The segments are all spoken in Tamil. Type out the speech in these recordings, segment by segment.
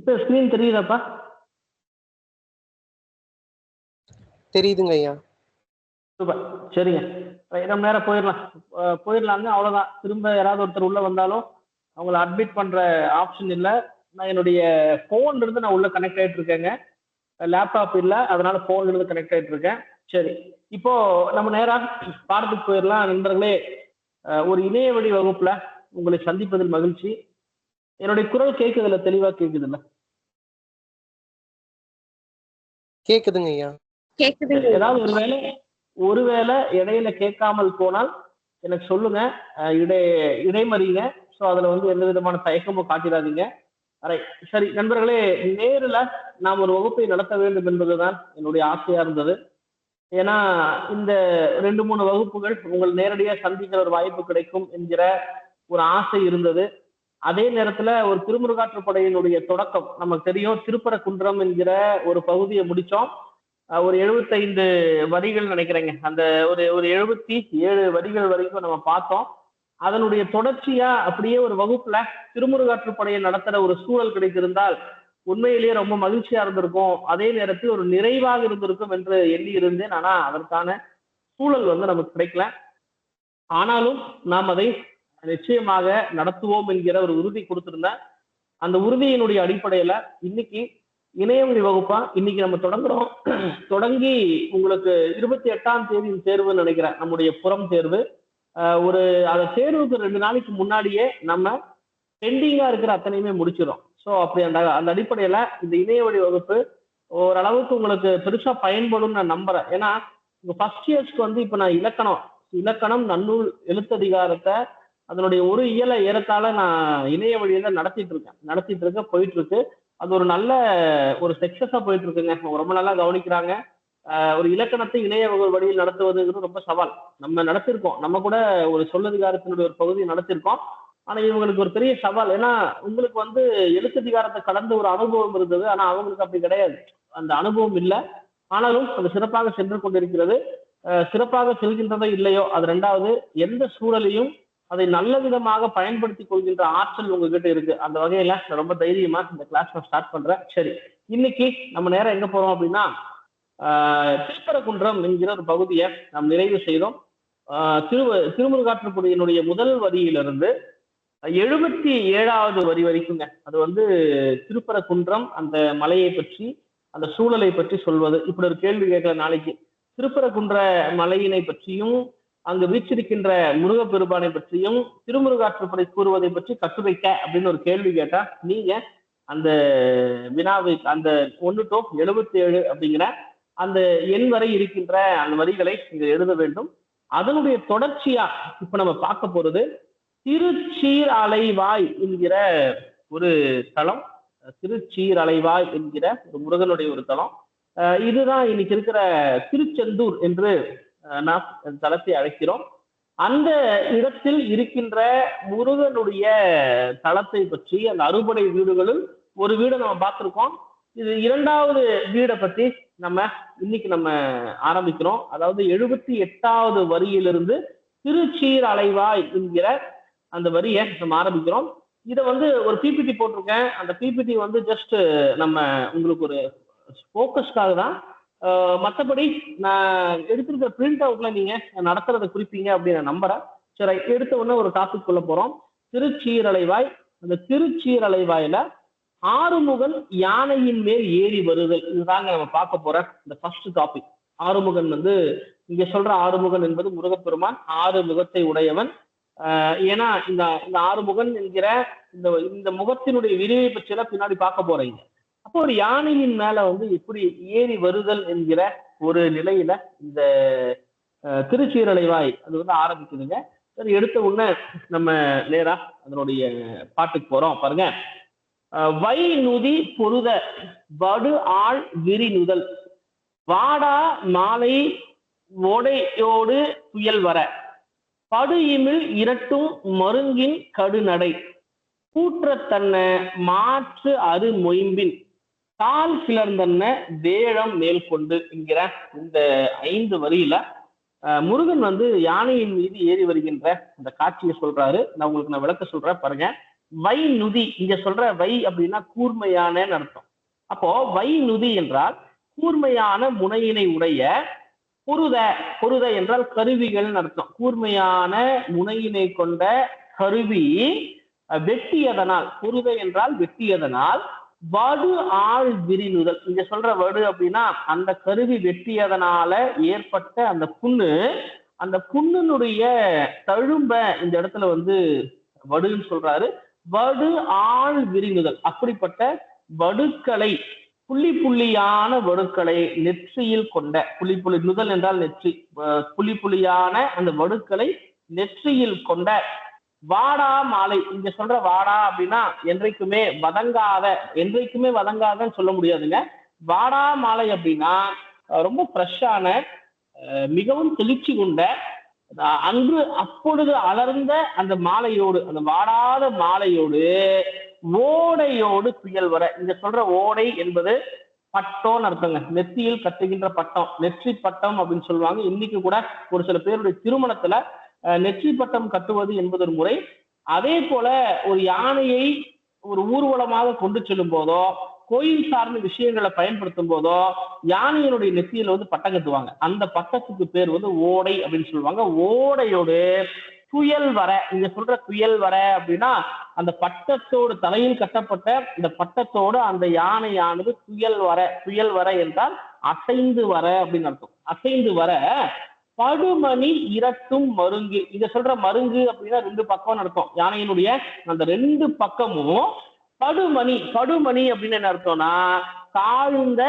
இப்ப ஸ்கிரீன் தெரியுதாப்பா? தெரியுதுங்க ஐயா. சூப்பர். சரிங்க. நம்ம நேரம் போயிடலாங்க. அவ்வளவுதான். திரும்ப யாராவது ஒருத்தர் உள்ள வந்தாலும் அவங்கள அட்மிட் பண்ற ஆப்ஷன் இல்ல. நான் என்னுடைய போன்ல இருந்து நான் உள்ள கனெக்ட் ஆயிட்டு இருக்கேங்க. லேப்டாப் இல்ல, அதனால போன்ல இருந்து கனெக்ட் ஆயிட்டு இருக்கேன். சரி, இப்போ நம்ம நேரா பாடத்துக்கு போயிடலாம் நண்பர்களே. ஒரு இணைய வழி வகுப்புல உங்களை சந்திப்பதில் மகிழ்ச்சி. என்னுடைய குரல் கேட்குதுல்ல? தெளிவா கேட்குதுல்ல? கேக்குதுங்க ஐயா. ஏதாவது ஒருவேளை இடையில கேட்காமல் போனால் எனக்கு சொல்லுங்க. இடைமறிங்க. ஸோ அதுல வந்து எந்த விதமான தயக்கமும் காட்டிடாதீங்க. சரி நண்பர்களே, நேரில் நாம் ஒரு வகுப்பை நடத்த வேண்டும் என்பதுதான் என்னுடைய ஆசையா இருந்தது. ஏன்னா இந்த 2-3 வகுப்புகள் உங்கள் நேரடியாக சந்திக்கிற ஒரு வாய்ப்பு கிடைக்கும் என்கிற ஒரு ஆசை இருந்தது. அதே நேரத்துல ஒரு திருமுருகாற்றுப்படையினுடைய தொடக்கம் நமக்கு தெரியும். திருப்பரங்குன்றம் என்கிற ஒரு பகுதியை முடிச்சோம். ஒரு 75 வரிகள் நினைக்கிறேங்க. அந்த ஒரு 77 வரிகள் வரைக்கும் நம்ம பார்த்தோம். அதனுடைய தொடர்ச்சியா அப்படியே ஒரு வகுப்புல திருமுருகாற்றுப்படையை நடத்துற ஒரு சூழல் கிடைத்திருந்தால் உண்மையிலேயே ரொம்ப மகிழ்ச்சியா இருந்திருக்கும். அதே நேரத்தில் ஒரு நிறைவாக இருந்திருக்கும் என்று எண்ணி இருந்தேன். ஆனா அதற்கான சூழல் வந்து நமக்கு கிடைக்கல. ஆனாலும் நாம் அதை நிச்சயமாக நடத்துவோம் என்கிற ஒரு உறுதி கொடுத்திருந்தேன். அந்த உறுதியினுடைய அடிப்படையில இன்னைக்கு இணையவழி வகுப்பா இன்னைக்கு நம்ம தொடங்குறோம். தொடங்கி உங்களுக்கு 28ஆம் தேதி தேர்வுன்னு நினைக்கிறேன், நம்முடைய புறம் தேர்வு. ஒரு அந்த தேர்வுக்கு 2 நாளைக்கு முன்னாடியே நம்ம பெண்டிங்கா இருக்கிற அத்தனையுமே முடிச்சிடும். ஸோ அப்படி அந்த அடிப்படையில இந்த இணைய வழி வகுப்பு ஓரளவுக்கு உங்களுக்கு பெருசா பயன்படும் நான் நம்புறேன். ஏன்னா உங்க ஃபர்ஸ்ட் இயர்ஸ்க்கு வந்து இப்ப நான் இலக்கணம் நன்னூல் எழுத்ததிகாரத்தை அதனுடைய ஒரு இயலை ஏறத்தாழ நான் இணைய வழியில நடத்திட்டு இருக்க போயிட்டு இருக்கு. அது ஒரு நல்ல ஒரு சக்சஸா போயிட்டு இருக்குங்க. ரொம்ப நல்லா கவனிக்கிறாங்க. ஒரு இலக்கணத்தை இணைய வழியில் நடத்துவதுங்கிறது ரொம்ப சவால். நம்ம நடத்திருக்கோம், நம்ம கூட ஒரு சொல்லதிகாரத்தினுடைய ஒரு பகுதி நடத்திருக்கோம். ஆனா இவங்களுக்கு ஒரு பெரிய சவால். ஏன்னா உங்களுக்கு வந்து எழுத்ததிகாரத்தை கடந்த ஒரு அனுபவம் இருந்தது. ஆனா அவங்களுக்கு அப்படி கிடையாது, அந்த அனுபவம் இல்லை. ஆனாலும் அது சிறப்பாக சென்று கொண்டிருக்கிறது. சிறப்பாக செல்கின்றதோ இல்லையோ அது ரெண்டாவது. எந்த சூழலையும் அதை நல்ல விதமாக பயன்படுத்திக் கொள்கின்ற ஆற்றல் உங்ககிட்ட இருக்கு. அந்த வகையில ரொம்ப தைரியமா இந்த கிளாஸ் நான் ஸ்டார்ட் பண்றேன். சரி, இன்னைக்கு நம்ம நேரம் எங்க போறோம் அப்படின்னா திருப்பரங்குன்றம் என்கிற ஒரு பகுதியை நாம் நிறைவு செய்தோம். திருமுருகாற்றுப்படையினுடைய முதல் வரியிலிருந்து 77வது வரி வரைக்குங்க. அது வந்து திருப்பரங்குன்றம் அந்த மலையை பற்றி, அந்த சூழலை பற்றி சொல்வது. இப்படி ஒரு கேள்வி கேட்கிற நாளைக்கு திருப்பரங்குன்ற மலையினை பற்றியும் அங்கு வீச்சிருக்கின்ற முருகப்பெருமானை பற்றியும் திருமுருகாற்றுப்படை கூறுவதை பற்றி கட்டுரைக்க அப்படின்னு ஒரு கேள்வி கேட்டா நீங்க அந்த வினாவை அந்த 1 to 77 அப்படிங்கிற அந்த எண் வரை இருக்கின்ற அந்த வரிகளை இங்க எழுத வேண்டும். அதனுடைய தொடர்ச்சியா இப்ப நம்ம பார்க்க போறது திருச்சீரலைவாய் என்கிற ஒரு தலம். திருச்சீரலைவாய் என்கிற ஒரு முருகனுடைய ஒரு தலம். இதுதான் இன்னைக்கு இருக்கிற திருச்செந்தூர் என்று நாம் தலத்தை அழைக்கிறோம். அந்த இடத்தில் இருக்கின்ற முருகனுடைய தலத்தை பற்றி அந்த அறுபடை வீடுகளில் ஒரு வீடை நம்ம பார்த்திருக்கோம். இது 2வது வீடை பற்றி இன்னைக்கு நம்ம ஆரம்பிக்கிறோம். அதாவது 78வது வரியிலிருந்து திருச்சீரலைவாய் என்கிற அந்த வரியை நம்ம ஆரம்பிக்கிறோம். இதை வந்து ஒரு பிபிடி போட்டிருக்கேன். அந்த பிபிடி வந்து ஜஸ்ட் நம்ம உங்களுக்கு ஒரு ஃபோக்கஸ்க்காக தான். மற்றபடி நான் எடுத்திருக்கிற பிரிண்ட் அவுட்ல நீங்க நடத்துறதை குறிப்பீங்க அப்படின்னு நான் நம்புறேன். சரி, எடுத்த உடனே ஒரு டாபிக் குள்ள போறோம். திருச்சீரலைவாய். அந்த திருச்சீரலைவாயில ஆறுமுகன் யானையின் மேல் ஏறி வருதல், இதுதாங்க நம்ம பார்க்க போற இந்த ஃபர்ஸ்ட் டாபிக். ஆறுமுகன் வந்து இங்க சொல்ற ஆறுமுகன் என்பது முருகப்பெருமான், 6 முகத்தை உடையவன். ஏன்னா இந்த ஆறுமுகன் என்கிற இந்த முகத்தினுடைய விரிவை பற்றியெல்லாம் பின்னாடி பார்க்க போறீங்க. அப்போ ஒரு யானையின் மேல வந்து எப்படி ஏறி வருதல் என்கிற ஒரு நிலையில இந்த திருச்சீரலைவாய் அது வந்து ஆரம்பிக்குதுங்க. சரி, எடுத்த உடனே நம்ம நேரா அதனுடைய பாட்டுக்கு போறோம். பாருங்க. வை நுதி பொருத வடு ஆள் விரி நுதல் வாடா மாலை ஓடையோடு புயல் வர படு இமிழ் இரட்டும் மருங்கின் கடுநடை கூற்றத்தன்ன மாற்று அரு மொயம்பின் கால் கிளர்ந்தன்ன வேழம் மேல் கொண்டு என்கிற இந்த 5 வரியில முருகன் வந்து யானையின் மீது ஏறி வருகின்ற அந்த காட்சியை சொல்றாரு. நான் உங்களுக்கு விளக்க சொல்றேன் பாருங்க. வை நுதி, இங்க சொல்ற வை அப்படின்னா கூர்மையான அர்த்தம். அப்போ வை நுதி என்றால் கூர்மையான முனையினை உடைய, பொருத, பொருத என்றால் கருவிகள் அர்த்தம். கூர்மையான முனையினை கொண்ட கருவி வெட்டியதனால், பொருத என்றால் வெட்டியதனால், வடு ஆள் விரினுதல், இங்க சொல்ற வடு அப்படின்னா அந்த கருவி வெட்டியதனால ஏற்பட்ட அந்த புண்ணு, அந்த புண்ணினுடைய தழும்ப இந்த இடத்துல வந்து வடுன்னு சொல்றாரு. வடு ஆள் விரினுதல், அப்படிப்பட்ட வடுக்களை, புள்ளி புள்ளியான வடுக்களை நெற்றியில் கொண்ட, புள்ளி புள்ளி நுதல் என்றால் நெற்றி, புள்ளி புள்ளியான அந்த வடுக்களை நெற்றியில் கொண்ட வாடா மாலை, இங்க சொல்ற வாடா அப்படின்னா என்றைக்குமே வதங்காத, என்றைக்குமே வதங்காதன்னு சொல்ல முடியாதுங்க. வாடா மாலை அப்படின்னா ரொம்ப ஃப்ரெஷ்ஷான, மிகவும் தெளிச்சு கொண்ட, அன்று அப்பொழுது அலர்ந்த அந்த மாலையோடு, அந்த வாடாத மாலையோடு ஓடையோடு புயல் வர, இங்க சொல்ற ஓடை என்பது பட்டம்னு அர்த்தங்க. நெத்தியில் கட்டுகின்ற பட்டம், நெற்றி பட்டம் அப்படின்னு சொல்லுவாங்க. இன்னைக்கு கூட ஒரு சில பேருடைய திருமணத்துல நெற்றி பட்டம் கட்டுவது என்பது ஒரு முறை. அதே போல ஒரு யானையை ஒரு ஊர்வலமாக கொண்டு செல்லும் போதோ, கோயில் சார்ந்த விஷயங்களை பயன்படுத்தும் போதோ யானையினுடைய நெத்தியில வந்து பட்டம் கட்டுவாங்க. அந்த பட்டத்துக்கு பேர் வந்து ஓடை அப்படின்னு சொல்லுவாங்க. ஓடையோடு புயல் வர, இங்க சொல்ற புயல் வர அப்படின்னா அந்த பட்டத்தோடு, தலையில் கட்டப்பட்ட இந்த பட்டத்தோடு அந்த யானையானது புயல் வர, புயல் வர என்றால் அசைந்து வர அப்படின்னு அர்த்தம். அசைந்து வர படுமணி இரட்டும் மருங்கு, இங்க சொல்ற மருங்கு அப்படின்னா ரெண்டு பக்கம் அர்த்தம். யானையினுடைய அந்த ரெண்டு பக்கமும் படுமணி, படுமணி அப்படின்னு என்ன அர்த்தம்னா தாழ்ந்த,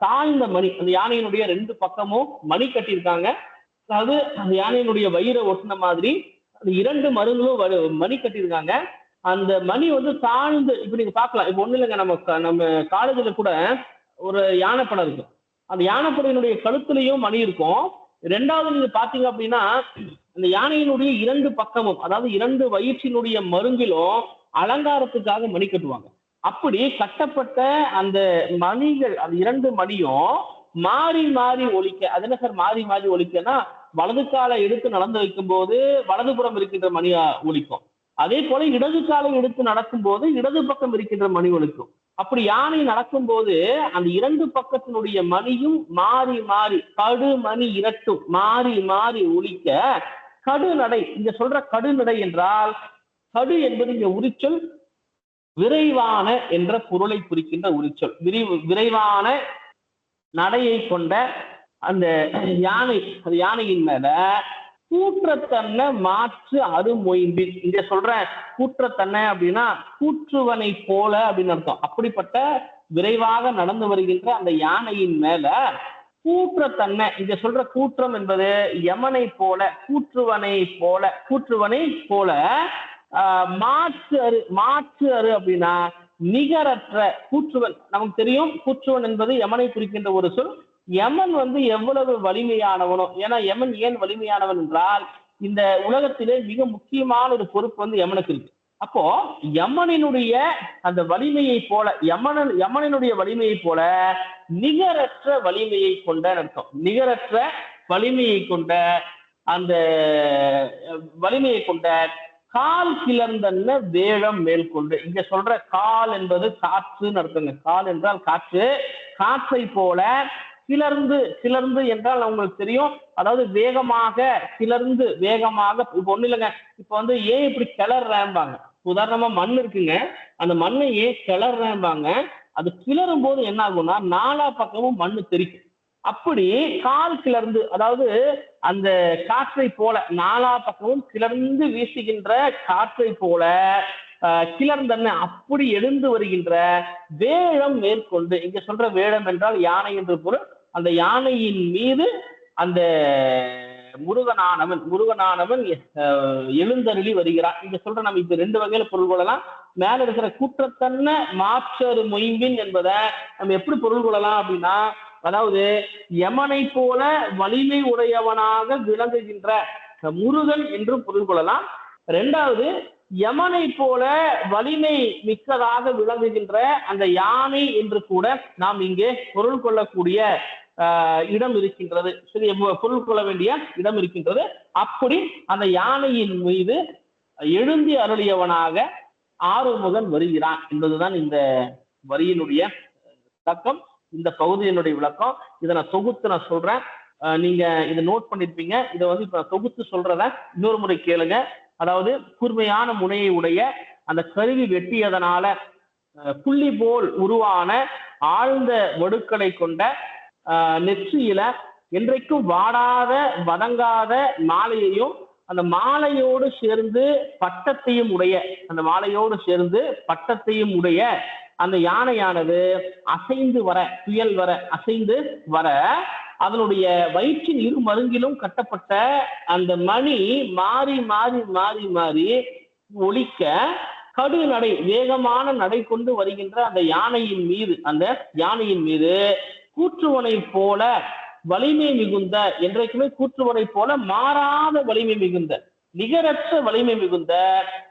தாழ்ந்த மணி. அந்த யானையினுடைய ரெண்டு பக்கமும் மணி கட்டியிருக்காங்க. அதாவது அந்த யானையினுடைய வயிறை ஒட்டின மாதிரி அந்த இரண்டு மருங்களும் மணி கட்டியிருக்காங்க. அந்த மணி வந்து தாழ்ந்து, இப்ப நீங்க பார்க்கலாம். இப்ப ஒண்ணு இல்லைங்க, நம்ம காலேஜில் கூட ஒரு யானை படம் இருக்கும். அந்த யானைப்படையினுடைய கழுத்துலையும் மணி இருக்கும். ரெண்டாவது நீங்க பாத்தீங்க அப்படின்னா அந்த யானையினுடைய இரண்டு பக்கமும், அதாவது இரண்டு வயிற்றினுடைய மருங்கிலும் அலங்காரத்துக்காக மணி கட்டுவாங்க. அப்படி கட்டப்பட்ட அந்த மணிகள், அந்த இரண்டு மணியும் மாறி மாறி ஒலிக்க, அது என்ன சார் மாறி மாறி ஒலிக்கன்னா, வலது காலை எடுத்து நடந்து வைக்கும் போது வலதுபுறம் இருக்கின்ற மணி ஒலிக்கும். அதே போல இடது காலை எடுத்து நடக்கும் போது இடது பக்கம் இருக்கின்ற மணி ஒலிக்கும். அப்படி யானை நடக்கும் போது அந்த இரண்டு பக்கத்தினுடைய மணியும் மாறி மாறி, கடுமணி இரட்டும் மாறி மாறி ஒலிக்க கடுநடை, இங்க சொல்ற கடுநடை என்றால், கடு என்பது இங்க உரிச்சொல், விரைவான என்ற பொருளை குறிக்கின்ற உரிச்சொல். விரைவான நடையை கொண்ட அந்த யானை, அந்த யானையின் மேல கூற்றத்தன்னை மாற்று அருமொயம்பின், இங்க சொல்ற கூற்றத்தன்னை அப்படின்னா கூற்றுவனை போல அப்படின்னு அர்த்தம். அப்படிப்பட்ட விரைவாக நடந்து வருகின்ற அந்த யானையின் மேல கூற்றத்தன்னை, இங்க சொல்ற கூற்றம் என்பது யமனை போல, கூற்றுவனை போல, கூற்றுவனை போல மாற்று அரு, மாற்று அரு அப்படின்னா நிகரற்ற. கூற்றுவன் நமக்கு தெரியும், கூற்றுவன் என்பது யமனை குறிக்கின்ற ஒரு சொல். யமன் வந்து எவ்வளவு வலிமையானவனோ, ஏன்னா யமன் ஏன் வலிமையானவன் என்றால் இந்த உலகத்திலே மிக முக்கியமான ஒரு பொறுப்பு வந்து யமனுக்கு இருக்கு. அப்போ யமனினுடைய அந்த வலிமையை போல, யமனினுடைய வலிமையை போல நிகரற்ற வலிமையை கொண்ட அர்த்தம். நிகரற்ற வலிமையை கொண்ட அந்த வலிமையை கொண்ட கால் கிளர்ந்தன்ன வேழம் மேற்கொண்டு, இங்க சொல்ற கால் என்பது காற்றுன்னு அர்த்தங்க. கால் என்றால் காற்று, காற்றை போல கிளர்ந்து, கிளர்ந்து என்றால் உங்களுக்கு தெரியும், அதாவது வேகமாக கிளர்ந்து, வேகமாக. இப்ப ஒண்ணு இல்லைங்க, இப்ப வந்து ஏன் இப்படி கிளறேன்பாங்க. உதாரணமா மண் இருக்குங்க, அந்த மண்ணை ஏன் கிளறேன்பாங்க. அது கிளறும் போது என்ன ஆகும்னா நாலா பக்கமும் மண்ணு தெரிக்கும். அப்படி கால் கிளர்ந்து, அதாவது அந்த காற்றை போல, நாலா பக்கமும் கிளர்ந்து வீசுகின்ற காற்றை போல கிளர்ந்தன்ன அப்படி எழுந்து வருகின்ற வேழம் மேற்கொண்டு, இங்க சொல்ற வேழம் என்றால் யானை என்று பொருள். அந்த யானையின் மீது அந்த முருகனானவன் எழுந்தருளி வருகிறான். இங்க சொல்ற நம்ம இப்ப ரெண்டு வகையில பொருள் கொள்ளலாம். மேல இருக்கிற கூற்றத்தன்ன மாற்றரு மொயம்பின் என்பதை நம்ம எப்படி பொருள் கொள்ளலாம் அப்படின்னா, அதாவது யமனை போல வலிமை உடையவனாக விளங்குகின்ற முருகன் என்றும் பொருள் கொள்ளலாம். ரெண்டாவது, யமனை போல வலிமை மிக்கதாக விளங்குகின்ற அந்த யானை என்று கூட நாம் இங்கே பொருள் கொள்ளக்கூடிய இடம் இருக்கின்றது. சரி, பொருள் கொள்ள வேண்டிய இடம் இருக்கின்றது. அப்படி அந்த யானையின் மீது எழுந்தி அருளியவனாக ஆறுமுகன் வருகிறான் என்பதுதான் இந்த வரியினுடைய விளக்கம், இந்த பகுதியினுடைய விளக்கம். இதை நான் தொகுத்து நான் சொல்றேன். நீங்க இதை நோட் பண்ணிருப்பீங்க. இதை வந்து இப்ப தொகுத்து சொல்றத இன்னொரு முறை கேளுங்க. அதாவது கூர்மையான முனையை உடைய அந்த கருவி வெட்டியதனால புள்ளி போல் உருவான ஆழ்ந்த வடுக்களை கொண்ட நெற்றியில என்றைக்கும் வாடாத வதங்காத மாலையையும் அந்த மாலையோடு சேர்ந்து பட்டத்தையும் உடைய அந்த மாலையோடு சேர்ந்து பட்டத்தையும் உடைய அந்த யானையானது அசைந்து வர, புயல் வர அசைந்து வர, அதனுடைய வயிற்றின் இரு மருங்கிலும் கட்டப்பட்ட அந்த மணி மாறி மாறி மாறி மாறி ஒலிக்க கடு நடை, வேகமான நடை கொண்டு வருகின்ற அந்த யானையின் மீது கூற்றுவனை போல வலிமை மிகுந்த, என்றைக்குமே கூற்றுவனை போல மாறாத வலிமை மிகுந்த, நிகரற்ற வலிமை மிகுந்த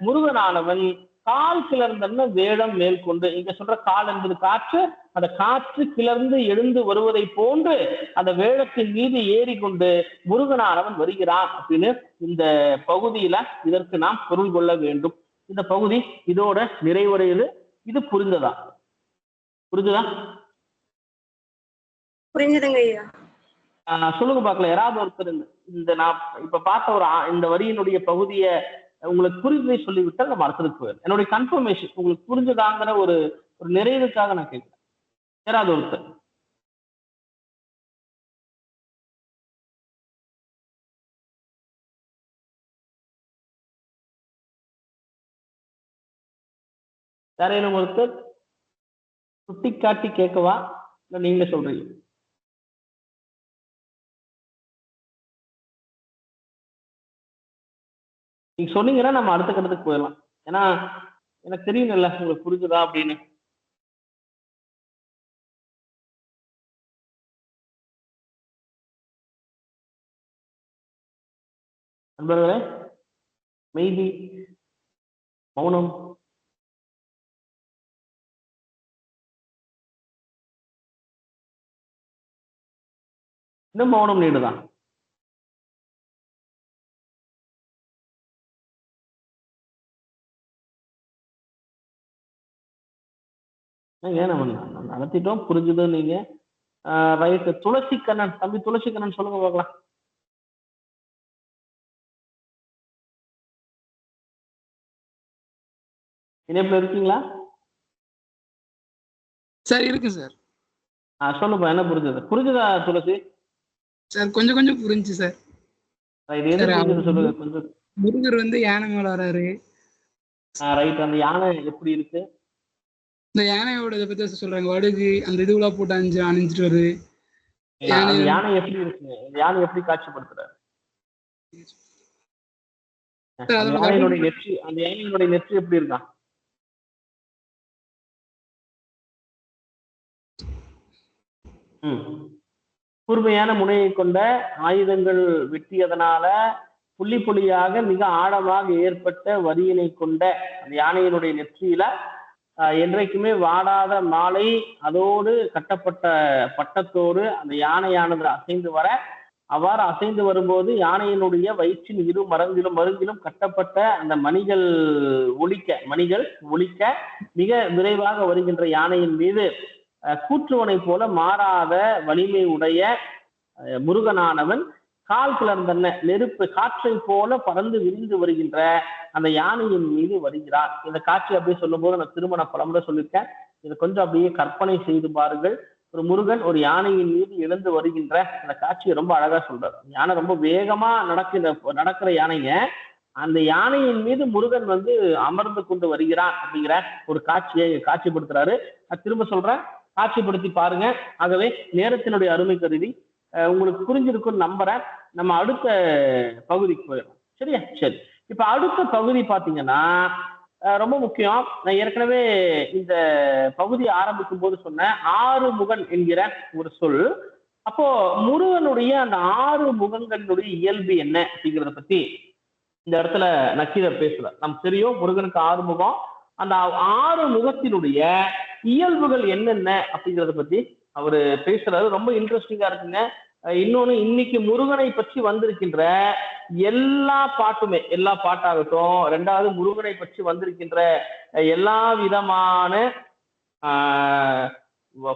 முருகனானவன் கால் கிளர்ந்தன்ன வேடம் மேல் கொண்டு, இங்க சொல்ற கால் என்பது காற்று, அந்த காற்று கிளர்ந்து எழுந்து வருவதை போன்று அந்த வேடத்தின் மீது ஏறி கொண்டு முருகனானவன் வருகிறான் அப்படின்னு இந்த பகுதியில இதற்கு நாம் பொருள் கொள்ள வேண்டும். இந்த பகுதி இதோட நிறைவடையுது. இது புரிந்ததா? புரிஞ்சுதுங்க ஐயா. சொல்லுங்க பார்க்கலாம். யாராவது ஒருத்தர் இந்த நான் இப்ப பார்த்த ஒரு இந்த வரியினுடைய பகுதியை உங்களுக்கு புரிஞ்சதை சொல்லிவிட்டால் நம்ம அடுத்ததுக்கு போயிடும். என்னுடைய கன்ஃபர்மேஷன் உங்களுக்கு புரிஞ்சதாங்கிற ஒரு நிறைவுக்காக நான் கேட்கிறேன். யாராவது ஒருத்தர். யாரேனும் ஒருத்தர் சுட்டி காட்டி கேட்கவா, இல்லை நீங்களே சொல்றீங்க? நீங்க சொன்னீங்கன்னா நம்ம அடுத்த கட்டத்துக்கு போயிடலாம். ஏன்னா எனக்கு தெரியல உங்களுக்கு புரிஞ்சுதா அப்படின்னு. நண்பர்களே, மெய்தி, மௌனம். இன்னும் மௌனம் நீடுதான். நம்ம நடத்திட்டோம், புரிஞ்சுது நீங்க. ரைட்டு. துளசி கண்ணன், தம்பி துளசி கண்ணன் சொல்லுங்க பார்க்கலாம். இணைப்புல இருக்கீங்களா சார்? இருக்கு சார். சொல்லுப்பா, என்ன புரிஞ்சுதா துளசி? சார் கொஞ்சம் கொஞ்சம் புரிஞ்சு சார். சொல்லுங்க கொஞ்சம். முருகர் வந்து யானை மேல வராரு. ரைட். அந்த யானை எப்படி இருக்கு? இந்த யானையோட இதை பத்தி சொல்றாங்க. வடுகு அந்த இதுவா போட்டு அணிஞ்சிட்டு வருது. யானை எப்படி இருக்கு? யானை எப்படி காட்சிப்படுத்துறாரு? யானையினுடைய நெற்றி, அந்த யானையினுடைய நெற்றி எப்படி இருக்கா? கூர்மையான முனையை கொண்ட ஆயுதங்கள் வெட்டியதனால புள்ளி புள்ளியாக மிக ஆழமாக ஏற்பட்ட வரியினை கொண்ட அந்த யானையினுடைய நெற்றியில என்றைக்குமே வாடாத மாலை, அதோடு கட்டப்பட்ட பட்டத்தோடு அந்த யானையானது அசைந்து வர, அவ்வாறு அசைந்து வரும்போது யானையினுடைய வயிற்றின் இரு மருங்கிலும் கட்டப்பட்ட அந்த மணிகள் ஒலிக்க மிக விரைவாக வருகின்ற யானையின் மீது கூற்றுவனை போல மாறாத வலிமை உடைய முருகனானவன் கால் கிளர்ந்தன்ன நெருப்பு காற்றை போல பறந்து விரிந்து வருகின்ற அந்த யானையின் மீது வருகிறான். இந்த காட்சி அப்படியே சொல்லும் போது நான் திருமண பலமுறை சொல்லியிருக்கேன். இதை கொஞ்சம் அப்படியே கற்பனை செய்து பாருங்கள். ஒரு முருகன் ஒரு யானையின் மீது எழுந்து வருகின்ற அந்த காட்சியை ரொம்ப அழகா சொல்றாரு. யானை ரொம்ப வேகமா நடக்கிற யானைங்க, அந்த யானையின் மீது முருகன் வந்து அமர்ந்து கொண்டு வருகிறான் அப்படிங்கிற ஒரு காட்சியை காட்சிப்படுத்துறாரு. நான் திரும்ப சொல்றேன், காட்சிப்படுத்தி பாருங்க. ஆகவே நேரத்தினுடைய அருமை கருதி உங்களுக்கு புரிஞ்சிருக்குன்னு நம்புறேன். நம்ம அடுத்த பகுதிக்கு போயிடலாம். சரியா? சரி. இப்ப அடுத்த பகுதி பாத்தீங்கன்னா ரொம்ப முக்கியம். நான் ஏற்கனவே இந்த பகுதி ஆரம்பிக்கும் போது சொன்னேன், ஆறு முகன் என்கிற ஒரு சொல். அப்போ முருகனுடைய அந்த ஆறு முகங்களினுடைய இயல்பு என்ன அப்படிங்கிறத பத்தி இந்த இடத்துல நக்கீரர் பேசல. நமக்கு தெரியும் முருகனுக்கு ஆறு முகம். அந்த ஆறு முகத்தினுடைய இயல்புகள் என்னென்ன அப்படிங்கிறத பத்தி அவரு பேசுறாரு. ரொம்ப இன்ட்ரெஸ்டிங்கா இருக்குங்க. இன்னொன்னு இன்னைக்கு முருகனை பற்றி வந்திருக்கின்ற எல்லா பாட்டுமே, எல்லா பாட்டாகட்டும், ரெண்டாவது முருகனை பற்றி வந்திருக்கின்ற எல்லா விதமான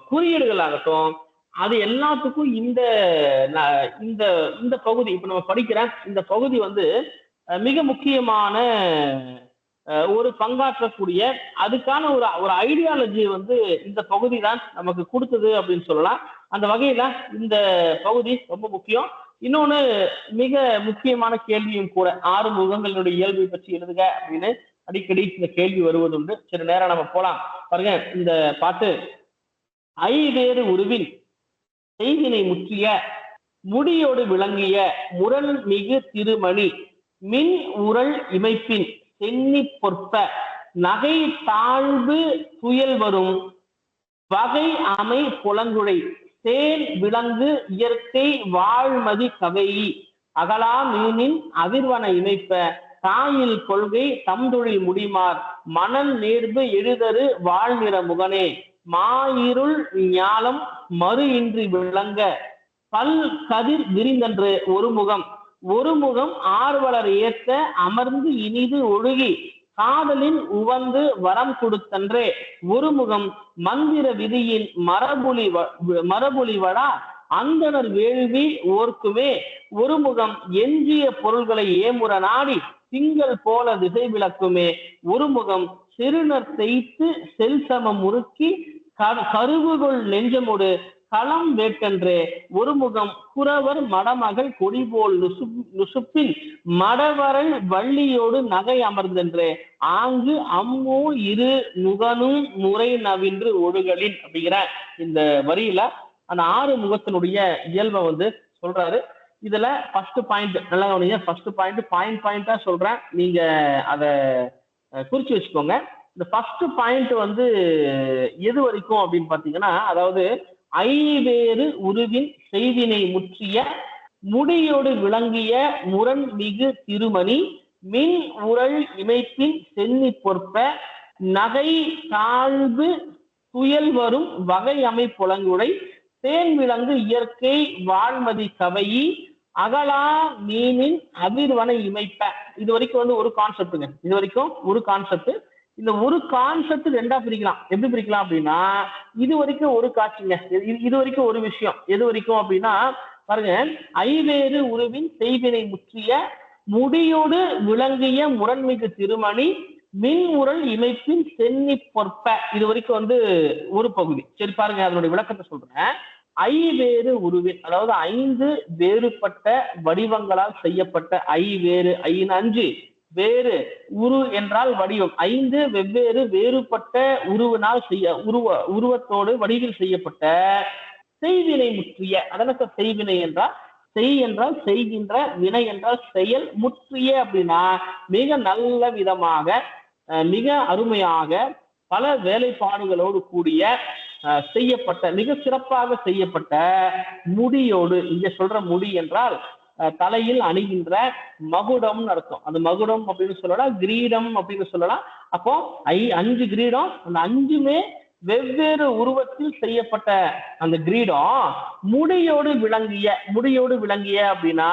குறியீடுகள் ஆகட்டும், அது எல்லாத்துக்கும் இந்த இந்த இந்த பகுதி இப்ப நம்ம படிக்கிற இந்த பகுதி வந்து மிக முக்கியமான ஒரு பங்காற்றக்கூடிய அதுக்கான ஒரு ஒரு ஐடியாலஜி வந்து இந்த பகுதி தான் நமக்கு கொடுத்தது அப்படின்னு சொல்லலாம். அந்த வகையில இந்த பகுதி ரொம்ப முக்கியம். இன்னொன்னு மிக முக்கியமான கேள்வியும் கூட, 6 முகங்களுடைய இயல்பை பற்றி எழுதுக அப்படின்னு அடிக்கடி இந்த கேள்வி வருவதுண்டு. சில நேரம் நம்ம போலாம் பாருங்க. இந்த பாட்டு ஐவேறு உருவின் செய்தினை முற்றிய முடியோடு விளங்கிய முரண் மிகு திருமணி மின் உரல் இமைப்பின் சென்னி பொற்ப நகை தாழ்வு புயல் வரும் வகை அமை புலங்குழை தேன் விலங்கு இயற்கை வாழ்மதி கவையி அகலா மீனின் அதிர்வன இமைப்ப தாயில் கொள்கை தம்தொழில் முடிமார் மணல் நேர்வு எழுதரு வாழ்நிற முகனே மாயிருள் ஞாலம் மறு இன்றி விளங்க பல் கதிர் விரிந்தன்று ஒரு முகம் ஆர்வலர் ஏற்ற அமர்ந்து இனிது ஒழுகி காதலின் உவந்து வரம் கொடுத்தன்றே ஒரு முகம் மந்திர விதியின் மரபுலி வடா அந்தனர் வேள்வி ஓர்க்குமே ஒரு முகம் எஞ்சிய பொருள்களை ஏமுற நாடி திங்கள் போல திசை விளக்குமே ஒரு முகம் சிறுநர் செய்து செல்சமம் முறுக்கி கருவுகள் நெஞ்சமுடு களம் வேட்டென்றே ஒரு முகம் குறவர் மடமகள் கொடிபோல் நுசுப்பில் மடவரல் வள்ளியோடு நகை அமர்ந்தென்றே ஆங்கு அம்மோ இரு நுகனும் முறை நவின்று ஒழுகலின் அப்படிங்கிற இந்த வரியில அந்த 6 முகத்தினுடைய இயல்பை வந்து சொல்றாரு. இதுல ஃபர்ஸ்ட் பாயிண்ட் நல்லா கவனிங்க. ஃபர்ஸ்ட் பாயிண்டா சொல்றேன், நீங்க அதை குறிச்சு வச்சுக்கோங்க. இந்த ஃபர்ஸ்ட் பாயிண்ட் வந்து எது வரைக்கும் அப்படின்னு பாத்தீங்கன்னா, அதாவது ஐவேறு உருவின் செய்தினை முற்றிய முடியோடு விளங்கிய முரண் மிகு திருமணி மின் உரல் இமைப்பின் சென்னி பொற்ப நகை தாழ்வு புயல் வரும் வகை அமை புலங்குடை தேன் விலங்கு இயற்கை வாழ்மதி கவையி அகலா மீனின் அதிர்வன இமைப்ப. இது வரைக்கும் வந்து ஒரு கான்செப்டுங்க. இது வரைக்கும் ஒரு கான்செப்ட். இந்த ஒரு கான்செப்ட் ரெண்டா பிரிக்கலாம். எப்படி பிரிக்கலாம் அப்படின்னா, இது வரைக்கும் ஒரு காட்சிங்க, இது வரைக்கும் ஒரு விஷயம். எது வரைக்கும் அப்படின்னா பாருங்க, ஐவேறு உருவின் செய்வினை முற்றிய முடியோடு விளங்கிய முரண்மிகு திருமணி மின் உரல் இமைப்பின் சென்னி பொற்ப. இது வரைக்கும் வந்து ஒரு பகுதி. சரி பாருங்க, அதனுடைய விளக்கத்தை சொல்றேன். ஐவேறு உருவின், அதாவது 5 வேறுபட்ட வடிவங்களால் செய்யப்பட்ட ஐவேறு, 5 வேறு உரு என்றால் வடிவம், 5 வெவ்வேறு வேறுபட்ட உருவினால் உருவத்தோடு வடிவில் செய்யப்பட்ட செய்வினை முற்றிய. அதற்கு செய்வினை என்றால் செய் என்றால் செய்கின்ற, வினை என்றால் செயல், முற்றிய அப்படின்னா மிக நல்ல விதமாக மிக அருமையாக பல வேலைப்பாடுகளோடு கூடிய செய்யப்பட்ட மிக சிறப்பாக செய்யப்பட்ட முடியோடு. இங்க சொல்ற முடி என்றால் தலையில் அணிகின்ற மகுடம்னு அர்த்தம். அந்த மகுடம் அப்படின்னு சொல்லலாம், கிரீடம் அப்படின்னு சொல்லலாம். அப்போ 5 கிரீடம், அந்த 5மே வெவ்வேறு உருவத்தில் செய்யப்பட்ட அந்த கிரீடம் முடியோடு விளங்கிய அப்படின்னா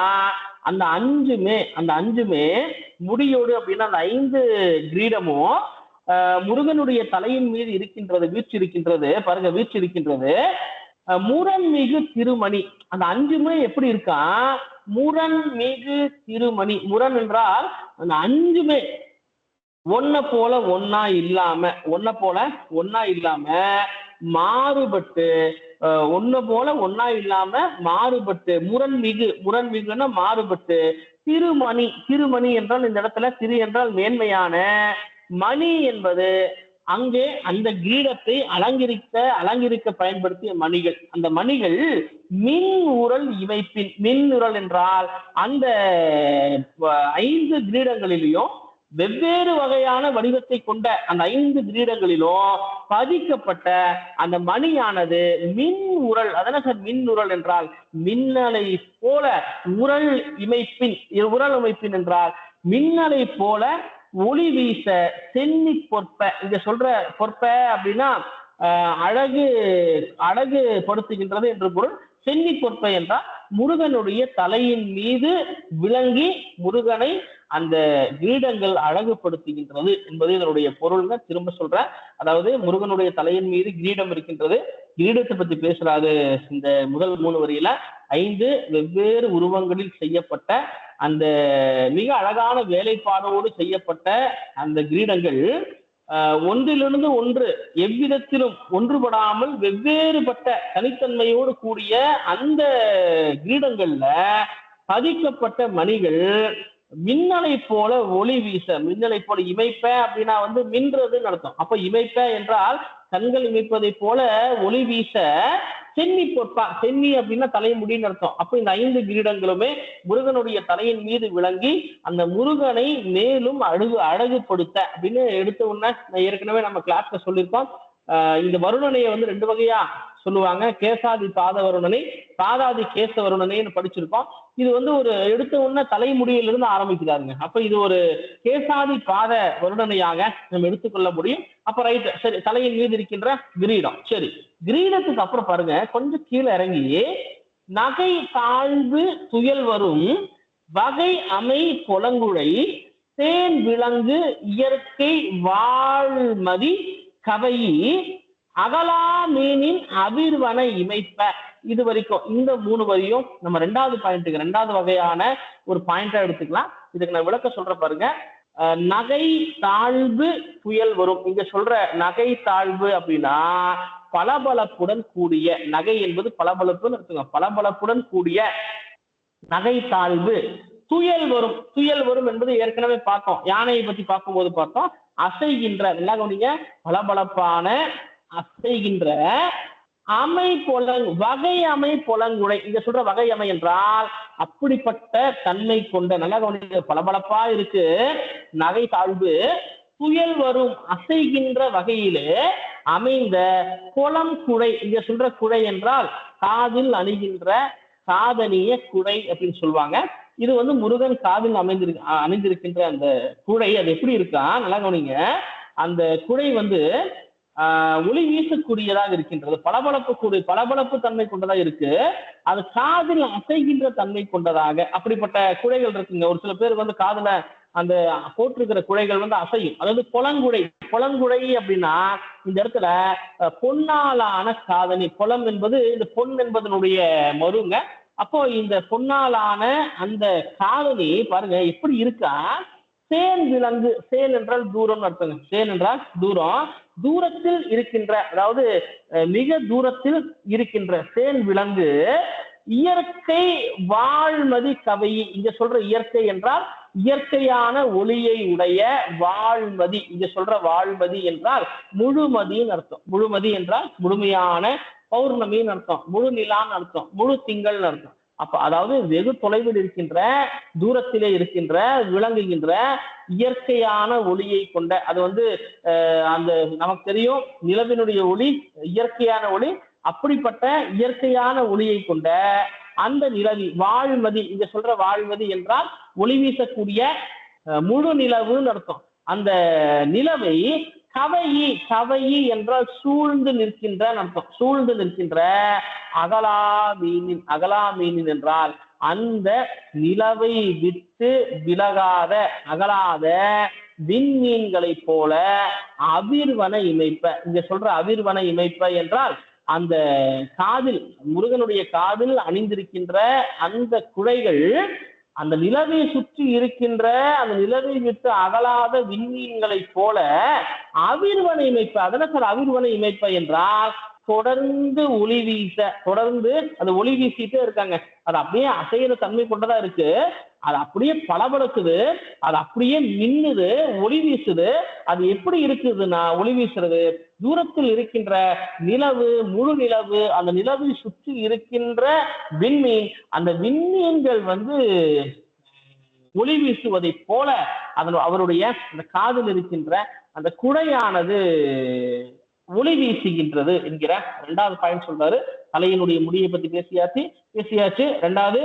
அந்த 5மே முடியோடு அப்படின்னா அந்த 5 கிரீடமும் முருகனுடைய தலையின் மீது இருக்கின்றது, வீற்றிருக்கின்றது. பாருங்க, வீற்றிருக்கின்றது முரண்மிகு திருமணி. அந்த 5மே எப்படி இருக்கா? முரண்மிகு திருமணி. முரண் என்றால் அந்த 5மே ஒன்ன போல ஒன்னா இல்லாம மாறுபட்டு, ஒன்ன போல ஒன்னா இல்லாம மாறுபட்டு, முரண்மிகுன்னா மாறுபட்டு, திருமணி என்றால் இந்த இடத்துல திரு என்றால் மேன்மையான, மணி என்பது அங்கே அந்த கிரீடத்தை அலங்கரிக்க பயன்படுத்திய மணிகள். அந்த மணிகள் மின் உரல் இமைப்பின், மின் உரல் என்றால் அந்த 5 கிரீடங்களிலும் வெவ்வேறு வகையான வடிவத்தை கொண்ட அந்த 5 கிரீடங்களிலும் பதிக்கப்பட்ட அந்த மணியானது மின் உரல். அதனால மின் உரல் என்றால் மின்னலை போல, உரல் அமைப்பின் என்றால் மின்னலை போல ஒளி வீச சென்னி பொற்ப. இங்க சொல்ற பொற்ப அப்படின்னா அழகு படுத்துகின்றது என்று பொருள். சென்னி பொற்ப என்றால் முருகனுடைய தலையின் மீது விளங்கி முருகனை அந்த கிரீடங்கள் அழகுபடுத்துகின்றது என்பது இதனுடைய பொருள்ங்க. திரும்ப சொல்றேன், அதாவது முருகனுடைய தலையின் மீது கிரீடம் இருக்கின்றது. கிரீடத்தை பத்தி பேசுறாரு இந்த முதல் 3 வரியில. 5 வெவ்வேறு உருவங்களில் செய்யப்பட்ட அந்த மிக அழகான வேலைப்பாடோடு செய்யப்பட்ட அந்த கிரீடங்கள் ஒன்றிலிருந்து ஒன்று எவ்விதத்திலும் ஒன்றுபடாமல் வெவ்வேறுபட்ட தனித்தன்மையோடு கூடிய அந்த கிரீடங்கள்ல பதிக்கப்பட்ட மணிகள் மின்னலை போல ஒளி வீச, மின்னலை போல இமைப்ப அப்படின்னா மின்றதுன்னு அர்த்தம். அப்ப இமைப்ப என்றால் கண்கள் இமைப்பதை போல ஒளி வீச சென்னி பொற்பா, சென்னி அப்படின்னா தலைமுடின்னு அர்த்தம். அப்ப இந்த 5 கிரீடங்களுமே முருகனுடைய தலையின் மீது விளங்கி அந்த முருகனை மேலும் அழகுபடுத்த அப்படின்னு எடுத்த உடனே ஏற்கனவே நம்ம கிளாஸ்ல சொல்லியிருக்கோம். இந்த வருணனையை 2 வகையா சொல்லுவாங்க. கேசாதி பாத வருணனை, பாதாதி கேச வருணனைன்னு படிச்சிருக்கோம். இது ஒரு எடுத்த உடனே தலைமுடியிலிருந்து ஆரம்பிக்கிறாருங்க. அப்ப இது ஒரு கேசாதி பாத வருணனையாக நம்ம எடுத்துக்கொள்ள முடியும். அப்ப ரைட், சரி, தலையின் மீது இருக்கின்ற கிரீடம். சரி, கிரீடத்துக்கு அப்புறம் பாருங்க, கொஞ்சம் கீழே இறங்கி நகை தாழ்வு துயல் வரும் வகை அமை பொலங்குழை தேன் விலங்கு இயற்கை வாழ்மதி கவையி அகலா மீனின் அவிர்வன இமைப்ப. இது வரைக்கும் இந்த 3 வரியும் நம்ம 2வது பாயிண்ட்டுக்கு 2வது வகையான ஒரு பாயிண்டா எடுத்துக்கலாம். இதுக்கு நான் விளக்க சொல்ற பாருங்க. நகை தாழ்வு புயல் வரும். இங்க சொல்ற நகை தாழ்வு அப்படின்னா பளபளப்புடன் கூடிய, நகை என்பது பளபளப்புன்னு எடுத்துங்க, பளபளப்புடன் கூடிய நகை தாழ்வு. துயல் வரும், துயல் வரும் என்பது ஏற்கனவே பார்த்தோம், யானையை பத்தி பார்க்கும்போது பார்த்தோம். அசைகின்ற, நல்லா கவனிங்க, பளபளப்பான அசைகின்ற அமை வகை அமை பொலங்குழை. இங்க சொல்ற வகை அமை என்றால் அப்படிப்பட்ட தன்மை கொண்ட, நல்லா கவனிங்க, பளபளப்பா இருக்கு நகை தாழ்வு, புயல் வரும் அசைகின்ற வகையிலே அமைந்த பொலம் குழை. இங்க சொல்ற குழை என்றால் காதில் அணிகின்ற சாதனிய குழை அப்படின்னு சொல்லுவாங்க. இது முருகன் காதில் அணிந்திருக்கின்ற அந்த குழை. அது எப்படி இருக்கா, நல்லா கவனிங்க, அந்த குழை ஒளி வீசக்கூடியதாக இருக்கின்றது, பளபளப்பு தன்மை கொண்டதாக இருக்கு. அது காதில் அசைகின்ற தன்மை கொண்டதாக அப்படிப்பட்ட குழைகள் இருக்குங்க. ஒரு சில பேர் காதுல அந்த போட்டிருக்கிற குழைகள் அசையும். அதாவது பொலங்குழை அப்படின்னா இந்த இடத்துல பொன்னாலான சாதனை. பொலம் என்பது இந்த பொன் என்பதனுடைய மருங்க. அப்போ இந்த பொன்னாலான அந்த காதணி பாருங்க எப்படி இருக்கா, சேன் விலங்கு. சேன் என்றால் தூரம் அர்த்தங்க. சேன் என்றால் தூரம், தூரத்தில் இருக்கின்ற, அதாவது மிக தூரத்தில் இருக்கின்ற சேன் விலங்கு இயற்கை வாழ்மதி கவை. இங்க சொல்ற இயற்கை என்றால் இயற்கையான ஒளியை உடைய வாழ்மதி. இங்க சொல்ற வாழ்மதி என்றால் முழுமதின்னு அர்த்தம். முழுமதி என்றால் முழுமையான பௌர்ணமின்னு அர்த்தம், முழு நிலான்னு அர்த்தம், முழு திங்கள்னு அர்த்தம். அப்ப அதாவது வெகு தொலைவில் இருக்கின்ற, தூரத்திலே இருக்கின்ற, விளங்குகின்ற இயற்கையான ஒளியை கொண்ட, அது அந்த நமக்கு தெரியும் நிலவினுடைய ஒளி இயற்கையான ஒளி. அப்படிப்பட்ட இயற்கையான ஒளியை கொண்ட அந்த நிலவி வாழ்மதி. இங்க சொல்ற வாழ்மதி என்றால் ஒளி வீசக்கூடிய முழு நிலவுன்னு அர்த்தம். அந்த நிலவை கவையி என்றால் சூழ்ந்து நிற்கின்ற அர்த்தம். சூழ்ந்து நிற்கின்ற அகலா மீனின் என்றால் அந்த நிலவை விட்டு விலகாத அகலாத விண்மீன்களை போல அவிர்வன இமைப்ப. இங்க சொல்ற அவிர்வன இமைப்ப என்றால் அந்த காதில், முருகனுடைய காதில் அணிந்திருக்கின்ற அந்த குழைகள் அந்த நிலவை சுற்றி இருக்கின்ற அந்த நிலவை விட்டு அகலாத விண்மீன்களை போல அவிர்வன இமைப்ப. அதனால் சார் அவிர்வன இமைப்ப என்றால் தொடர்ந்து ஒளி வீச, தொடர்ந்து அது ஒளி வீசிட்டே இருக்காங்க. அது அப்படியே அசைகிற தன்மை கொண்டதா இருக்கு. அது அப்படியே பளபளக்குது, அது அப்படியே மின்னுது, ஒளி வீசுது. அது எப்படி இருக்குதுன்னா, ஒளி வீசுறது தூரத்தில் இருக்கின்ற நிலவு, முழு நிலவு, அந்த நிலவை சுற்றி இருக்கின்ற விண்மீன், அந்த விண்மீன்கள் ஒளி வீசுவதை போல அவருடைய அந்த காதில் இருக்கின்ற அந்த குழையானது ஒளி வீசுகின்றது என்கிற 2வது பாயிண்ட் சொல்றாரு. தலையினுடைய முடியை பத்தி பேசியாச்சு. 2வது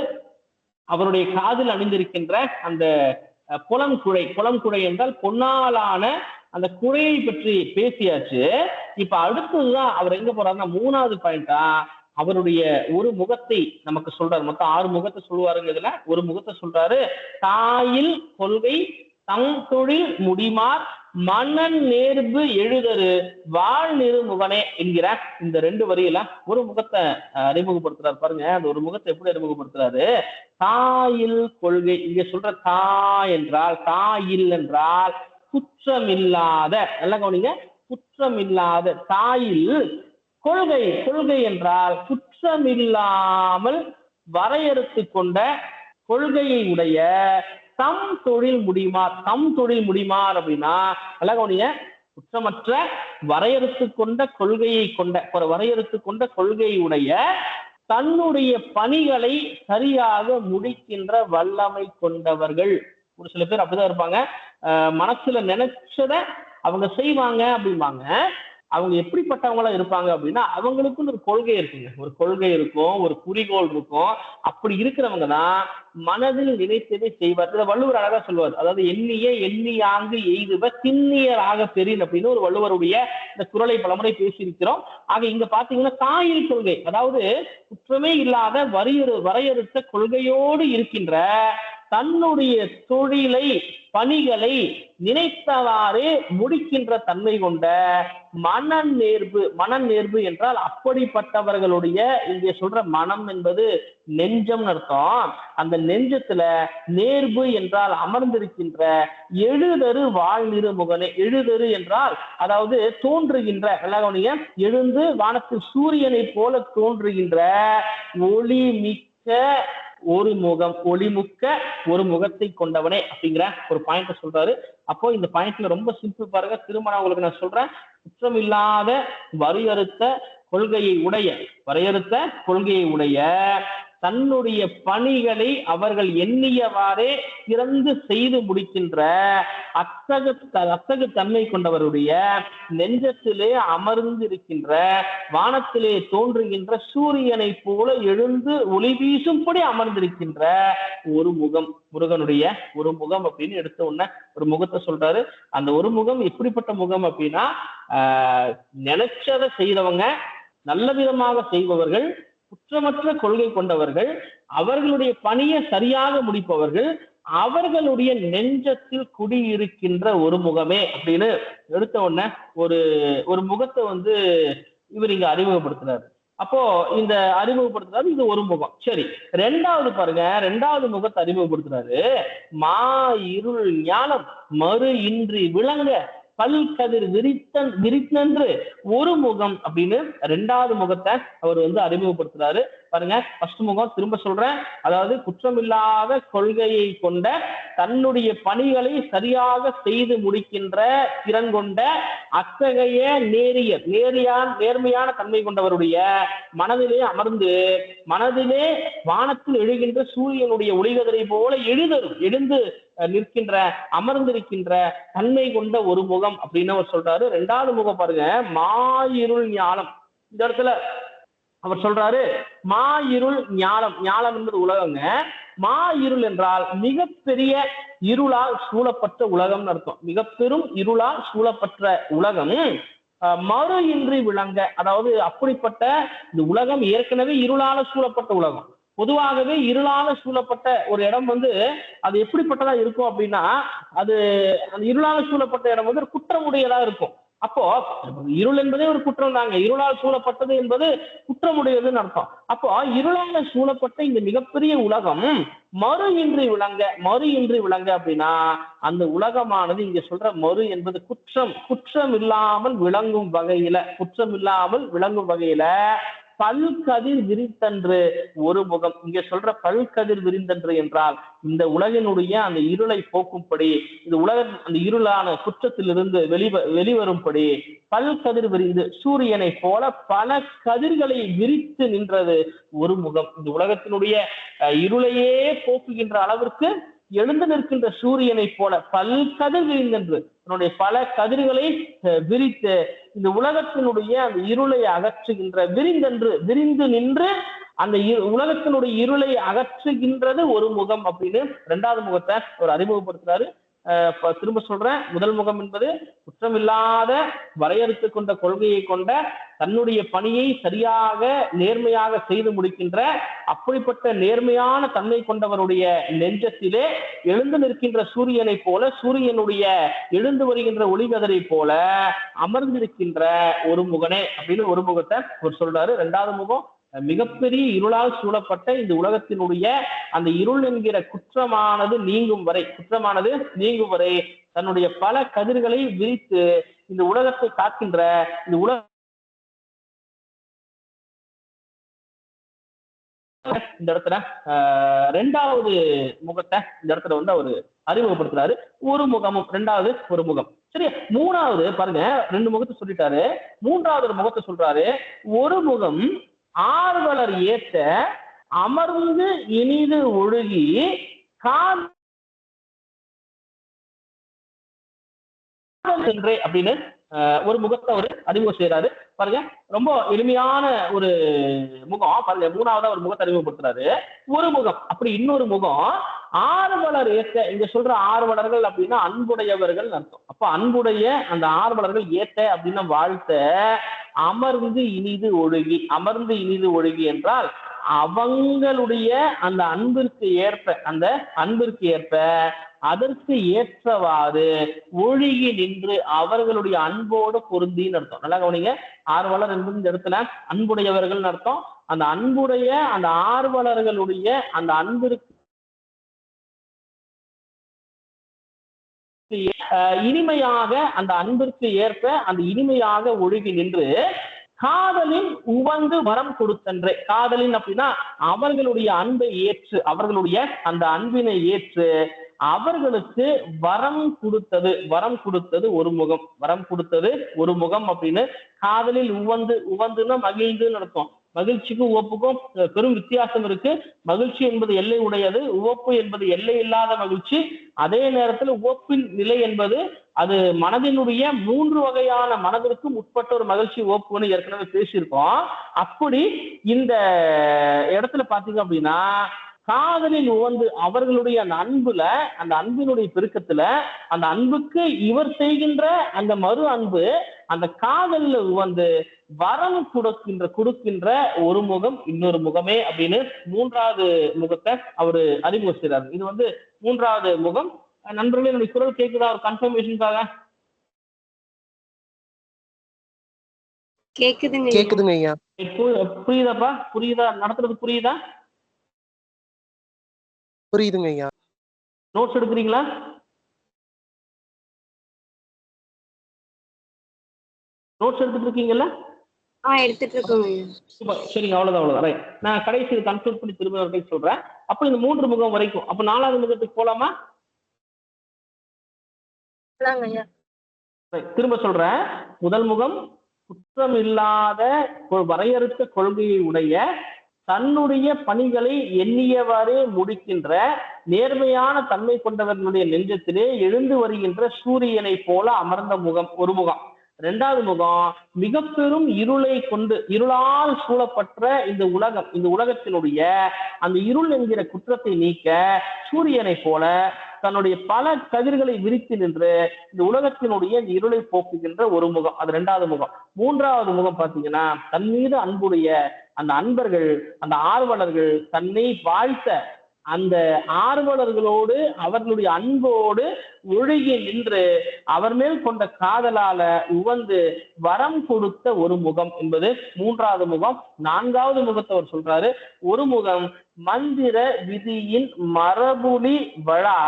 அவருடைய காதில் அணிந்திருக்கின்ற அந்த புலங்குழை என்றால் பொன்னாலான அந்த குழையை பற்றி பேசியாச்சு. இப்ப அடுத்ததுதான் அவர் எங்க போறாருன்னா 3வது பாயிண்டா அவருடைய ஒரு முகத்தை நமக்கு சொல்றாரு. மொத்தம் 6 முகத்தை சொல்லுவாருங்க. இதுல ஒரு முகத்தை சொல்றாரு. தாயில் கொள்கை தம் தொழில் முடிமார் மன்னன் நேர்பு எழுதரு வாழ் நிறுமுகனே என்கிற இந்த 2 வரியில ஒரு முகத்தை அறிமுகப்படுத்துறாரு. பாருங்க, அந்த ஒரு முகத்தை எப்படி அறிமுகப்படுத்துறாரு. தாயில் கொள்கை, இங்க சொல்ற தா என்றால், தாயில் என்றால் குற்றமில்லாத, நல்லா கவனிங்க, குற்றமில்லாத. தாயில் கொள்கை, கொள்கை என்றால் குற்றமில்லாமல் வரையறுத்து கொண்ட கொள்கையை உடைய தம் தொழில் முடிமார். தம் தொழில் முடிமார் அப்படின்னா நல்லா கவனிங்க, குற்றமற்ற வரையறுத்து கொண்ட கொள்கையை கொண்ட, வரையறுத்து கொண்ட கொள்கையுடைய தன்னுடைய பணிகளை சரியாக முடிக்கின்ற வல்லமை கொண்டவர்கள். ஒரு சில பேர் அப்படிதான் இருப்பாங்க. மனசுல நினைச்சத அவங்க செய்வாங்க அப்படிம்பாங்க. அவங்க எப்படிப்பட்டவங்களா இருப்பாங்க அப்படின்னா, அவங்களுக்குன்னு ஒரு கொள்கை இருக்குங்க. ஒரு கொள்கை இருக்கும், ஒரு குறிக்கோள் இருக்கும். அப்படி இருக்கிறவங்க தான் மனதில் நினைத்ததை செய்வார். இதை வள்ளுவர் அழகா சொல்வார். அதாவது எண்ணிய எண்ணியாங்கு எய்துவ திண்ணியராக பெறின் அப்படின்னு ஒரு வள்ளுவருடைய இந்த குறளை பலமுறை பேசியிருக்கிறோம். ஆக இங்க பாத்தீங்கன்னா தாயில் கொள்கை, அதாவது குற்றமே இல்லாத வரையறுத்த கொள்கையோடு இருக்கின்ற தன்னுடைய தொழிலை பணிகளை நினைத்தவாறே முடிக்கின்ற தன்மை கொண்ட மனன் நேர்பு. மனன் நேர்பு என்றால் அப்படிப்பட்டவர்களுடைய, இங்கே சொல்ற மனம் என்பது நெஞ்சம் அர்த்தம். அந்த நெஞ்சத்துல நேர்பு என்றால் அமர்ந்திருக்கின்ற எழுதரு வாழ் நிறுமுகனே. எழுதரு என்றால் அதாவது தோன்றுகின்ற, எல்லா எழுந்து வானத்தில் சூரியனை போல தோன்றுகின்ற ஒளி மிக்க ஒரு முகம், ஒளிமுக்க ஒரு முகத்தை கொண்டவனே அப்படிங்கிற ஒரு பாயிண்ட சொல்றாரு. அப்போ இந்த பாயிண்ட்ல ரொம்ப சிம்பிள் பாருங்க. திருமணம் உங்களுக்கு நான் சொல்றேன். குற்றமில்லாத வரையறுத்த கொள்கையை உடைய தன்னுடைய பணிகளை அவர்கள் எண்ணியவாறே சிறந்து செய்து முடிக்கின்ற அத்தகு தன்மை கொண்டவருடைய நெஞ்சத்திலே அமர்ந்து இருக்கின்ற வானத்திலே தோன்றுகின்ற சூரியனை போல எழுந்து ஒளி வீசும்படி அமர்ந்திருக்கின்ற ஒரு முகம், முருகனுடைய ஒரு முகம் அப்படின்னு எடுத்த உடனே ஒரு முகத்தை சொல்றாரு. அந்த ஒரு முகம் எப்படிப்பட்ட முகம் அப்படின்னா, நினைச்சதை செய்தவங்க, நல்ல விதமாக செய்பவர்கள், குற்றமற்ற கொள்கை கொண்டவர்கள், அவர்களுடைய பணியை சரியாக முடிப்பவர்கள், அவர்களுடைய நெஞ்சத்தில் குடியிருக்கின்ற ஒரு முகமே அப்படின்னு எடுத்த உடனே ஒரு முகத்தை இவர் இங்க அறிமுகப்படுத்துறாரு. அப்போ இந்த அறிமுகப்படுத்துறாரு, இது ஒரு முகம். சரி, ரெண்டாவது பாருங்க, ரெண்டாவது முகத்தை அறிமுகப்படுத்துறாரு. மா இருள் ஞானம் மறு இன்றி விளங்க பல்கதிர் விரித்தன்று ஒரு முகம் அப்படின்னு ரெண்டாவது முகத்தை அவர் அறிமுகப்படுத்துறாரு. பாருங்க, ஃபர்ஸ்ட் முகம் திரும்ப சொல்றேன். அதாவது குற்றமில்லாத கொள்கையை கொண்ட தன்னுடைய பணிகளை சரியாக செய்து முடிக்கின்ற திறன் கொண்ட அத்தகைய நேர்மையான தன்மை கொண்டவருடைய மனதிலே அமர்ந்து மனதிலே வானத்தில் எழுகின்ற சூரியனுடைய ஒளிகதிரை போல எழுந்து நிற்கின்ற அமர்ந்திருக்கின்ற தன்மை கொண்ட ஒரு முகம் அப்படின்னு அவர் சொல்றாரு. ரெண்டாவது முகம் பாருங்க, மாயிருள் ஞானம். இந்த இடத்துல அவர் சொல்றாரு மாயிருள் ஞானம். ஞானம் என்பது உலகங்க. மாயிருள் என்றால் மிகப்பெரிய இருளால் சூழப்பட்ட உலகம் அர்த்தம். மிக பெரும் இருளால் சூழப்பட்ட உலகம் மறு இன்றி விளங்க. அதாவது அப்படிப்பட்ட இந்த உலகம் ஏற்கனவே இருளால சூழப்பட்ட உலகம். பொதுவாகவே இருளால சூழப்பட்ட ஒரு இடம் அது எப்படிப்பட்டதா இருக்கும் அப்படின்னா, அது அந்த இருளால சூழப்பட்ட இடம் ஒரு குற்றமுடையதா இருக்கும். அப்போ இருள் என்பதே ஒரு குற்றம் தாங்க. இருளால் சூழப்பட்டது என்பது குற்றமுடையதுன்னு அர்த்தம். அப்போ இருளால சூழப்பட்ட இந்த மிகப்பெரிய உலகம் மறு இன்றி விளங்க அப்படின்னா, அந்த உலகமானது இங்க சொல்ற மறு என்பது குற்றம் இல்லாமல் விளங்கும் வகையில பல்கதிர் விரித்தன்று ஒரு முகம். இங்க சொல்ற பல்கதிர் விரிந்தன்று என்றால் இந்த உலகினுடைய அந்த இருளை போக்கும்படி, இந்த அந்த இருளான குற்றத்திலிருந்து வெளிவரும்படி பல்கதிர் விரிந்து சூரியனை போல பல கதிர்களை விரித்து நின்றது ஒரு முகம். இந்த உலகத்தினுடைய இருளையே போக்குகின்ற அளவிற்கு எழுந்து நிற்கின்ற சூரியனை போல பல்கதிர் விரிந்தென்று தன்னுடைய பல கதிர்களை விரித்து இந்த உலகத்தினுடைய அந்த இருளை அகற்றுகின்ற விரிந்து நின்று அந்த உலகத்தினுடைய இருளை அகற்றுகின்றது ஒரு முகம் அப்படின்னு ரெண்டாவது முகத்தை அவர் அறிமுகப்படுத்துறாரு. திரும்ப சொல்றேன், முதல் முகம் என்பது குற்றமில்லாத வரையறுத்து கொண்ட கொள்கையை கொண்ட தன்னுடைய பணியை சரியாக நேர்மையாக செய்து முடிக்கின்ற அப்படிப்பட்ட நேர்மையான தன்மை கொண்டவருடைய நெஞ்சத்திலே எழுந்து நிற்கின்ற சூரியனை போல, சூரியனுடைய எழுந்து வருகின்ற ஒளிகதிரை போல அமர்ந்திருக்கின்ற ஒரு முகனே அப்படின்னு ஒரு முகத்தை அவர் சொல்றாரு. இரண்டாவது முகம், மிகப்பெரிய இருளால் சூழப்பட்ட இந்த உலகத்தினுடைய அந்த இருள் என்கிற குற்றமானது நீங்கும் வரை தன்னுடைய பல கதிர்களை விரித்து இந்த உலகத்தை காக்கின்ற இந்த உலக இந்த இடத்துல ரெண்டாவது முகத்தை இந்த இடத்துல வந்து அவரு அறிமுகப்படுத்துறாரு. ஒரு முகமும் ரெண்டாவது ஒரு முகம். சரி, மூணாவது பாருங்க, ரெண்டு முகத்தை சொல்லிட்டாரு, மூன்றாவது ஒரு முகத்தை சொல்றாரு. ஒரு முகம் ஆர்வலர் ஏத்த அமர்ந்து இனிது ஒழுகி அப்படின்னு ஒரு முகத்தை அவர் அறிமுகம் செய்யறாரு. பாருங்க, ரொம்ப எளிமையான ஒரு முகம். பாருங்க, மூணாவதா ஒரு முகத்தை அறிமுகப்படுத்துறாரு. ஒரு முகம். அப்படி இன்னொரு முகம் ஆர்வலர் ஏத்த, இங்க சொல்ற ஆர்வலர்கள் அப்படின்னா அன்புடையவர்கள் அர்த்தம். அப்ப அன்புடைய அந்த ஆர்வலர்கள் ஏத்த அப்படின்னா வாழ்த்த, அமர்ந்து இனிது ஒழுகி என்றால் அவங்களுடைய அந்த அன்பிற்கு ஏற்ப அதற்கு ஏற்றவாறு ஒழுகி நின்று அவர்களுடைய அன்போடு பொருந்தின்னு அர்த்தம். நல்லா கவனிங்க, ஆர்வலர் என்பது இந்த இடத்துல அன்புடையவர்கள் அர்த்தம். அந்த அன்புடைய அந்த ஆர்வலர்களுடைய அந்த அன்பிற்கு இனிமையாக, அந்த அன்பிற்கு ஏற்ப அந்த இனிமையாக ஒழுகி நின்று காதலின் உவந்து வரம் கொடுத்தன்றே. காதலின் அப்படின்னா அவர்களுடைய அன்பை ஏற்று, அவர்களுடைய அந்த அன்பினை ஏற்று அவர்களுக்கு வரம் கொடுத்தது ஒரு முகம் அப்படின்னு காதலில் உவந்துன்னா மகிழ்ந்துன்னு அர்த்தம். மகிழ்ச்சிக்கும் உவப்புக்கும் பெரும் வித்தியாசம் இருக்கு. மகிழ்ச்சி என்பது எல்லை உடையது, உவப்பு என்பது எல்லை இல்லாத மகிழ்ச்சி. அதே நேரத்தில் உவப்பின் நிலை என்பது அது மனதினுடைய 3 வகையான மனதிற்கும் உட்பட்ட ஒரு மகிழ்ச்சி உவப்புன்னு ஏற்கனவே பேசியிருக்கோம். அப்படி இந்த இடத்துல பாத்தீங்க அப்படின்னா காதலில் உவந்து அவர்களுடைய அந்த அன்புல, அந்த அன்பினுடைய பெருக்கத்துல, அந்த அன்புக்கு இவர் செய்கின்ற அந்த மறு அன்பு அந்த காதலில் உவந்து வரம் கொடுக்கின்ற ஒரு முகம் இன்னொரு முகமே அப்படின்னு மூன்றாவது முகத்தை அவரு அறிமுகம் செய்றாரு. இது வந்து மூன்றாவது முகம். நண்பர்களே, என்னுடைய குரல் கேட்குதா? ஒரு கன்ஃபர்மேஷனுக்காக. கேக்குதுங்க ஐயா. புரியுதாப்பா? புரியுதா? நடத்துறது புரியுதா? புரியுதுங்க ஐயா. நோட்ஸ் எடுக்கிறீங்களா? நோட்ஸ் எடுத்துட்டு இருக்கீங்கல்ல? எடுத்துட்டு இருக்கோங்க. சரிங்க, அவ்வளவுதான். ரைட். நான் கடைசி கன்க்ளூட் பண்ணி திரும்ப சொல்றேன். அப்ப இந்த 3 முகம் வரைக்கும். அப்ப 4வது முகத்துக்கு போலாமா? திரும்ப சொல்றேன். முதல் முகம் குற்றம் இல்லாத வரையறுத்த கொள்கையை உடைய தன்னுடைய பணிகளை எண்ணியவாறே முடிக்கின்ற நேர்மையான தன்மை கொண்டவர்களுடைய நெஞ்சத்திலே எழுந்து வருகின்ற சூரியனை போல அமர்ந்த முகம் ஒரு முகம். 2வது முகம் மிக பெரும் இருளால் சூழப்பட்ட இந்த உலகத்தினுடைய அந்த இருள் என்கிற குற்றத்தை நீக்க சூரியனை போல தன்னுடைய பல கதிர்களை விரித்து நின்று இந்த உலகத்தினுடைய இருளை போக்குகின்ற ஒரு முகம். அது 2வது முகம். 3வது முகம் பாத்தீங்கன்னா தன் மீது அன்புடைய அந்த அன்பர்கள், அந்த ஆர்வலர்கள் தன்னை வாழ்த்த அந்த ஆர்வலர்களோடு அவர்களுடைய அன்போடு ஒழுகி நின்று அவர் மேல் கொண்ட காதலால உவந்து வரம் கொடுத்த ஒரு முகம் என்பது 3வது முகம். 4வது முகத்தை அவர் சொல்றாரு. ஒரு முகம் மந்திர விதியின் மரபுலி வழா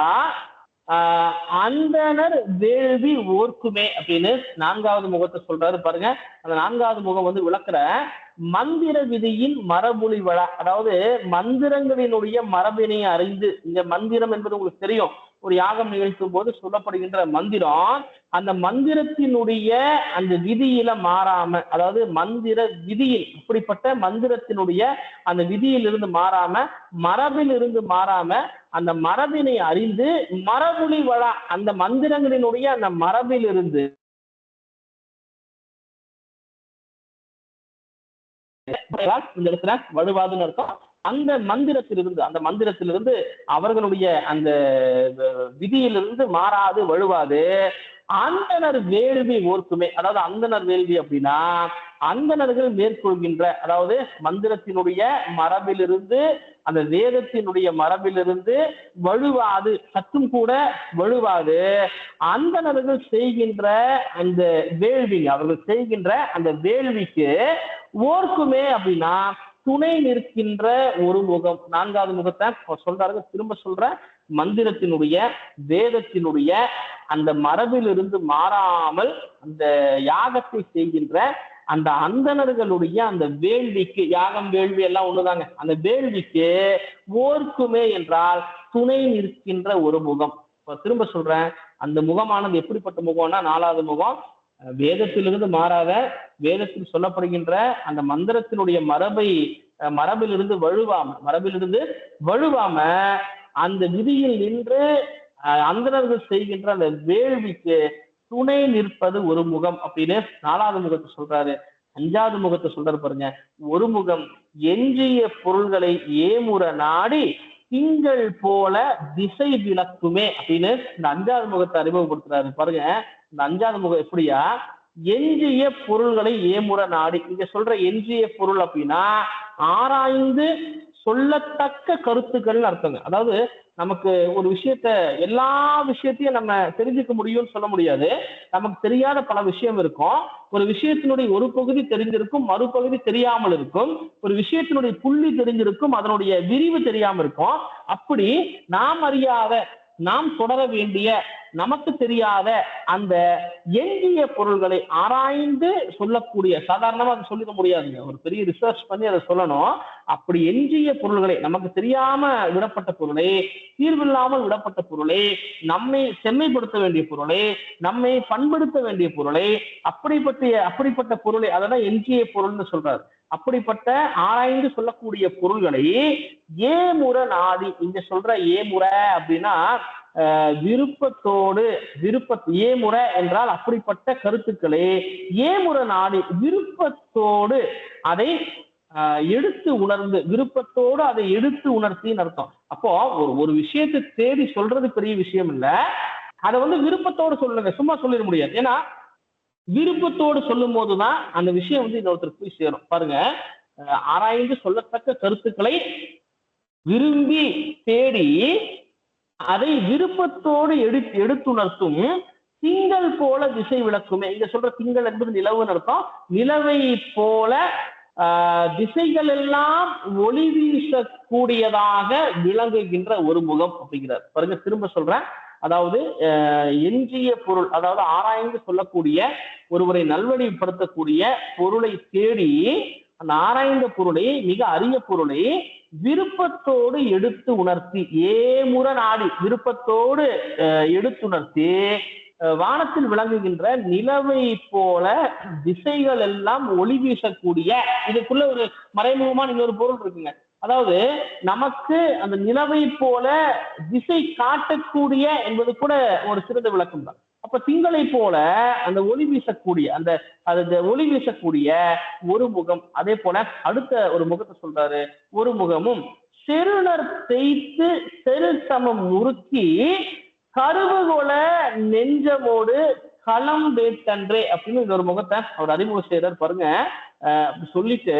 அந்தனர் வேள்வி ஓர்க்குமே அப்படின்னு 4வது முகத்தை சொல்றாரு. பாருங்க, அந்த 4வது முகம் வந்து விளக்குற மந்திர விதியின் மரபுலி வழா, அதாவது மந்திரங்களினுடைய மரபினை அறிந்து. இங்க மந்திரம் என்பது உங்களுக்கு தெரியும், ஒரு யாகம் நிகழ்த்தும் போது சொல்லப்படுகின்ற மந்திரம், அந்த மந்திரத்தினுடைய அந்த விதியில மாறாம, அதாவது மந்திர விதியில் அப்படிப்பட்ட மந்திரத்தினுடைய அந்த விதியில் இருந்து மாறாம, மரபில் இருந்து மாறாம, அந்த மரபினை அறிந்து மரபுலி வழா அந்த மந்திரங்களினுடைய அந்த மரபில் இருந்து இந்த இடத்துல வலுவாதுன்னு அர்த்தம். அந்த மந்திரத்திலிருந்து அவர்களுடைய அந்த விதியிலிருந்து மாறாது வழுவாது அந்தனர் வேள்வி ஓர்க்குமே. அதாவது அந்தனர் வேள்வி அப்படின்னா அந்தணர்கள் மேற்கொள்கின்ற, அதாவது மந்திரத்தினுடைய மரபிலிருந்து அந்த வேதத்தினுடைய மரபிலிருந்து வழுவாது, சற்றும் கூட வழுவாது அந்தணர்கள் செய்கின்ற அந்த வேள்விங்க, அவர்கள் செய்கின்ற அந்த வேள்விக்கு ஓர்க்குமே அப்படின்னா துணை நிற்கின்ற ஒரு முகம். 4வது முகத்தை சொல்றாரு, திரும்ப சொல்ற, மந்திரத்தினுடைய வேதத்தினுடைய அந்த மரபிலிருந்து மாறாமல் அந்த யாகத்தை செய்கின்ற அந்த அந்தணர்களுடைய அந்த வேள்விக்கு, யாகம் வேள்வி எல்லாம் ஒண்ணுதாங்க, அந்த வேள்விக்கு ஓர்க்குமே என்றால் துணை நிற்கின்ற ஒரு முகம். திரும்ப சொல்றேன், அந்த முகமானது எப்படிப்பட்ட முகம்னா 4வது முகம் வேதத்திலிருந்து மாறாத, வேதத்தில் சொல்லப்படுகின்ற அந்த மந்திரத்தினுடைய மரபிலிருந்து வழுவாம அந்த விதியில் நின்று அந்தணர்கள் செய்கின்ற அந்த வேள்விக்கு துணை நிற்பது ஒரு முகம் அப்படின்னு 4வது முகத்தை சொல்றாரு. 5வது முகத்தை சொல்றாரு பாருங்க, ஒரு முகம் எஞ்சிய பொருள்களை ஏமுற நாடி திங்கள் போல திசை விளக்குமே அப்படின்னு இந்த 5வது முகத்தை அறிமுகப்படுத்துறாரு பாருங்க. இந்த 5வது முகம் எப்படியா, எஞ்சிய பொருள்களை ஏமுற நாடி. இங்க சொல்ற எஞ்சிய பொருள் அப்படின்னா ஆராய்ந்து சொல்லத்தக்க கருத்துக்கள் அர்த்தங்க. அதாவது நமக்கு ஒரு விஷயத்த, எல்லா விஷயத்தையும் நம்ம தெரிஞ்சுக்க முடியும்னு சொல்ல முடியாது. நமக்கு தெரியாத பல விஷயம் இருக்கும். ஒரு விஷயத்தினுடைய ஒரு பகுதி தெரிஞ்சிருக்கும், மறுபகுதி தெரியாமல் இருக்கும். ஒரு விஷயத்தினுடைய புள்ளி தெரிஞ்சிருக்கும், அதனுடைய விரிவு தெரியாம இருக்கும். அப்படி நாம் அறியாத, நாம் தொடர வேண்டிய, நமக்கு தெரியாத அந்த எஞ்சிய பொருள்களை ஆராய்ந்து சொல்லக்கூடிய, சாதாரணமா அதை சொல்லிட முடியாதுங்க, ஒரு பெரிய ரிசர்ச் பண்ணி அதை சொல்லணும். அப்படி எஞ்சிய பொருள்களை, நமக்கு தெரியாம விடப்பட்ட பொருளை, தீர்வில்லாமல் விடப்பட்ட பொருளை, நம்மை செம்மைப்படுத்த வேண்டிய பொருளை, நம்மை பண்படுத்த வேண்டிய பொருளை, அப்படிப்பட்ட பொருளை, அதான் எஞ்சிய பொருள்னு சொல்றாரு. அப்படிப்பட்ட ஆராய்ந்து சொல்லக்கூடிய பொருள்களை ஏமுற நாடி. இங்க சொல்ற ஏமுற அப்படின்னா விருப்பத்தோடு, ஏமுற என்றால் அப்படிப்பட்ட கருத்துக்களை ஏமுற நாடி விருப்பத்தோடு அதை எடுத்து உணர்ந்து, விருப்பத்தோடு அதை எடுத்து உணர்த்தின்னு அர்த்தம். அப்போ ஒரு விஷயத்தை தேடி சொல்றது பெரிய விஷயம் இல்ல, அதை விருப்பத்தோடு சொல்லுங்க, சும்மா சொல்லிட முடியாது. ஏன்னா விருப்பத்தோடு சொல்லும் போதுதான் அந்த விஷயம் இன்னொருத்தருக்கு போய் சேரும். பாருங்க, ஆராய்ந்து சொல்லத்தக்க கருத்துக்களை விரும்பி தேடி அதை விருப்பத்தோடு எடுத்துணர்த்தும் திங்கள் போல திசை விளக்குமே. இங்க சொல்ற திங்கள் என்பது நிலவுன்னு அர்த்தம். நிலவை போல திசைகள் எல்லாம் ஒளி வீசக்கூடியதாக விளங்குகின்ற ஒரு முகம் அப்படிங்கிறார். பாருங்க, திரும்ப சொல்றேன், அதாவது எஞ்சிய பொருள், அதாவது ஆராய்ந்து சொல்லக்கூடிய, ஒருவரை நல்வழிப்படுத்தக்கூடிய பொருளை தேடி அந்த ஆராய்ந்த பொருளை, மிக அரிய பொருளை விருப்பத்தோடு எடுத்து உணர்த்தி, ஏமுற நாடி விருப்பத்தோடு எடுத்துணர்த்தி வானத்தில் விளங்குகின்ற நிலவை போல திசைகள் எல்லாம் ஒளி வீசக்கூடிய, இதுக்குள்ள ஒரு மறைமுகமான இன்னொரு பொருள் இருக்குங்க. அதாவது நமக்கு அந்த நிலவை போல திசை காட்டக்கூடிய என்பது கூட ஒரு சிறந்த விளக்கம் தான். அப்ப திங்களை போல அந்த ஒளி வீசக்கூடிய, அந்த ஒளி வீசக்கூடிய ஒரு முகம். அதே போல அடுத்த ஒரு முகத்தை சொல்றாரு, ஒரு முகமும் செருணர் தேய்த்து செரு சமம் முறுக்கி கருவுகொல நெஞ்சமோடு களம் வேட்டன்றே அப்படின்னு இன்னொரு முகத்தை அவர் அறிமுகம் செய்யறார். பாருங்க, சொல்லிட்டு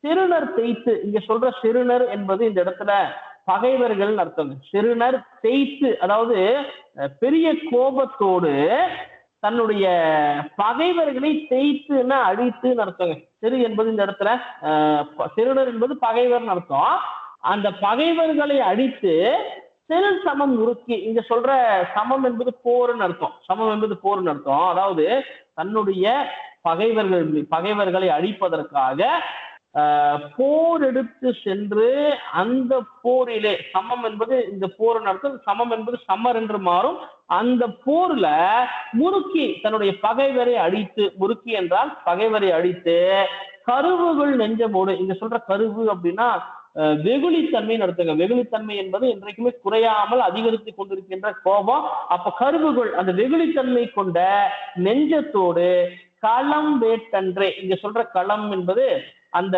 செருணர் தேய்த்து, இங்க சொல்ற செருணர் என்பது இந்த இடத்துல பகைவர்கள் அர்த்தம். செருணர் தேய்த்து, அதாவது பெரிய கோபத்தோடு தன்னுடைய பகைவர்களை தேய்த்துன்னா அழித்துன்னு அர்த்தங்க. செரு என்பது இந்த இடத்துல செருணர் என்பது பகைவர்னு அர்த்தம். அந்த பகைவர்களை அழித்து செரு சமம் முறுக்கி, இங்க சொல்ற சமம் என்பது போர்னு அர்த்தம். சமம் என்பது போர்னு அர்த்தம். அதாவது தன்னுடைய பகைவர்களை அழிப்பதற்காக போர் எடுத்து சென்று அந்த போரிலே, சமம் என்பது இந்த போர் அர்த்தம், சமம் என்பது சமர் என்று மாறும். அந்த போர்ல முறுக்கி தன்னுடைய பகைவரை அடித்து, முறுக்கி என்றால் பகைவரை அடித்து கருவுகள் நெஞ்சமோடு, இங்க சொல்ற கருவு அப்படின்னா வெகுளித்தன்மைன்னு அர்த்தங்க. வெகுளித்தன்மை என்பது இன்றைக்குமே குறையாமல் அதிகரித்து கொண்டிருக்கின்ற கோபம். அப்ப கருவுகள் அந்த வெகுளித்தன்மை கொண்ட நெஞ்சத்தோடு களம் வேட்டன்றே, இங்க சொல்ற களம் என்பது அந்த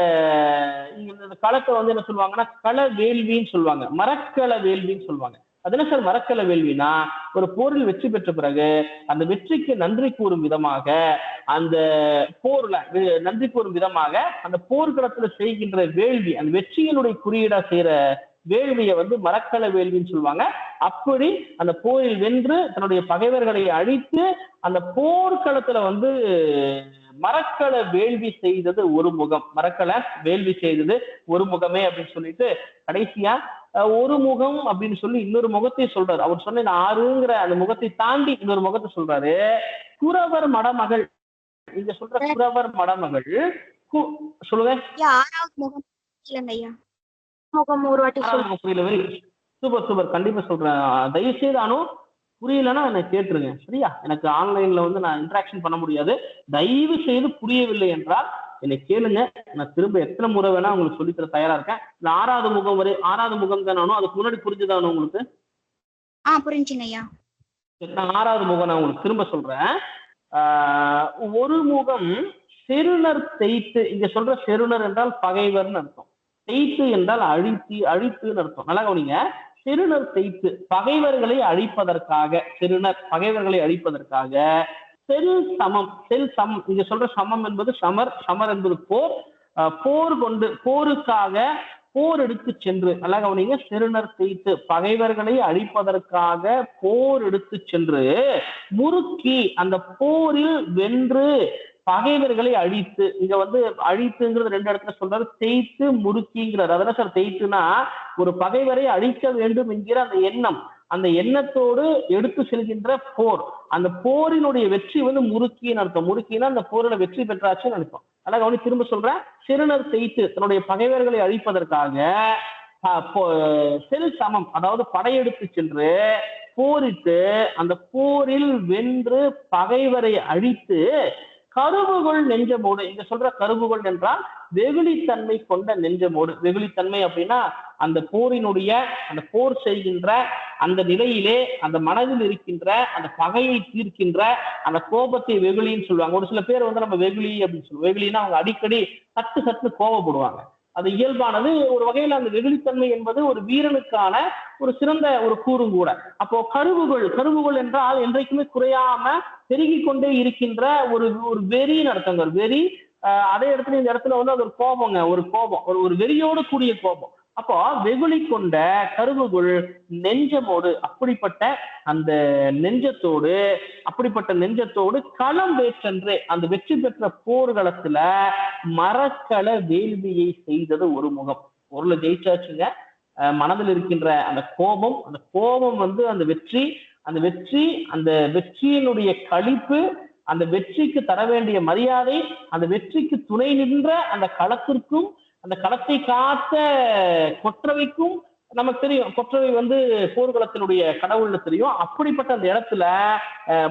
இந்த களத்தை வந்து என்ன சொல்லுவாங்கன்னா கள வேள்வின்னு சொல்லுவாங்க, மரக்கள வேள்வின்னு சொல்லுவாங்க. அது என்ன சார் மரக்கள வேள்வினா, ஒரு போரில் வெற்றி பெற்ற பிறகு அந்த வெற்றிக்கு நன்றி கூறும் விதமாக, அந்த போர்ல நன்றி கூறும் விதமாக அந்த போர்க்களத்துல செய்கின்ற வேள்வி, அந்த வெற்றியினுடைய குறியீடா செய்யற வேள்வியை வந்து மரக்கள வேள்வின்னு சொல்லுவாங்க. அப்படி அந்த போரில் வென்று தன்னுடைய பகைவர்களை அழித்து அந்த போர்க்களத்துல வந்து மரக்கள வேள்வி செய்தது ஒரு முகம், மரக்கள வேள்வி செய்தது ஒரு முகமே அப்படின்னு சொல்லிட்டு கடைசியா ஒரு முகம் அப்படின்னு சொல்லி இன்னொரு முகத்தை சொல்றாரு. அவர் சொன்ன இந்த ஆறுங்கிற அந்த முகத்தை தாண்டி இன்னொரு முகத்தை சொல்றாரு. குறவர் மடமகள், இங்க சொல்ற குறவர் மடமகள் சொல்லுங்க. ஆறாவது முகம் இல்லைங்க ஐயா, முகம் ஒரு வாட்டி புரியல. வெரி சூப்பர் சூப்பர், கண்டிப்பா சொல்றேன். தயவு செய்து அனு புரியலன்னா என்னை கேட்டுருங்க சரியா. எனக்கு ஆன்லைன்ல வந்து நான் இன்டராக்ஷன் பண்ண முடியாது. தயவு செய்து புரியவில்லை என்றால் என்னை கேளுங்க, நான் திரும்ப எத்தனை முறை வேணா உங்களுக்கு சொல்லித்தர தயாரா இருக்கேன். இந்த ஆறாவது முகம் வரை, ஆறாவது முகம் தானே அதுக்கு முன்னாடி புரிஞ்சுதானு உங்களுக்கு? புரிஞ்சுங்க ஐயா. நான் ஆறாவது முகம் நான் உங்களுக்கு திரும்ப சொல்றேன். ஒரு முகம் செருணர் தேய்த்து, இங்க சொல்ற செருணர் என்றால் பகைவர்னு அர்த்தம், தேய்த்து என்றால் அழித்துன்னு அர்த்தம். நல்லா கவனிங்க. செருணர் தேய்த்து பகைவர்களை அழிப்பதற்காக, செருணர் பகைவர்களை அழிப்பதற்காக, செல் சமம், செல் சமம், இங்க சொல்ற சமம் என்பது சமர், சமர் என்பது போர், போர் கொண்டு போருக்காக போர் எடுத்து சென்று, நல்லா கவனிங்க, செருணர் தேய்த்து பகைவர்களை அழிப்பதற்காக போர் எடுத்து சென்று, முறுக்கி அந்த போரில் வென்று பகைவர்களை அழித்து, இங்க வந்து அழித்துங்கிறது ரெண்டு இடத்துல சொல்றாரு, தேய்த்து முறுக்கிங்கிறார். அதெல்லாம் சார் தேய்த்துனா ஒரு பகைவரை அழிக்க வேண்டும் என்கிற அந்த எண்ணம், அந்த எண்ணத்தோடு எடுத்து செல்கின்ற போர், அந்த போரினுடைய வெற்றி வந்து முறுக்கின்னு அர்த்தம். முறுக்கினா அந்த போரில வெற்றி பெற்றாச்சுன்னு அர்த்தம். அதான் கவனி திரும்ப சொல்றேன். செருணர் தேய்த்து தன்னுடைய பகைவர்களை அழிப்பதற்காக செல் சமம், அதாவது படையெடுத்து சென்று போரிட்டு அந்த போரில் வென்று பகைவரை அழித்து, கருவுகொள் நெஞ்சமோடு, இங்க சொல்ற கருவுகொள் என்றால் வெகுளித்தன்மை கொண்ட நெஞ்சமோடு. வெகுளித்தன்மை அப்படின்னா அந்த போரினுடைய, அந்த போர் செய்கின்ற அந்த நிலையிலே அந்த மனதில் இருக்கின்ற அந்த பகையை தீர்க்கின்ற அந்த கோபத்தை வெகுளின்னு சொல்லுவாங்க. ஒரு சில பேர் வந்து நம்ம வெகுளி அப்படின்னு சொல்லுவோம். வெகுளின்னா அவங்க அடிக்கடி சட்டு கோபப்படுவாங்க, அது இயல்பானது. ஒரு வகையில அந்த வெகுளித்தன்மை என்பது ஒரு வீரனுக்கான ஒரு சிறந்த ஒரு கூறும் கூட. அப்போ கருவுகொள் என்றால் என்றைக்குமே குறையாம பெருகி கொண்டே இருக்கின்ற ஒரு வெறின்னு அர்த்தங்க, ஒரு வெறி. அதே இடத்துல இந்த இடத்துல வந்து அது ஒரு கோபங்க, ஒரு கோபம், ஒரு வெறியோடு கூடிய கோபம். அப்போ வெகுளி கொண்ட கருவுகொள் நெஞ்சமோடு, அப்படிப்பட்ட அந்த நெஞ்சத்தோடு, அப்படிப்பட்ட நெஞ்சத்தோடு களம் வேற்றென்று அந்த வெற்றி பெற்ற போர்களத்துல மரக்கள வேள்வியை செய்தது ஒரு முகம். பொருளை ஜெயிச்சாச்சுங்க. மனதில் இருக்கின்ற அந்த கோபம் வந்து அந்த வெற்றி, அந்த வெற்றியினுடைய களிப்பு, அந்த வெற்றிக்கு தர வேண்டிய மரியாதை, அந்த வெற்றிக்கு துணை நின்ற அந்த களத்திற்கும், அந்த களத்தை காத்த கொற்றவைக்கும் நமக்கு தெரியும். கொற்றவை வந்து போர்க்களத்தினுடைய கடவுள்னு தெரியும். அப்படிப்பட்ட அந்த இடத்துல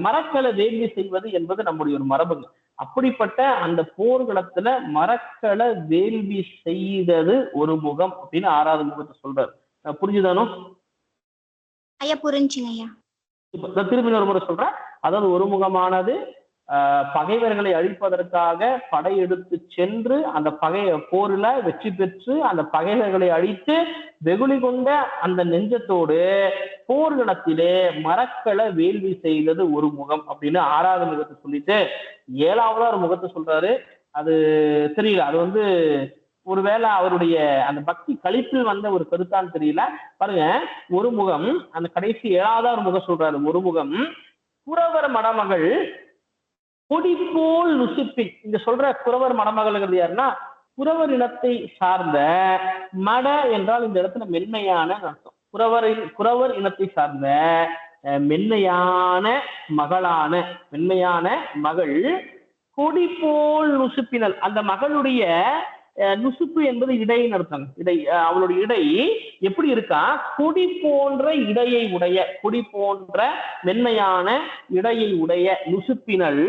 மரக்கள வேள்வி செய்வது என்பது நம்முடைய ஒரு மரபுங்க. அப்படிப்பட்ட அந்த போர்க்களத்துல மரக்கள வேள்வி செய்தது ஒரு முகம் அப்படின்னு ஆறாவது முகத்தை சொல்றாரு. புரிஞ்சுதானோ ஐயா? புரிஞ்சுங்க ஐயா. இப்ப திரும்பி ஒரு முறை சொல்றேன். அதாவது ஒரு முகமானது பகைவர்களை அழிப்பதற்காக படையெடுத்து சென்று அந்த போரில வெற்றி பெற்று அந்த பகைவர்களை அழித்து வெகுளி கொண்ட அந்த நெஞ்சத்தோடு போர்க்களத்திலே மரக்கள வேள்வி செய்தது ஒரு முகம் அப்படின்னு ஆறாவது முகத்தை சொல்லிட்டு ஏழாவது ஒரு முகத்தை சொல்றாரு. அது தெரியல, அது வந்து ஒருவேளை அவருடைய அந்த பக்தி கழிப்பில் வந்த ஒரு கருத்தான்னு தெரியல. பாருங்க, ஒரு முகம் அந்த கடைசி ஏழாவது ஒரு முகம் சொல்றாரு. ஒரு முகம் குறவர் மடமகள் கொடிப்போல் நுசுப்பின். இங்க சொல்ற குறவர் மடமகள்ங்கிறது யாருன்னா குறவர் இனத்தை சார்ந்த, மட என்றால் இந்த இடத்துல மென்மையான அர்த்தம். குறவர் இனத்தை சார்ந்த மென்மையான மகள் கொடி போல் நுசுப்பினல். அந்த மகளுடைய நுசுப்பு என்பது இடைன்னு அர்த்தம். இடை, அவளுடைய இடை எப்படி இருக்கா? கொடி போன்ற இடையை உடைய, கொடி போன்ற மென்மையான இடையை உடைய நுசுப்பினல்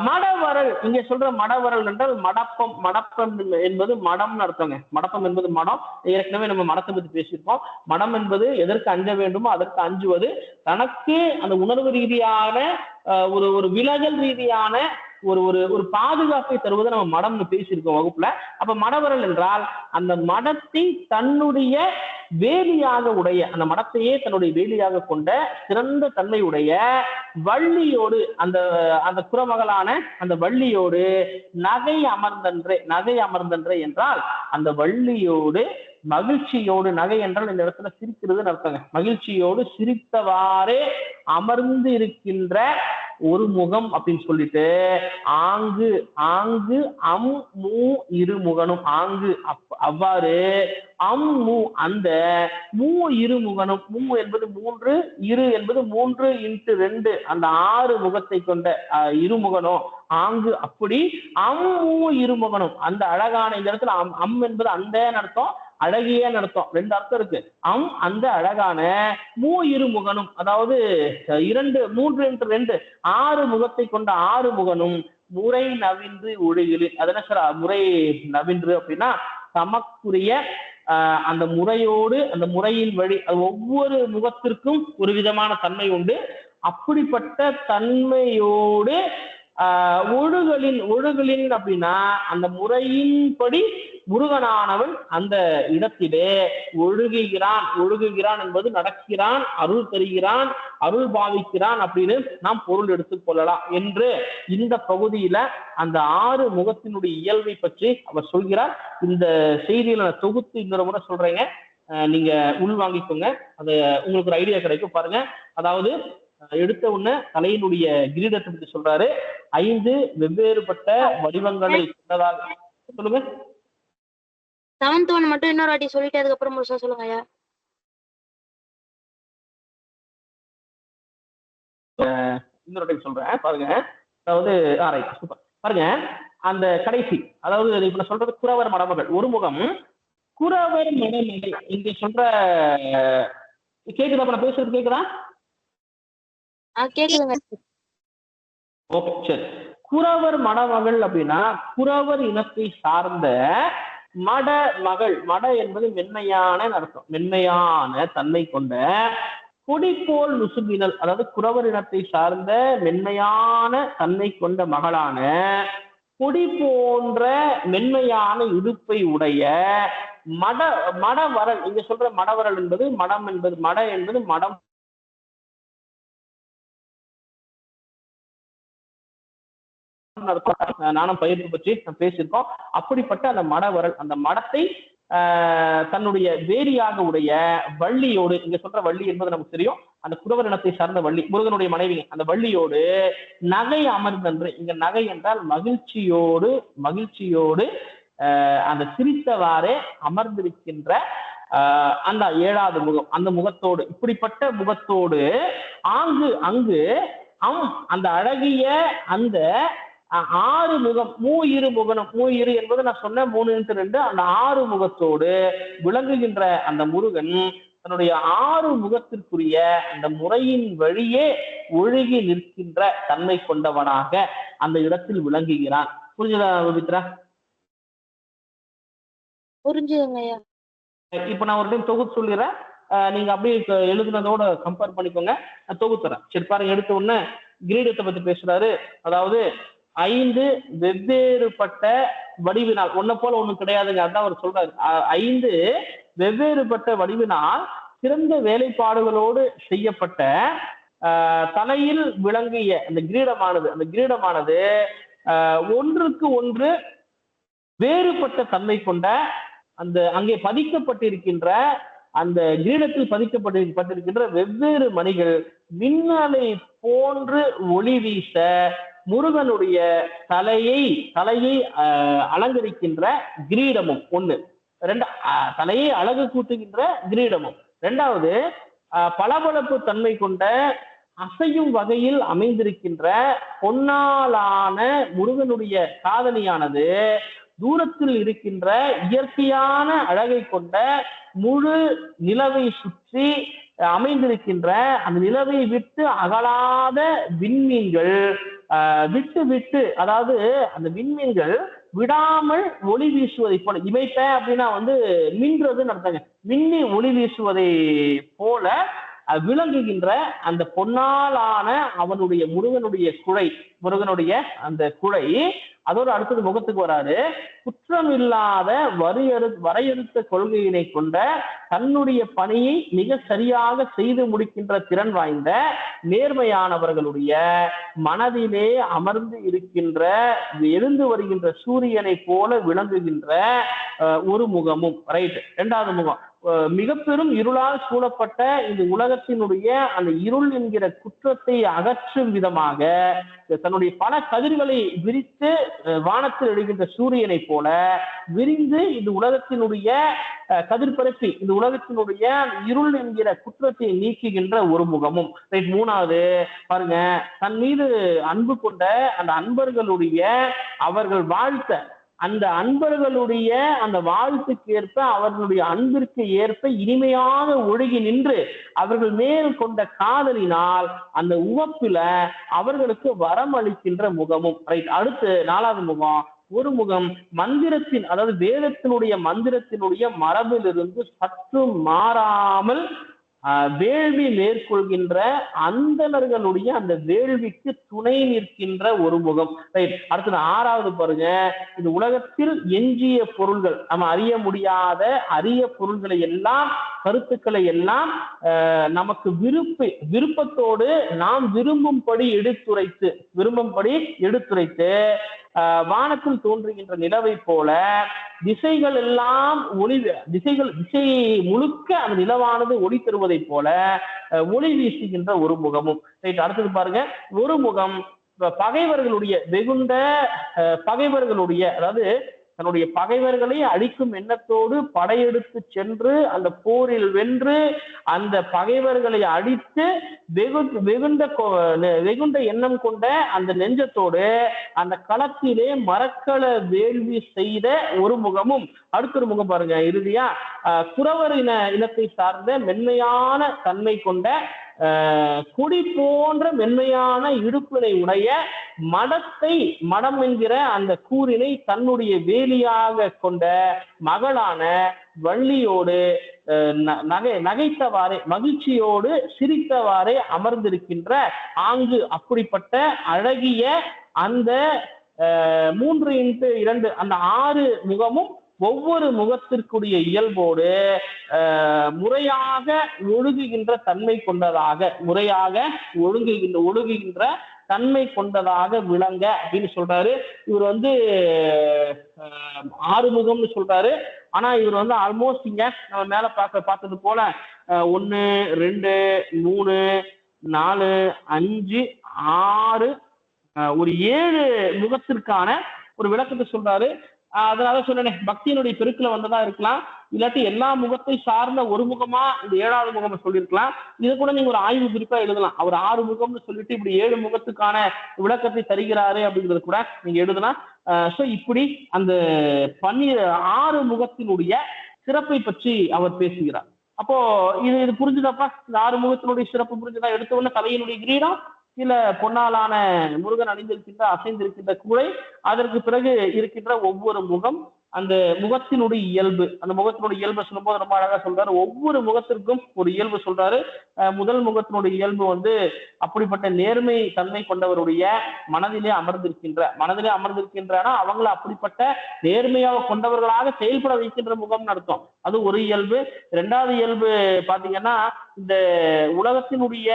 மடவரல். இங்க சொல்ற மடவரல் என்றால் மடப்பம் என்பது மடம்னு அர்த்தங்க. மடப்பம் என்பது மடம். ஏற்கனவே நம்ம மடத்தை பத்தி பேசியிருக்கோம். மடம் என்பது எதற்கு அஞ்ச வேண்டுமோ அதற்கு அஞ்சுவது. தனக்கு அந்த உணர்வு ரீதியான ஒரு விலகல் ரீதியான ஒரு ஒரு ஒரு பாதுகாப்பை தருவதை நம்ம மடம்னு பேசியிருக்கோம் வகுப்புல. அப்ப மடவரல் என்றால் அந்த மடத்தை தன்னுடைய வேலியாக உடைய, அந்த மடத்தையே தன்னுடைய வேலியாக கொண்ட சிறந்த தன்மையுடைய வள்ளியோடு, அந்த அந்த குறமகளான அந்த வள்ளியோடு நகை அமர்ந்தன்றே என்றால் அந்த வள்ளியோடு மகிழ்ச்சியோடு, நகை என்றால் இந்த இடத்துல சிரிக்கிறதுன்னு அர்த்தங்க, மகிழ்ச்சியோடு சிரித்தவாறே அமர்ந்து இருக்கின்ற ஒரு முகம் அப்படின்னு சொல்லிட்டு ஆங்கு ஆங்கு அம் மூ இருமுகனும், ஆங்கு அவ்வாறு அம் மூ அந்த மூ இருமுகனும், மூ என்பது 3, இரு என்பது 3x2, அந்த 6 முகத்தை கொண்ட இருமுகனும், ஆங்கு அப்படி அம் மூ இருமுகனும், அந்த அழகான, இந்த இடத்துல அம் என்பது அந்த அர்த்தம், அழகிய அர்த்தம், 2 அர்த்தம் இருக்கு. அந்த அழகான மூ இருமுகனும், அதாவது 3x2 6 முகத்தை கொண்ட 6 முகனும் முறை நவின்று ஒழுகில், அதென்ன சார் முறை நவின்று அப்படின்னா தமக்குரிய அந்த முறையோடு, அந்த முறையின் வழி, ஒவ்வொரு முகத்திற்கும் ஒரு விதமான தன்மை உண்டு. அப்படிப்பட்ட தன்மையோடு ஒழுகலின் அப்படின்னா அந்த முறையின்படி முருகனானவன் அந்த இடத்திலே ஒழுகுகிறான் என்பது நடக்கிறான், அருள் தருகிறான், அருள் பாவிக்கிறான் அப்படின்னு நாம் பொருள் எடுத்துக் கொள்ளலாம் என்று இந்த பகுதியில அந்த 6 முகத்தினுடைய இயல்பை பற்றி அவர் சொல்கிறார். இந்த செய்தியில நான் தொகுத்து இன்னொரு முறை சொல்றேங்க, நீங்க உள்வாங்கிக்கோங்க, அது உங்களுக்கு ஒரு ஐடியா கிடைக்கும் பாருங்க. அதாவது எடுத்த உடனே தலையினுடைய கிரீடத்தை பற்றி சொல்றாரு. 5 வெவ்வேறுபட்ட வடிவங்களை கொண்டதாக, சொல்லுங்க. 7th one மட்டும் இன்னொரு வாட்டி சொல்லிட்டு அதுக்கப்புறம் முழுசா சொல்லுங்க ஐயா. இன்னொரு டைம் சொல்றேன் பாருங்க. அதாவது சூப்பர் பாருங்க, அந்த கடைசி, அதாவது இப்ப நான் சொல்றது குறவர் மடமகள் ஒரு முகம், குறவர் மடமகள் இங்க சொல்ற கேக்குதா? நான் பேசுறது கேக்குதா? கேக்குதுங்க. ஓகே சரி. குறவர் மடமகள் அப்படின்னா குறவர் இனத்தை சார்ந்த மடமகள், மட என்பது மென்மையான அர்த்தம், மென்மையான தன்மை கொண்ட, கொடி போல் நுசும்பினல், அதாவது குறவர் இனத்தை சார்ந்த மென்மையான தன்மை கொண்ட மகளான, கொடி போன்ற மென்மையான இடுப்பை உடைய மடவரல், இங்க சொல்ற மடவரல் என்பது மட என்பது மடம் நானும் பயிர்ப்பு பற்றி பேசியிருக்கோம். அப்படிப்பட்ட அந்த மடவரல், அந்த மடத்தை தன்னுடைய வேரியாக உடைய வள்ளியோடு, இங்க சொல்ற வள்ளி என்பது நமக்கு தெரியும், அந்த குறவர் இனத்தை சார்ந்த வள்ளி, முருகனுடைய மனைவி, அந்த வள்ளியோடு நகை அமர்ந்தன்று, இங்க நகை என்றால் மகிழ்ச்சியோடு அந்த சிரித்தவாறே அமர்ந்திருக்கின்ற அந்த 7வது முகம், அந்த முகத்தோடு, இப்படிப்பட்ட முகத்தோடு அங்கு அந்த அழகிய அந்த 6 முகம், மூ இரு என்பது நான் சொன்ன 3x2, அந்த 6 முகத்தோடு விளங்குகின்ற அந்த முருகன் தன்னுடைய 6 முகத்திற்குரிய அந்த முறையின் வழியே ஒழுகி நிற்கின்ற தன்மை கொண்டவனாக அந்த இடத்தில் விளங்குகிறான். புரிஞ்சுதா பவித்ரா? புரிஞ்சுதுங்க. இப்ப நான் ஒரு டைம் தொகுத்து சொல்லிடுறேன், நீங்க அப்படியே எழுதுனதோட கம்பேர் பண்ணிக்கோங்க, நான் தொகுத்துறேன். சரி பாருங்க, எடுத்த உடனே கிரீடத்தை பத்தி பேசுறாரு. அதாவது 5 வெவ்வேறுபட்ட வடிவினால், ஒன்ன போல ஒண்ணு கிடையாதுங்க, அதான் அவர் சொல்றாரு. 5 வெவ்வேறுபட்ட வடிவினால் சிறந்த வேலைப்பாடுகளோடு செய்யப்பட்ட தலையில் விளங்கிய அந்த கிரீடமானது ஒன்றுக்கு ஒன்று வேறுபட்ட தன்மை கொண்ட, அந்த அங்கே பதிக்கப்பட்டிருக்கின்ற, அந்த கிரீடத்தில் பதிக்கப்பட்டிருக்கின்ற வெவ்வேறு மணிகள் மின்னலை போன்று ஒளி வீச முருகனுடைய தலையை அலங்கரிக்கின்ற கிரீடமும் ஒண்ணு. தலையை அழகு கூட்டுகின்ற கிரீடமும். 2வது பளபளப்பு தன்மை கொண்ட அசையும் வகையில் அமைந்திருக்கின்ற பொன்னாலான முருகனுடைய காதணியானது தூரத்தில் இருக்கின்ற இயற்கையான அழகை கொண்ட முழு நிலவை சுற்றி அமைந்திருக்கின்ற அந்த நிலவை விட்டு அகலாத விண்மீன்கள் விட்டு, அதாவது அந்த விண்மீன்கள் விடாமல் ஒளி வீசுவதை போல, இமைப்ப அப்படின்னா மின்றதுன்னு அர்த்தங்க, மின்னி ஒளி வீசுவதை போல விளங்குகின்ற அந்த பொன்னாலான அவனுடைய முருகனுடைய அந்த குழை. அதோடு அடுத்தது முகத்துக்கு வராரு. குற்றமில்லாத வரையறுத்த கொள்கையினை கொண்ட தன்னுடைய பணியை மிக சரியாக செய்து முடிக்கின்ற திறன் வாய்ந்த நேர்மையானவர்களுடைய மனதிலே அமர்ந்து இருக்கின்ற எழுந்து வருகின்ற சூரியனை போல விளங்குகின்ற ஒரு முகமும். ரைட். இரண்டாவது முகம், மிக பெரும் இருளால் சூழப்பட்ட இந்த உலகத்தினுடைய அந்த இருள் என்கிற குற்றத்தை அகற்றும் விதமாக தன்னுடைய பல கதிர்களை விரித்து வானத்தில் எழுகின்ற சூரியனை போல விரிந்து இந்த உலகத்தினுடைய கதிர்பரப்பி இந்த உலகத்தினுடைய இருள் என்கிற குற்றத்தை நீக்குகின்ற ஒரு முகமும். ரைட். மூணாவது பாருங்க, தன் மீது அன்பு கொண்ட அந்த அன்பர்களுடைய அவர்கள் வாழ்த்த அந்த அன்பர்களுடைய அந்த வாழ்த்துக்கு ஏற்ப அவர்களுடைய அன்பிற்கு ஏற்ப இனிமையாக ஒழுகி நின்று அவர்கள் மேல் கொண்ட காதலினால் அந்த உவப்பில அவர்களுக்கு வரம் அளிக்கின்ற முகமும். ரைட். அடுத்து நாலாவது முகம், ஒரு முகம் மந்திரத்தின் அதாவது வேதத்தினுடைய மந்திரத்தினுடைய மரபிலிருந்து சற்று மாறாமல் வேள்வி மேற்கொள்கின்ற அந்தணர்களுடைய அந்த வேள்விக்கு துணை நிற்கின்ற ஒரு முகம். ரைட். அடுத்தது ஆறாவது பாருங்க, இந்த உலகத்தில் எஞ்சிய பொருள்கள் நம்ம அறிய முடியாத அரிய பொருள்களை எல்லாம் கருத்துக்களை எல்லாம் நமக்கு விருப்பத்தோடு நாம் விரும்பும்படி எடுத்துரைத்து வானத்தில் தோன்றுகின்ற நிலவை போல திசைகள் எல்லாம் திசை முழுக்க அந்த நிலவானது ஒளி தருவதை போல ஒளி வீசுகின்ற ஒரு முகமும். ரைட். அடுத்தது பாருங்க, ஒரு முகம் பகைவர்களுடைய அதாவது தன்னுடைய பகைவர்களை அழிக்கும் எண்ணத்தோடு படையெடுத்து சென்று அந்த போரில் வென்று அந்த பகைவர்களை அழித்து வெகுண்ட எண்ணம் கொண்ட அந்த நெஞ்சத்தோடு அந்த களத்திலே மரக்கள வேள்வி செய்த ஒரு முகமும். அடுத்த ஒரு முகம் பாருங்க, இறுதியா குறவர் இனத்தை சார்ந்த மென்மையான தன்மை கொண்ட கொடி போன்ற மென்மையான இடுப்பினை உடைய மடம் என்கிற அந்த கூறினை தன்னுடைய வேலியாக கொண்ட மகளான வள்ளியோடு நகைத்தவாறே மகிழ்ச்சியோடு சிரித்தவாறே அமர்ந்திருக்கின்ற ஆங்கு அப்படிப்பட்ட அழகிய அந்த 3x2 அந்த 6 முகமும் ஒவ்வொரு முகத்திற்குரிய இயல்போடு முறையாக ஒழுகுகின்ற தன்மை கொண்டதாக விளங்க அப்படின்னு சொல்றாரு. இவர் 6 முகம்னு சொல்றாரு. ஆனா இவர் ஆல்மோஸ்ட் இங்க நம்ம மேல பார்த்தது போல 1 2 3 4 5 6 ஒரு 7 முகத்திற்கான ஒரு விளக்கத்தை சொல்றாரு. அதனால சொன்னேன், பக்தியினுடைய பெருக்குல வந்ததா இருக்கலாம், இல்லாட்டி எல்லா முகத்தை சார்ந்த ஒரு முகமா இந்த 7வது முகமா சொல்லியிருக்கலாம். இது கூட நீங்க ஒரு ஆய்வு குறிப்பா எழுதலாம். அவர் 6 முகம்னு சொல்லிட்டு இப்படி 7 முகத்துக்கான விளக்கத்தை தருகிறாரு அப்படிங்கிறது கூட நீங்க எழுதலாம். சோ இப்படி அந்த 6 முகத்தினுடைய சிறப்பை பற்றி அவர் பேசுகிறார். அப்போ இது புரிஞ்சுதாப்பா? இந்த 6 முகத்தினுடைய சிறப்பு புரிஞ்சுதா? எடுத்த உடனே தலையினுடைய கிரீடம், சில பொன்னாலான முருகன் அணிந்திருக்கின்ற அசைந்திருக்கின்ற கூடை, அதற்கு பிறகு இருக்கின்ற ஒவ்வொரு முகம், அந்த முகத்தினுடைய இயல்பு, அந்த முகத்தினுடைய இயல்பு சொல்லும்போது ரொம்ப அழகா சொல்றாரு. ஒவ்வொரு முகத்திற்கும் ஒரு இயல்பு சொல்றாரு. முதல் முகத்தினுடைய இயல்பு அப்படிப்பட்ட நேர்மை தன்மை கொண்டவருடைய மனதிலே அமர்ந்திருக்கின்றனா அவங்கள அப்படிப்பட்ட நேர்மையாக கொண்டவர்களாக செயல்பட வைக்கின்ற முகம்னு அர்த்தம். அது ஒரு இயல்பு. 2வது இயல்பு பாத்தீங்கன்னா, இந்த உலகத்தினுடைய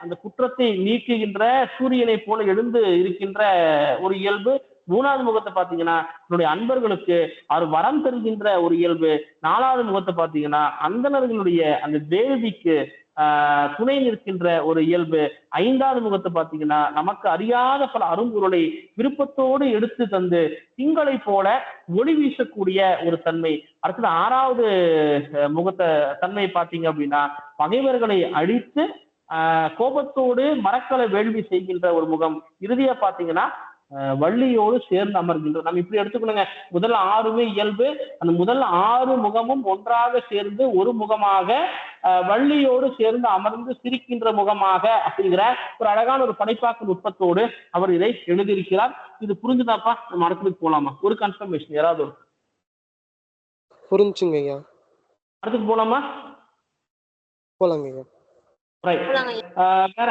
அந்த குற்றத்தை நீக்குகின்ற சூரியனை போல எழுந்து இருக்கின்ற ஒரு இயல்பு. 3வது முகத்தை பாத்தீங்கன்னா என்னுடைய அன்பர்களுக்கு அவர் வரம் தருகின்ற ஒரு இயல்பு. 4வது முகத்தை பாத்தீங்கன்னா அந்தணர்களுடைய அந்த வேள்விக்கு துணை நிற்கின்ற ஒரு இயல்பு. 5வது முகத்தை பாத்தீங்கன்னா நமக்கு அறியாத பல அரும்பொருளை விருப்பத்தோடு எடுத்து தந்து திங்களை போல ஒளி வீசக்கூடிய ஒரு தன்மை. அடுத்தது 6வது முகத்தை தன்மை பாத்தீங்க அப்படின்னா பகைவர்களை அழித்து கோபத்தோடு மரக்களை வேள்வி செய்கின்ற ஒரு முகம். இறுதியா பாத்தீங்கன்னா வள்ளியோடு சேர்ந்து அமர்கின்றோம். நம்ம இப்படி எடுத்துக்கணுங்க. முதல் 6மே இயல்பு, அந்த முதல் 6 முகமும் ஒன்றாக சேர்ந்து ஒரு முகமாக வள்ளியோடு சேர்ந்து அமர்ந்து சிரிக்கின்ற முகமாக அப்படிங்கிற ஒரு அழகான ஒரு படைப்பாக்க நுட்பத்தோடு அவர் இதை எழுதியிருக்கிறார். இது புரிஞ்சுதாப்பா? நம்ம அடுத்ததுக்கு போலாமா? ஒரு கன்ஃபர்மேஷன் யாராவது புரிஞ்சுங்க ஐயா. அடுத்துக்கு போலாமா? போலாங்க ஐயா. ரைட். வேற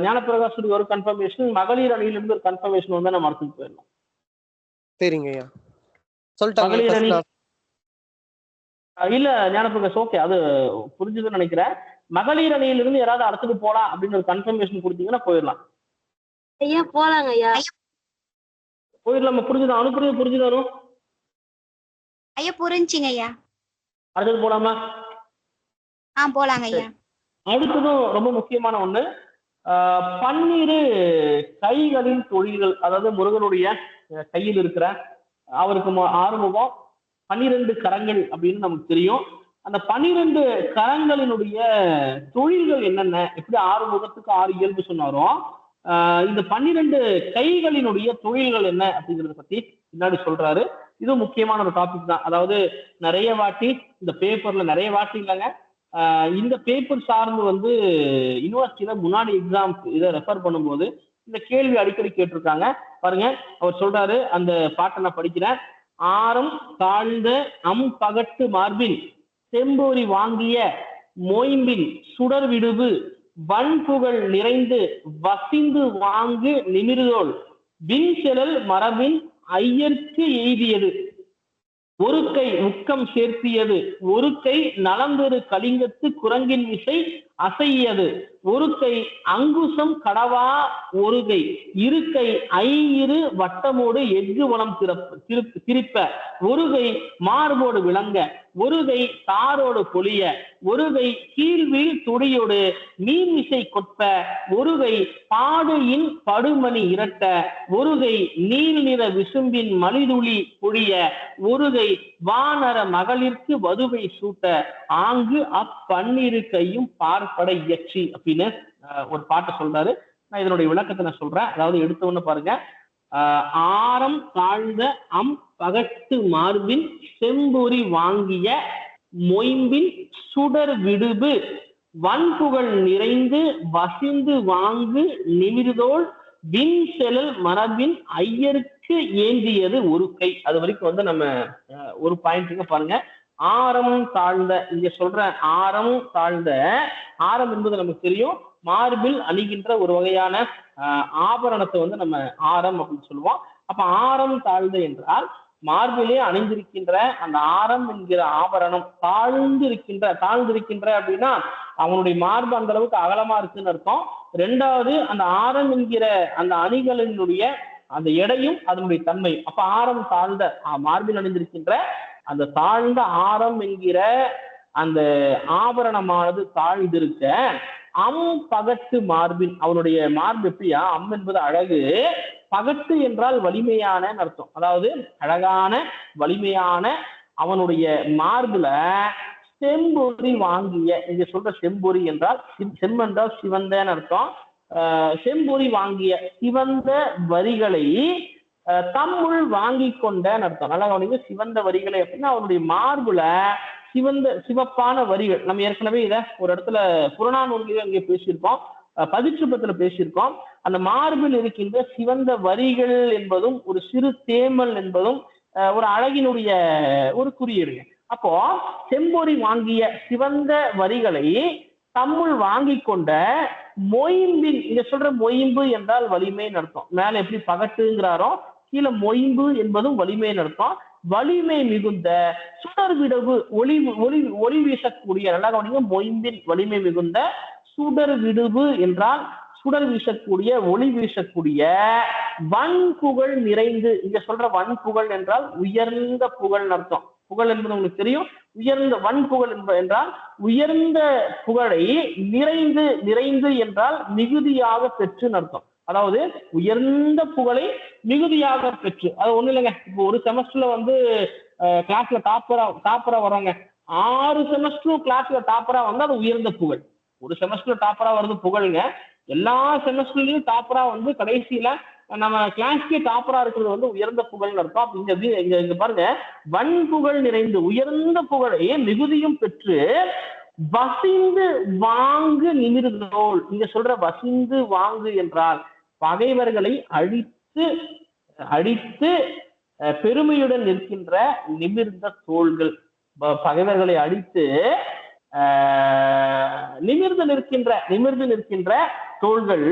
ஞானப்பிரகாஷுடைய ஒரு கன்ஃபர்மேஷன், மகளிர் அணியிலிருந்து ஒரு கன்ஃபர்மேஷன் வந்து நம்ம அடுத்து போயிடலாம். சரிங்க ஐயா, சொல்லிட்டாங்க. மகளிர் அணி first இல்ல ஞானப்பிரகாஷ், ஓகே, அது புரிஞ்சுதுன்னு நினைக்கிறேன். மகளிர் அணியிலிருந்து யாராவது அடுத்துக்கு போலாம் அப்படின்னு ஒரு கன்ஃபர்மேஷன் கொடுத்தீங்கன்னா போயிடலாம். ஐயா போலாங்க ஐயா. போயிடலாமா? புரிஞ்சுதான் அனுப்புறது? புரிஞ்சுதானோ? ஐயா புரிஞ்சுங்க ஐயா. அடுத்தது போலாமா? போலாங்க ஐயா. அடுத்ததும் ரொம்ப முக்கியமான ஒண்ணு, பன்னிரு கைகளின் தொழில்கள். அதாவது முருகனுடைய கையில் இருக்கிற அவருக்கு ஆறுமுகம் 12 கரங்கள் அப்படின்னு நமக்கு தெரியும். அந்த 12 கரங்களினுடைய தொழில்கள் என்னென்ன, எப்படி 6 முகத்துக்கு 6 இயல்பு சொன்னாரோ இந்த 12 கைகளினுடைய தொழில்கள் என்ன அப்படிங்கிறத பத்தி பின்னாடி சொல்றாரு. இது முக்கியமான ஒரு டாபிக் தான். அதாவது நிறைய வாட்டி இந்த பேப்பர்ல, நிறைய வாட்டி இல்லைங்க, இந்த பேப்பர் சார்ந்து வந்து யூனிவர்சிட்டியில முன்னாடி எக்ஸாம் இதை ரெஃபர் பண்ணும்போது இந்த கேள்வி அடிக்கடி கேட்டிருக்காங்க. பாருங்க, அவர் சொல்றாரு, அந்த பாட்டை நான் படிக்கிறேன். ஆரம் தாழ்ந்த பகட்டு மார்பின் செம்பொறி வாங்கிய மொயம்பின் சுடர் விடுவு வன்புகள் நிறைந்து வசிந்து வாங்கு நிமிர்தோள் விண்செலல் மரபின் ஐயர்க்கு எய்தியது ஒரு கை உக்கம் சேர்த்தியது ஒரு கை நலந்தொரு கலிங்கத்து குரங்கின் விசை அசையது ஒரு கை அங்குசம் கடவா ஒரு கை இரு கை ஐயிரு வட்டமோடு எஃகு வனம் திரிப்ப ஒரு கை மார்போடு விளங்க ஒரு கை தாரோடு பொழிய ஒரு கை கீழ்வீழ் துடியோடு மீன்மிசை கொட்ப ஒரு கை பாடையின் படுமணி இரட்ட ஒரு கை நீல் நிற விசும்பின் மலிதுளி பொழிய ஒரு கை வானர மகளிர்க்கு வதுவை சூட்ட ஆங்கு அப்பன்னிரு கையும் பார்ப்பட இயற்றி அப்படின்னு ஒரு பாட்டை சொல்றாரு. நான் இதனுடைய விளக்கத்தை நான் சொல்றேன். அதாவது எடுத்த ஒண்ணு பாருங்க, ஆரம் தாழ்ந்த பகட்டு மார்பின் செம்பொறி வாங்கிய மொயம்பின் சுடர் விடுபு வன்புகள் நிறைந்து வசிந்து வாங்கு நிமிர்தோள் விண்செலல் மரபின் ஐயருக்கு ஏந்தியது ஒரு கை. அது வரைக்கும் வந்து நம்ம ஒரு பாயிண்ட்டுங்க பாருங்க. ஆரம் தாழ்ந்த, இங்க சொல்ற ஆரம் தாழ்ந்த, ஆரம் என்பது நமக்கு தெரியும், மார்பில் அணிகின்ற ஒரு வகையான ஆபரணத்தை வந்து நம்ம ஆரம் அப்படின்னு சொல்லுவோம். அப்ப ஆரம் தாழ்ந்த என்றால் மார்பிலே அணிந்திருக்கின்ற அந்த ஆரம் என்கிற ஆபரணம் தாழ்ந்திருக்கின்ற அப்படின்னா அவனுடைய மார்பு அந்த அளவுக்கு அகலமா இருக்குன்னு அர்த்தம். ரெண்டாவது, அந்த ஆரம் என்கிற அந்த அணிகளினுடைய அந்த எடையும் அதனுடைய தன்மை. அப்ப ஆரம் தாழ்ந்த, மார்பில் அணிந்திருக்கின்ற அந்த தாழ்ந்த ஆரம் என்கிற அந்த ஆபரணமானது தாழ்ந்திருக்க பகட்டு மார்பின், அவனுடைய மார்பு எப்படியா, என்பது அழகு, பகட்டு என்றால் வலிமையான அர்த்தம். அதாவது அழகான வலிமையான அவனுடைய மார்புல செம்பொறி வாங்கிய, இங்க சொல்ற செம்பொறி என்றால் செம்மென்றால் சிவந்தன்னு அர்த்தம். செம்பொறி வாங்கிய சிவந்த வரிகளை தம்முள் வாங்கி கொண்டன்னு அர்த்தம். நல்லா கவனிங்க, சிவந்த வரிகளை அப்படின்னா அவனுடைய மார்புல சிவப்பான வரிகள். நம்ம ஏற்கனவே இதை ஒரு இடத்துல புறநானூறுலயே அங்கே பேசியிருக்கோம், பதிற்றுப்பத்துல பேசியிருக்கோம். அந்த மார்பில் இருக்கின்ற சிவந்த வரிகள் என்பதும் ஒரு சிறு தேமல் என்பதும் ஒரு அழகினுடைய ஒரு குறியீடுங்க. அப்போ செம்பொறி வாங்கிய சிவந்த வரிகளை தம்முள் வாங்கி கொண்ட மொயம்பின், இங்க சொல்ற மொயம்பு என்றால் வலிமைன்னு அர்த்தம். மேல எப்படி பகட்டுங்கிறாரோ கீழே மொயம்பு என்பதும் வலிமைன்னு அர்த்தம். வலிமை மிகுந்த சுடர் விடவு ஒளி ஒளி ஒளி வீசக்கூடிய, நல்லா கவனிங்க, மொயம்பின் வலிமை மிகுந்த சுடர் விடுவு என்றால் சுடர் வீசக்கூடிய ஒளி வீசக்கூடிய வன்புகள் நிறைந்து, இங்க சொல்ற வன்புகள் என்றால் உயர்ந்த புகழ் அர்த்தம். புகழ் என்பது உங்களுக்கு தெரியும், உயர்ந்த வன்புகழ் என்றால் உயர்ந்த புகழை நிறைந்து என்றால் மிகுதியாக பெற்று அர்த்தம். அதாவது உயர்ந்த புகழை மிகுதியாக பெற்று, அது ஒண்ணு இல்லைங்க. இப்போ ஒரு செமஸ்டர்ல வந்து கிளாஸ்ல டாப்பரா வர்றாங்க, 6 செமஸ்டரும் கிளாஸ்ல டாப்பரா வந்து அது உயர்ந்த புகழ். ஒரு செமஸ்டர்ல டாப்பரா வருது புகழுங்க, எல்லா செமஸ்டர்லயும் டாப்பரா வந்து கடைசியில நம்ம கிளாஸ்க்கே டாப்பரா இருக்கிறது வந்து உயர்ந்த புகழ்னு அர்த்தம். இங்க பாருங்க, வன்புகழ் நிறைந்து உயர்ந்த புகழை மிகுதியும் பெற்று வசிந்து வாங்கு நிமிர்தோள், இங்க சொல்ற வசிந்து வாங்கு என்றால் பகைவர்களை அழித்து பெருமையுடன் நிற்கின்ற நிமிர்ந்த தோள்கள். பகைவர்களை அழித்து நிமிர்ந்து நிற்கின்ற தோள்கள்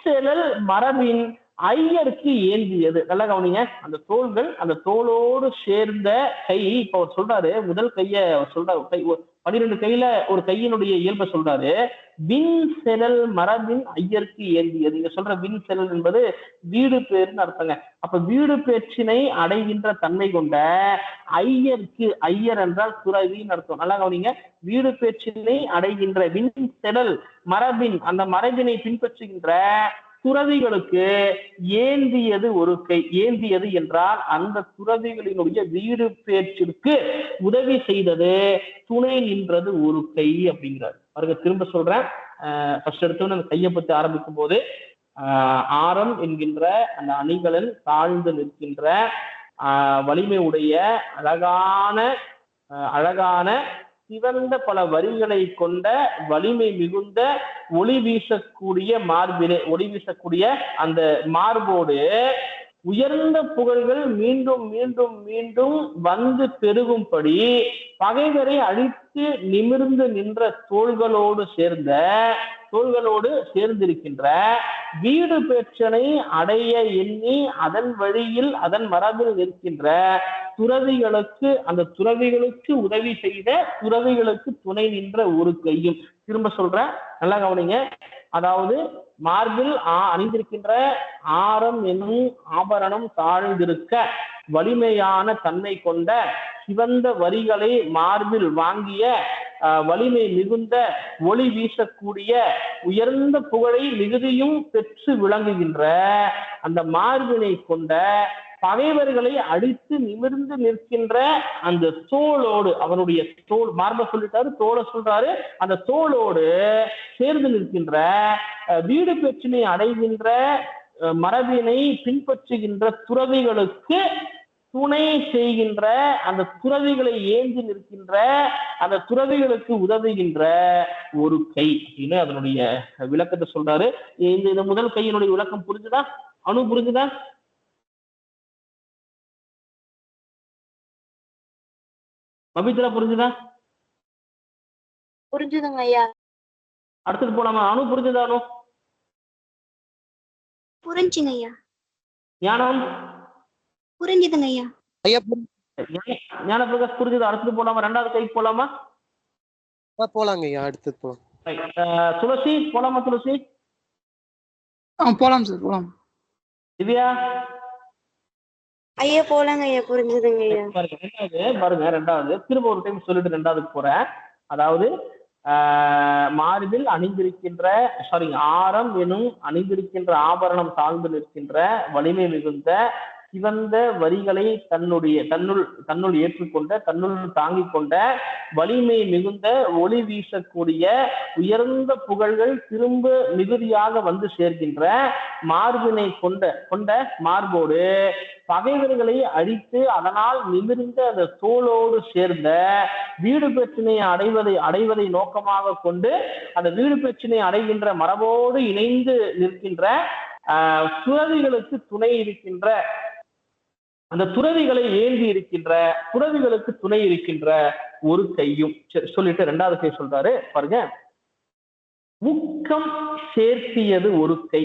செலல் மரபின் ஐயருக்கு ஏந்தியது. நல்லா கவனிங்க, அந்த தோள்கள் அந்த தோளோடு சேர்ந்த கை. இப்ப அவர் சொல்றாரு, முதல் கைய சொல்றாரு, கை 12 கையில ஒரு கையினுடைய இயல்பை சொல்றாரு. வின் செலல் மரபின் ஐயருக்கு ஏந்தியது. நீங்க சொல்ற வின் செலல் என்பது வீடு பேர்னு அர்த்தங்க. அப்ப வீடு பேச்சினை அடைகின்ற தன்மை கொண்ட ஐயருக்கு, ஐயர் என்றால் துறவின்னு அர்த்தம். நல்லா கவனிங்க, வீடு பேச்சினை அடைகின்ற வின் செலல் மரபின், அந்த மரபினை பின்பற்றுகின்ற துறவிகளுக்கு ஏந்தியது ஒரு கை. ஏந்தியது என்றால் அந்த துறவிகளினுடைய வீடு பேச்சிற்கு உதவி செய்தது, துணை நின்றது ஒரு கை அப்படிங்கிறார். பாருங்க, திரும்ப சொல்றேன். ஃபர்ஸ்ட் எடுத்தோன்னு அந்த கையை பத்தி ஆரம்பிக்கும் போது ஆரம் என்கின்ற அந்த அணிகளில் தாழ்ந்து நிற்கின்ற வலிமை உடைய அழகான சிவந்த பல வரிகளை கொண்ட வலிமை மிகுந்த ஒளி வீசக்கூடிய அந்த மார்போடு உயர்ந்த புகழ்கள் மீண்டும் மீண்டும் மீண்டும் வந்து பெருகும்படி பகைவரை அழித்து நிமிர்ந்து நின்ற தோள்களோடு சேர்ந்திருக்கின்ற வீடு பேச்சனை அடைய எண்ணி அதன் வழியில் அதன் மரபில் நிற்கின்ற துறவிகளுக்கு, அந்த துறவிகளுக்கு உதவி செய்த துறவிகளுக்கு துணை நின்ற ஒரு கையும். திரும்ப சொல்றேன், நல்லா கவனிங்க. அதாவது மார்பில் அணிந்திருக்கின்ற ஆரம் என்னும் ஆபரணம் தாழ்ந்திருக்க வலிமையான தன்மை கொண்ட சிவந்த வரிகளை மார்பில் வாங்கிய வலிமை மிகுந்த ஒளி வீசக்கூடிய உயர்ந்த புகழை மிகுதியும் பெற்று விளங்குகின்ற அந்த மார்பினை கொண்ட பகைவர்களை அடித்து நிமிர்ந்து நிற்கின்ற அந்த தோளோடு, அவனுடைய தோல், மார்பை சொல்லிட்டாரு, தோலை சொல்றாரு, அந்த தோளோடு சேர்ந்து நிற்கின்ற வீடு பெற்றினை அடைகின்ற மரபினை பின்பற்றுகின்ற துறவிகளுக்கு துணை செய்கின்ற, அந்த துறவிகளை ஏந்தி நிற்கின்ற, அந்த துறவிகளுக்கு உதவுகின்ற ஒரு கை அப்படின்னு அதனுடைய விளக்கத்தை சொல்றாரு. இந்த முதல் கையினுடைய விளக்கம் புரிஞ்சுதா? புரிஞ்சுதா? பவித்ரா புரிஞ்சுதா? புரிஞ்சுதுங்க ஐயா. அடுத்தது போலாமா? புரிஞ்சுதா? புரிஞ்சுங்க ஐயா. ஞானம் புரிஞ்சுதுங்க ஐயா. ஞான பிரகாஷ் புரிஞ்சுதா? அடுத்தது போலாமா? ரெண்டாவது கைக்கு போலாமா? போலாங்க ஐயா, அடுத்தது போலாம். துளசி போலாமா? துளசி போலாம் சார், போலாம். திவ்யா ஐயா போலாங்க ஐயா, புரிஞ்சுதுங்க ஐயா. பாருங்க ரெண்டாவது திரும்ப ஒரு டைம் சொல்லிட்டு ரெண்டாவதுக்கு போறேன். அதாவது மார்பில் அணிந்திருக்கின்ற ஆரம் எனும் அணிந்திருக்கின்ற ஆபரணம் தாழ்ந்து நிற்கின்ற வலிமை மிகுந்த சிவந்த வரிகளை தன்னுள் ஏற்றுக்கொண்ட, தன்னுள் தாங்கிக் கொண்ட வலிமை மிகுந்த ஒளி வீசக்கூடிய உயர்ந்த புகழ்கள் திரும்ப மிகுதியாக வந்து சேர்க்கின்ற மார்பினை கொண்ட மார்போடு பகைவர்களை அழித்து அதனால் நிமிர்ந்த அந்த தோளோடு சேர்ந்த வீடு பிரச்சனையை அடைவதை நோக்கமாக கொண்டு அந்த வீடு பிரச்சனை அடைகின்ற மரபோடு இணைந்து நிற்கின்ற துறவிகளுக்கு துணை இருக்கின்ற, அந்த துறவிகளை ஏந்தி இருக்கின்ற துறவிகளுக்கு துணை இருக்கின்ற ஒரு கையும். சொல்லிட்டு ரெண்டாவது கை சொல்றாரு பாருங்க. ஊக்கம் சேர்த்தியது ஒரு கை.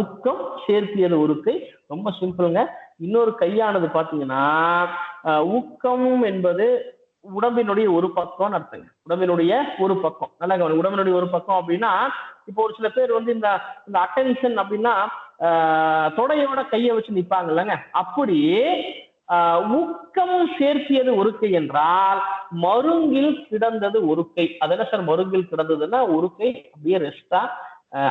ஊக்கம் சேர்த்தியது ஒரு கை ரொம்ப சிம்பிளுங்க. இன்னொரு கையானது பாத்தீங்கன்னா ஊக்கம் என்பது உடம்பினுடைய ஒரு பக்கம் அர்த்தங்க. உடம்பினுடைய ஒரு பக்கம். நல்லா கவனிங்க, உடம்பினுடைய ஒரு பக்கம் அப்படின்னா இப்போ ஒரு சில பேர் வந்து இந்த அட்டென்ஷன் அப்படின்னா தொடையோட கையை வச்சு நிற்பாங்க இல்லைங்க. அப்படி ஊக்கம் சேர்த்தியது ஒரு கை என்றால் மருங்கில் கிடந்தது ஒரு கை. அதெல்லாம் சார் மருங்கில் கிடந்ததுன்னா ஒரு கை அப்படியே ரெஸ்டா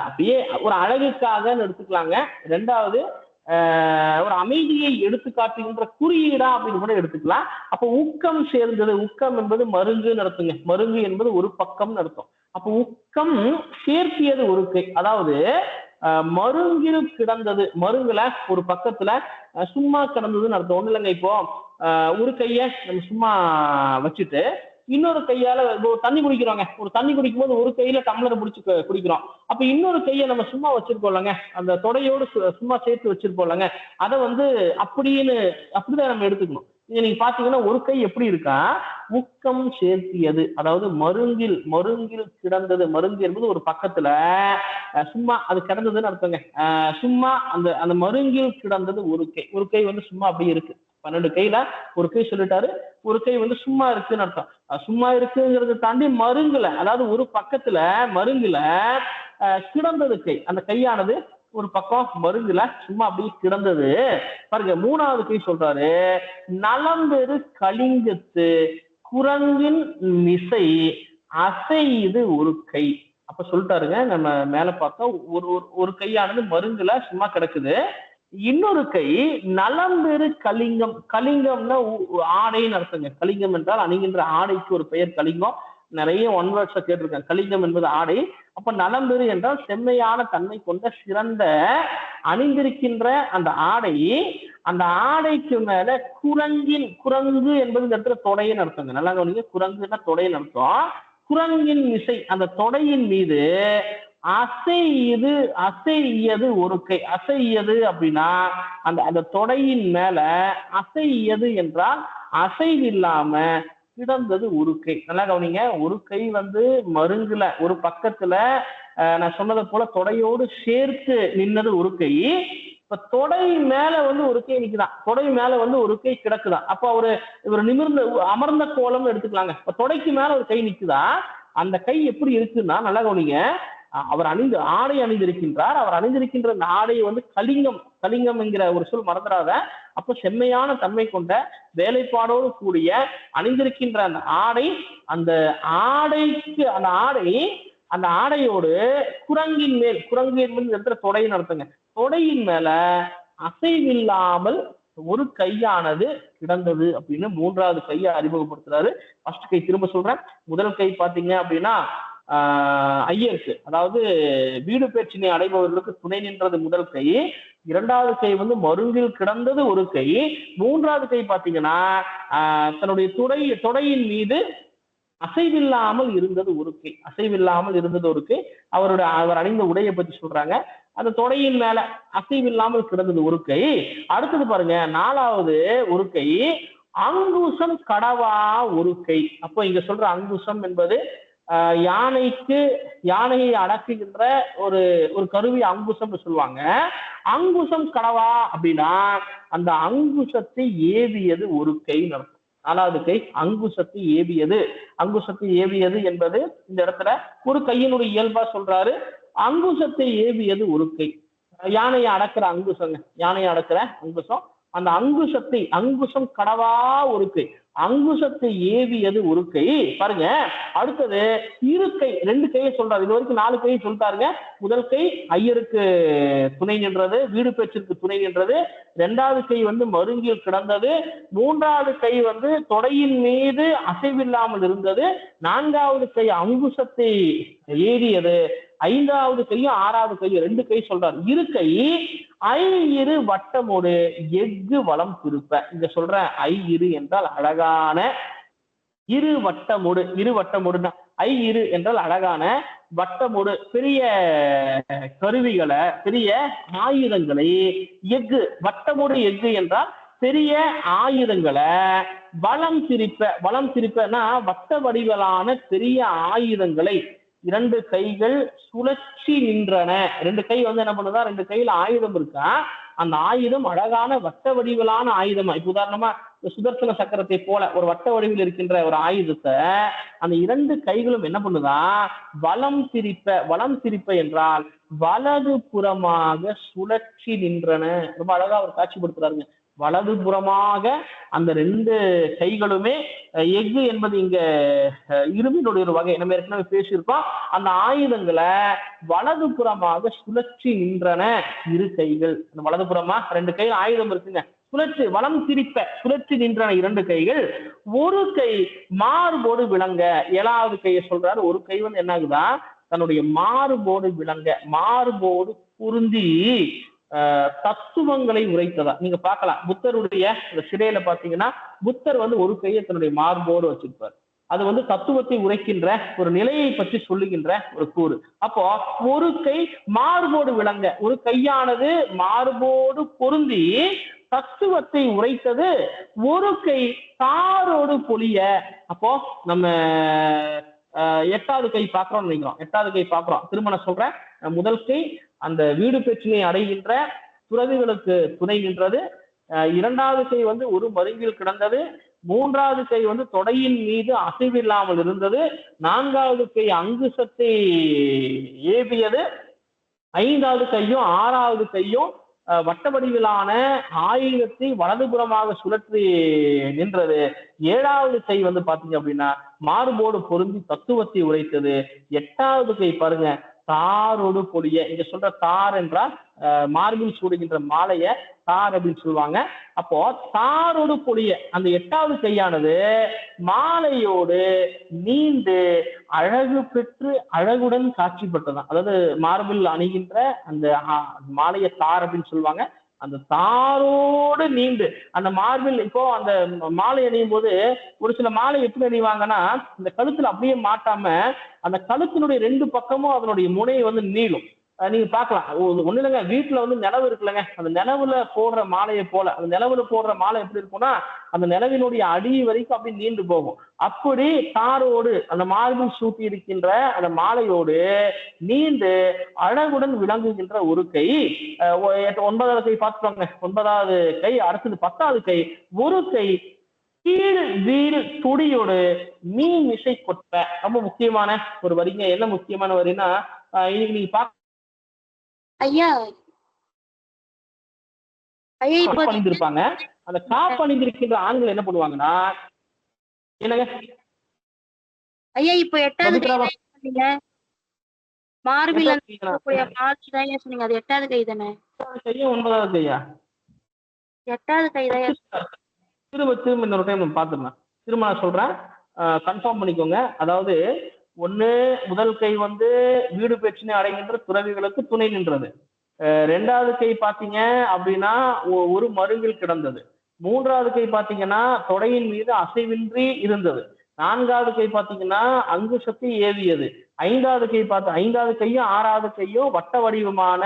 அப்படியே ஒரு அழகுக்காக எடுத்துக்கலாங்க. ரெண்டாவது ஒரு அமைதியை எடுத்து காட்டுகின்ற குறியீடா அப்படின்னு கூட எடுத்துக்கலாம். அப்போ ஊக்கம் சேர்ந்தது, ஊக்கம் என்பது மருங்குன்னு அர்த்தங்க. மருங்கு என்பது ஒரு பக்கம்னு அர்த்தம். அப்போ ஊக்கம் சேர்த்தியது ஒரு கை, அதாவது மருங்கில் கிடந்தது, மருங்குல ஒரு பக்கத்துல சும்மா கிடந்ததுன்னு அர்த்தம். ஒண்ணு இல்லைங்க, இப்போ ஒரு கைய நம்ம சும்மா வச்சுட்டு இன்னொரு கையால தண்ணி குடிக்கிறோங்க. ஒரு தண்ணி குடிக்கும் போது ஒரு கையில டம்ளரை பிடிச்சி குடிக்கிறோம். அப்ப இன்னொரு கையை நம்ம சும்மா வச்சிருக்கோம்லங்க, அந்த தொடையோடு சும்மா சேர்த்து வச்சிருப்போம்லங்க. அதை வந்து அப்படிதான் நம்ம எடுத்துக்கணும். இங்க நீங்க பாத்தீங்கன்னா ஒரு கை எப்படி இருக்கா, முக்கம் சேர்த்தியது, அதாவது மருங்கில் மருங்கில் கிடந்தது. மருங்கு என்பது ஒரு பக்கத்துல சும்மா அது கிடந்ததுன்னு அர்த்தங்க. சும்மா அந்த அந்த மருங்கில் கிடந்தது ஒரு கை. ஒரு கை வந்து சும்மா அப்படியே இருக்கு. 12 கையில ஒரு கை சொல்லிட்டாரு, ஒரு கை வந்து சும்மா இருக்குன்னு அர்த்தம். சும்மா இருக்குங்கிறத தாண்டி மருங்குல, அதாவது ஒரு பக்கத்துல மருங்குல கிடந்தது கை. அந்த கையானது ஒரு பக்கம் மருங்குல சும்மா அப்படியே கிடந்தது. பாருங்க, 3வது கை சொல்றாரு, நலம்பெரு கலிங்கத்து குரங்கின் மிசை அசையுது ஒரு கை. அப்ப சொல்லிட்டாருங்க, நம்ம மேல பார்த்தோம் ஒரு ஒரு கையானது மருங்குல சும்மா கிடக்குது. இன்னொரு கை நலம்பெரு கலிங்கம். கலிங்கம்னா ஆடைன்னு அர்த்தங்க. கலிங்கம் என்றால் அணிகின்ற ஆடைக்கு ஒரு பெயர் கலிங்கம். நிறைய ஒன் வேர்ட்ஸை கேட்டிருக்கேன். கலிங்கம் என்பது ஆடை. அப்ப நலம்பெரு என்றால் செம்மையான தன்மை கொண்ட சிறந்த அணிந்திருக்கின்ற அந்த ஆடை. அந்த ஆடைக்கு மேல குரங்கின், குரங்கு என்பது இந்த இடத்துல தொடைன்னு அர்த்தங்க. நல்லா கவனிங்க, குரங்குன்னா தொடைன்னு அர்த்தம். குரங்கின் மிசை, அந்த தொடையின் மீது அசையுது, அசையது ஒரு கை. அசையது அப்படின்னா அந்த அந்த தொடையின் மேல அசையது என்றால் அசைவில்லாம கிடந்தது ஒரு கை. நல்லா கவனிங்க, ஒரு கை வந்து மருங்குல ஒரு பக்கத்துல நான் சொன்னதை போல தொடையோடு சேர்த்து நின்னது ஒரு கை. இப்ப தொடை மேல வந்து ஒரு கை நிக்குதான், தொடை மேல வந்து ஒரு கை கிடக்குதான். அப்ப இவர் நிமிர்ந்த அமர்ந்த கோலம்னு எடுத்துக்கலாங்க. இப்ப தொடைக்கு மேல ஒரு கை நிக்குதா, அந்த கை எப்படி இருக்குன்னா நல்லா கவனிங்க, அவர் ஆடை அணிந்திருக்கின்றார். அவர் அணிந்திருக்கின்ற அந்த ஆடையை வந்து கலிங்கம், கலிங்கம் என்கிற ஒரு சொல் மறந்துடாத. அப்ப செம்மையான தன்மை கொண்ட வேலைப்பாடோடு கூடிய அணிந்திருக்கின்ற அந்த ஆடை, அந்த ஆடைக்கு அந்த ஆடையோடு குரங்கின் மேல், குரங்கு என்பது என்ற தொடைன்னு அர்த்தங்க, தொடையின் மேல அசைவில்லாமல் ஒரு கையானது கிடந்தது அப்படின்னு 3வது கையை அறிமுகப்படுத்துறாரு. ஃபர்ஸ்ட் கை திரும்ப சொல்றேன். முதல் கை பாத்தீங்க அப்படின்னா ஐயருக்கு, அதாவது வீடு பேச்சினை அடைபவர்களுக்கு துணை நின்றது முதல் கை. 2வது கை வந்து மருங்கில் கிடந்தது ஒரு கை. 3வது கை பாத்தீங்கன்னா தன்னுடைய தொடையின் மீது அசைவில்லாமல் இருந்தது ஒரு கை. அசைவில்லாமல் இருந்தது ஒரு கை. அவர் அணிந்த உடையை பத்தி சொல்றாங்க. அந்த தொடையின் மேல அசைவில்லாமல் கிடந்தது ஒரு கை. அடுத்தது பாருங்க, 4வது ஒரு கை அங்குசம் கடவா ஒரு கை. அப்போ இங்க சொல்ற அங்குசம் என்பது யானையை அடக்குகின்ற ஒரு ஒரு கருவி அங்குசம் சொல்லுவாங்க. அங்குசம் கடவா அப்படின்னா அந்த அங்குசத்தை ஏவியது ஒரு கை நடக்கும். 4வது கை அங்குசத்தை ஏவியது. அங்குசத்தை ஏவியது என்பது இந்த இடத்துல ஒரு கையினுடைய இயல்பா சொல்றாரு. அங்குசத்தை ஏவியது ஒரு கை. யானையை அடக்குற அங்குசங்க, யானையை அடக்குற அங்குசம். அந்த அங்குசம் கடவா ஒரு கை, அங்குசத்தை ஏவியது ஒரு கை. பாருங்க, அடுத்தது இரு கை, 2 கையை சொல்றாரு. இது வரைக்கும் 4 கையை சொல்லிட்டாருங்க. முதல் கை ஐயருக்கு துணை நின்றது, வீடு பேச்சிற்கு துணை நின்றது. 2வது கை வந்து மருங்கில் கிடந்தது. 3வது கை வந்து தொடையின் மீது அசைவில்லாமல் இருந்தது. 4வது கை அங்குசத்தை ஏறியது. 5வது கையும் 6வது கையும் 2 கை சொல்றாரு. இரு கை இரு வட்டமோடு எஃகு வளம் திருப்ப. இங்க சொல்ற இரு என்றால் அழகான, இரு வட்டமோடுன்னா இரு என்றால் அழகான, வட்டமோடு பெரிய கருவிகளை, பெரிய ஆயுதங்களை, எஃகு வட்டமோடு எஃகு என்றால் பெரிய ஆயுதங்களை வளம் திருப்பனா வட்ட வடிவலான பெரிய ஆயுதங்களை 2 கைகள் சுழற்சி நின்றன. 2 கை வந்து என்ன பண்ணுதா, 2 கையில ஆயுதம் இருக்கா, அந்த ஆயுதம் அழகான வட்ட வடிவிலான ஆயுதமா. இப்ப உதாரணமா சுதர்சன சக்கரத்தை போல ஒரு வட்ட வடிவில் இருக்கின்ற ஒரு ஆயுதத்தை அந்த 2 கைகளும் என்ன பண்ணுதா, வலம் திரிப்ப என்றால் வலது புறமாக சுழற்சி நின்றன. ரொம்ப அழகா அவர் காட்சிப்படுத்துறாருங்க. வலது புறமாக அந்த 2 கைகளுமே, எஃகு என்பது இங்க இரும்பினுடைய ஒரு வகை, நம்ம ஏற்கனவே பேசியிருக்கோம். அந்த ஆயுதங்களை வலது புறமாக சுழற்சி நின்றன இரு கைகள். அந்த வலது புறமா 2 கையில் ஆயுதம் இருக்குங்க, சுழற்சி நின்றன 2 கைகள். ஒரு கை மார்போடு விளங்க. 7வது கையை சொல்றாரு. ஒரு கை வந்து என்ன ஆகுதா, தன்னுடைய மார்போடு விளங்க, மார்போடு பொருந்தி தத்துவங்களை உரைத்ததா. நீங்க பார்க்கலாம் புத்தருடைய சிலையில பாத்தீங்கன்னா புத்தர் வந்து ஒரு கையை தன்னுடைய மார்போடு வச்சிருப்பார். அது வந்து தத்துவத்தை உரைக்கின்ற ஒரு நிலையை பற்றி சொல்லுகின்ற ஒரு கூறு. அப்போ ஒரு கை மார்போடு விளங்க, ஒரு கையானது மார்போடு பொருந்தி தத்துவத்தை உரைத்தது, ஒரு கை தாரோடு பொழிய. அப்போ நம்ம எட்டாவது கை பார்க்கிறோம் நினைக்கிறோம். எட்டாவது கை பார்க்கிறோம். திரும்ப நான் சொல்றேன். முதல் கை அந்த வீடு பெற்றினை அடைகின்ற துறவிகளுக்கு துணை நின்றது. இரண்டாவது கை வந்து ஒரு மருங்கில் கிடந்தது. மூன்றாவது கை வந்து தொடையின் மீது அசைவில்லாமல் இருந்தது. நான்காவது கை அங்குசத்தை ஏவியது. ஐந்தாவது கையும் ஆறாவது கையும் வட்ட வடிவிலான ஆயுதத்தை வலதுபுறமாக சுழற்றி நின்றது. ஏழாவது கை வந்து பாத்தீங்க அப்படின்னா மார்போடு பொருந்தி தத்துவத்தை உரைத்தது. எட்டாவது கை பாருங்க தாரோடு பொழிய. இங்க சொல்ற தார் என்றால் மார்பில் சூடுகின்ற மாலைய தார் அப்படின்னு சொல்லுவாங்க. அப்போ தாரோடு பொழிய அந்த எட்டாவது கையானது மாலையோடு நீண்டு அழகு பெற்று அழகுடன் காட்சிப்பட்டதான். அதாவது மார்பில் அணிகின்ற அந்த மாலைய தார் அப்படின்னு சொல்லுவாங்க. அந்த தாரோடு நீண்டு அந்த மார்பில், இப்போ அந்த மாலை அணியும் போது ஒரு சில மாலை எப்படி அணிவாங்கன்னா இந்த கழுத்துல அப்படியே மாட்டாம அந்த கழுத்தினுடைய ரெண்டு பக்கமும் அதனுடைய முனையை வந்து நீளும். நீங்க பார்க்கலாம். ஒண்ணு இல்லைங்க, வீட்டுல வந்து நிலவு இருக்குல்லங்க, அந்த நிலவுல போடுற மாலையை போல அந்த நிலவுல போடுற மாலை எப்படி இருக்கும்னா அந்த நிலவினுடைய அடி வரைக்கும் அப்படி நீண்டு போகும். அப்படி தாரோடு அந்த மார்பில் சூட்டி இருக்கின்ற அந்த மாலையோடு நீண்டு அழகுடன் விளங்குகின்ற ஒரு கை. ஒன்பதாவது கை பார்த்துக்கோங்க. ஒன்பதாவது கை. அடுத்தது பத்தாவது கை. ஒரு கை கீழ் வீல் துடியோடு மீன் இசை கொட்ட. ரொம்ப முக்கியமான ஒரு வரிங்க. என்ன முக்கியமான வரின்னா இன்னைக்கு நீங்க பாக்க ஐயா ஐயா இப்போ அணிந்திருப்பாங்க. அந்த காப்பு அணிந்திருக்கின்ற ஆண்கள் என்ன பண்ணுவாங்கன்னா என்னங்க ஐயா இப்போ எட்டாவது கை சொன்னீங்க, மார்பில் மார்ச் தான் சொன்னீங்க, அது எட்டாவது கை தானே? கையா ஒன்பதாவது கையா? எட்டாவது கை தான். திரும்ப இன்னொரு டைம் நம்ம பார்த்துடலாம். திரும்ப நான் சொல்றேன், கன்ஃபார்ம் பண்ணிக்கோங்க. அதாவது ஒண்ணு முதல் கை வந்து வீடு பெற்றினை அடைகின்ற துறவிகளுக்கு துணை நின்றது. ரெண்டாவது கை பாத்தீங்க அப்படின்னா ஒரு மருங்கில் கிடந்தது. மூன்றாவது கை பாத்தீங்கன்னா தொடையின் மீது அசைவின்றி இருந்தது. நான்காவது கை பாத்தீங்கன்னா அங்குசத்தை ஏவியது. ஐந்தாவது கையும் ஆறாவது கையும் வட்ட வடிவமான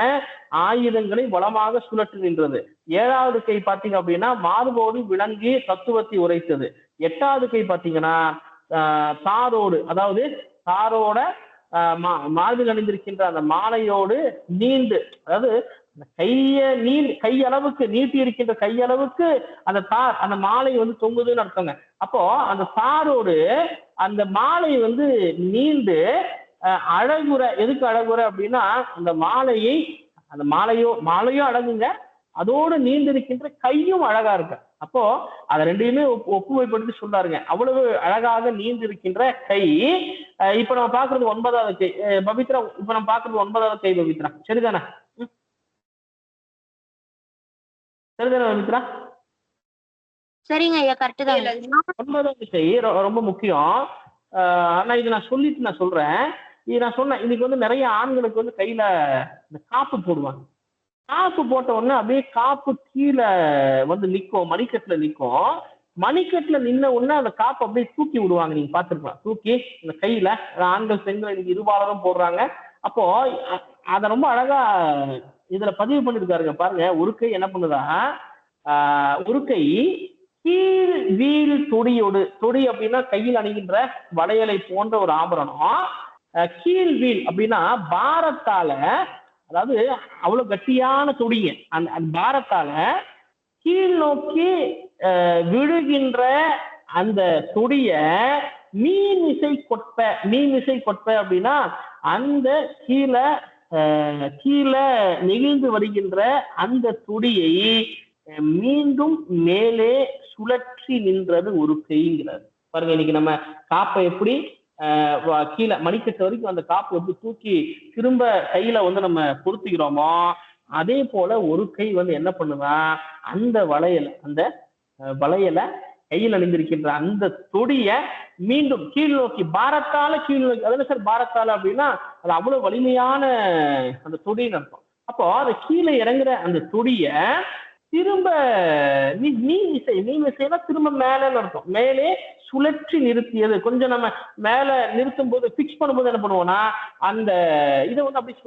ஆயுதங்களை வளமாக சுழற்றி நின்றது. ஏழாவது கை பாத்தீங்க அப்படின்னா மார்போடு விளங்கி தத்துவத்தை உரைத்தது. எட்டாவது கை பாத்தீங்கன்னா தாரோடு, அதாவது தாரோட மார்பில் அணிந்திருக்கின்ற அந்த மாலையோடு நீண்டு, அதாவது கையளவுக்கு நீட்டி இருக்கின்ற கையளவுக்கு அந்த தார் அந்த மாலை வந்து தொங்குதுன்னு அர்த்தங்க. அப்போ அந்த தாரோடு அந்த மாலை வந்து நீண்டு அழகுற. எதுக்கு அழகுற அப்படின்னா அந்த மாலையோ அழகுங்க, அதோடு நீண்டிருக்கின்ற கையும் அழகா இருக்கு. அப்போ அதை ரெண்டையுமே ஒப்புமைப்படுத்தி சொல்றாருங்க. அவ்வளவு அழகாக நீண்டிருக்கின்ற கை. இப்ப நம்ம பாக்குறது ஒன்பதாவது கை. பவித்ரா, இப்ப நம்ம பாக்குறது ஒன்பதாவது கை. பவித்ரா சரிதானே? சரிதானே பவித்ரா? சரிங்க ஐயா, கரெக்ட் தான். ஒன்பதாவது கை ரொம்ப முக்கியம். ஆனா இது நான் சொல்லிட்டு நான் சொல்றேன். இது நான் சொன்னேன், இன்னைக்கு வந்து நிறைய ஆண்களுக்கு வந்து கையில இந்த காப்பு போடுவாங்க. காப்பு போட்ட உடனே அப்படியே காப்பு கீழே வந்து நிற்கும், மணிக்கட்டுல நிற்கும். மணிக்கட்டுல நின்ன உடனே அந்த காப்பு அப்படியே தூக்கி விடுவாங்க. நீங்க பாத்துருக்கலாம். தூக்கி இந்த கையில ஆண்கள் பெண்கள் இன்னைக்கு இருபாலரும் போடுறாங்க. அப்போ அதை ரொம்ப அழகா இதுல பதிவு பண்ணிருக்காருங்க. பாருங்க, ஒரு கை என்ன பண்ணுதா, ஒரு கை கீழ் வீல் துடியோடு. துடி அப்படின்னா கையில் அணிகின்ற வளையலை போன்ற ஒரு ஆபரணம். கீழ் வீல் அப்படின்னா பாரத்தால, அதாவது அவ்வளவு கட்டியான துடிங்க, அந்த பாரத்தால கீழ் நோக்கி விழுகின்ற அந்த துடிய மீமிசை கொட்ப அப்படின்னா அந்த கீழே நெகிழ்ந்து வருகின்ற அந்த துடியை மீண்டும் மேலே சுழற்றி நின்றது ஒரு கைங்கிறார். பாருங்க, இன்னைக்கு நம்ம காப்பை எப்படி கீழே மணிக்கட்டு வரைக்கும் அந்த காப்பு எப்படி தூக்கி திரும்ப கையில வந்து நம்ம பொருத்திக்கிறோமோ அதே போல ஒரு கை வந்து என்ன பண்ணுவா, அந்த வளையலை கையில் அணிந்திருக்கின்ற அந்த தொடிய மீண்டும் கீழ் நோக்கி பாரத்தால கீழ் நோக்கி. அதான சார் பாரத்தால அப்படின்னா அது அவ்வளவு வலிமையான அந்த தொடின்னு அர்த்தம். அப்போ அது கீழே இறங்குற அந்த தொடிய திரும்ப மீன் விசைனா திரும்ப மேலன்னு அர்த்தம். மேலே சுழற்றி நிறுத்தியது. கொஞ்சம் நம்ம மேல நிறுத்தும் போது பிக்ஸ் பண்ணும்போது என்ன பண்ணுவோம்னா அந்த இதை வந்து அப்படி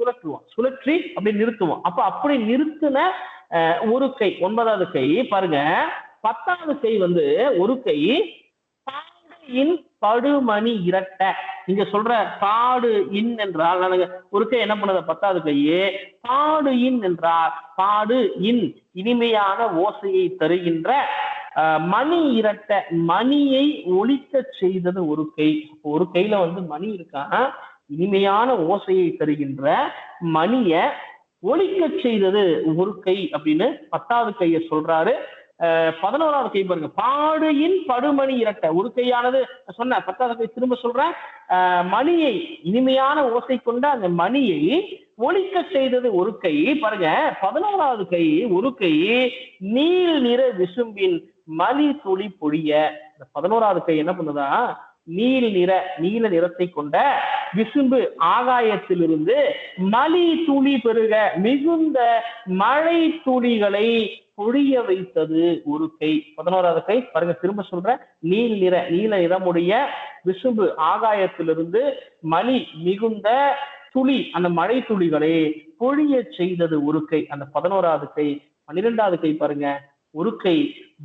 சுழற்றி அப்படி நிறுத்துவோம். அப்ப அப்படி நிறுத்தின ஒரு கை 9வது கை பாருங்க. 10வது கை வந்து ஒரு கை இன் படுமணி இரட்ட. நீங்க சொல்ற பாடு இன் என்றால் ஒரு கை என்ன பண்ணது 10வது கையே பாடு இன் என்றால் பாடு இன் இனிமையான ஓசையை தருகின்ற மணி இரட்ட மணியை ஒலிக்க செய்தது ஒரு கை. ஒரு கையில வந்து மணி இருக்கான்னா இனிமையான ஓசையை தருகின்ற மணிய ஒலிக்க செய்தது ஒரு கை அப்படின்னு 10வது கையை சொல்றாரு. 11வது கை பாருங்க. பாடுயின் படுமணி இரட்ட. ஒரு கையானது சொன்ன 10வது கை திரும்ப சொல்றேன். மணியை இனிமையான ஓசை கொண்ட அந்த மணியை ஒலிக்க செய்தது ஒரு கை. பாருங்க 11வது கை ஒரு கை நீல் நிற விசும்பின் மலி துளி பொழிய. 11வது கை என்ன பண்ணுதா நீல நிறத்தை கொண்ட விசும்பு ஆகாயத்திலிருந்து மலி துளி பெருக மிகுந்த மழை துளிகளை பொழிய வைத்தது ஒரு கை. 11வது கை பாருங்க திரும்ப சொல்ற நீல நிறமுடைய விசும்பு ஆகாயத்திலிருந்து மலி மிகுந்த துளி அந்த மழை துளிகளை பொழிய செய்தது ஒரு கை அந்த 11வது கை. 12வது கை பாருங்க. ஒரு கை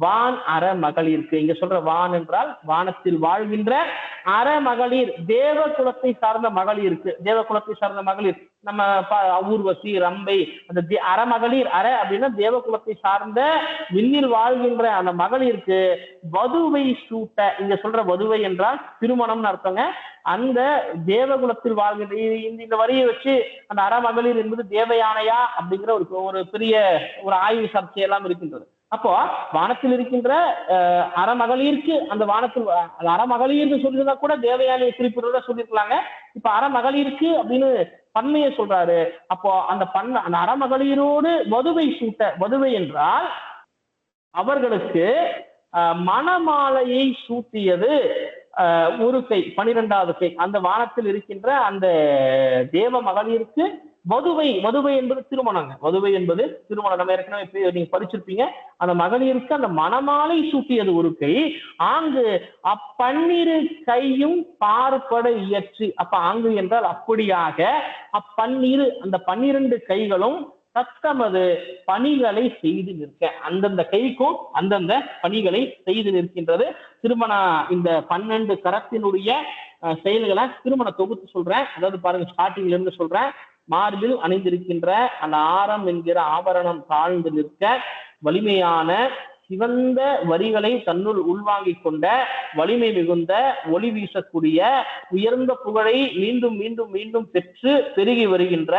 வான் அற மகளிருக்கு. இங்க சொல்ற வான் என்றால் வானத்தில் வாழ்கின்ற அற மகளிர் தேவ குலத்தை சார்ந்த மகளிருக்கு. தேவ குலத்தை சார்ந்த மகளிர் நம்ம ஊர்வசி ரம்பை அந்த அறமகளிர் அற அப்படின்னா தேவ குலத்தை சார்ந்த விண்ணில் வாழ்கின்ற அந்த மகளிருக்கு வதுவை சூட்ட. இங்க சொல்ற வதுவை என்றால் திருமணம்னு அர்த்தங்க. அந்த தேவகுலத்தில் வாழ்கின்ற இந்த வரியை வச்சு அந்த அறமகளிர் என்பது தேவயானையா அப்படிங்கிற ஒரு பெரிய ஒரு ஆய்வு சர்ச்சையெல்லாம் இருக்கின்றது. அப்போ வானத்தில் இருக்கின்ற அறமகளிருக்கு அந்த வானத்தில் அறமகளிர்னு சொல்லியிருந்தா கூட தேவயானையை குறிப்பிடுறத சொல்லியிருக்கலாங்க. இப்ப அறமகளிருக்கு அப்படின்னு பன்மையை சொல்றாரு. அப்போ அந்த அந்த அறமகளிரோடு வதுவை சூட்ட. வதுவை என்றால் அவர்களுக்கு மணமாலையை சூட்டியது ஒரு கை. 12வது கை அந்த வானத்தில் இருக்கின்ற அந்த தேவ மகளிருக்கு வதுவை என்பது திருமணங்க. வதுவை என்பது திருமணம். நம்ம ஏற்கனவே நீங்க படிச்சிருப்பீங்க. அந்த மகளிருக்கு அந்த மணமாலை சூட்டியது ஒரு கை. ஆங்கு அப்பன்னிரு கையும் பார்ப்பட இயற்றி. அப்ப ஆங்கு என்றால் அப்படியாக அப்பன்னிரு அந்த 12 கைகளும் தத்தமது பணிகளை செய்து நிற்க. அந்தந்த கைக்கும் அந்தந்த பணிகளை செய்து நிற்கின்றது. திருமண இந்த 12 கரத்தினுடைய செயல்களை திருமண தொகுத்து சொல்றேன். அதாவது பாருங்க ஸ்டார்டிங்ல இருந்து சொல்றேன். மார்பில் அணிந்திருக்கின்ற அந்த ஆரம் என்கிற ஆபரணம் தாழ்ந்து நிற்க வலிமையான சிவந்த வரிகளை தன்னுள் உள்வாங்கிக் கொண்ட வலிமை மிகுந்த ஒளி வீசக்கூடிய உயர்ந்த புகழை மீண்டும் மீண்டும் மீண்டும் பெற்று பெருகி வருகின்ற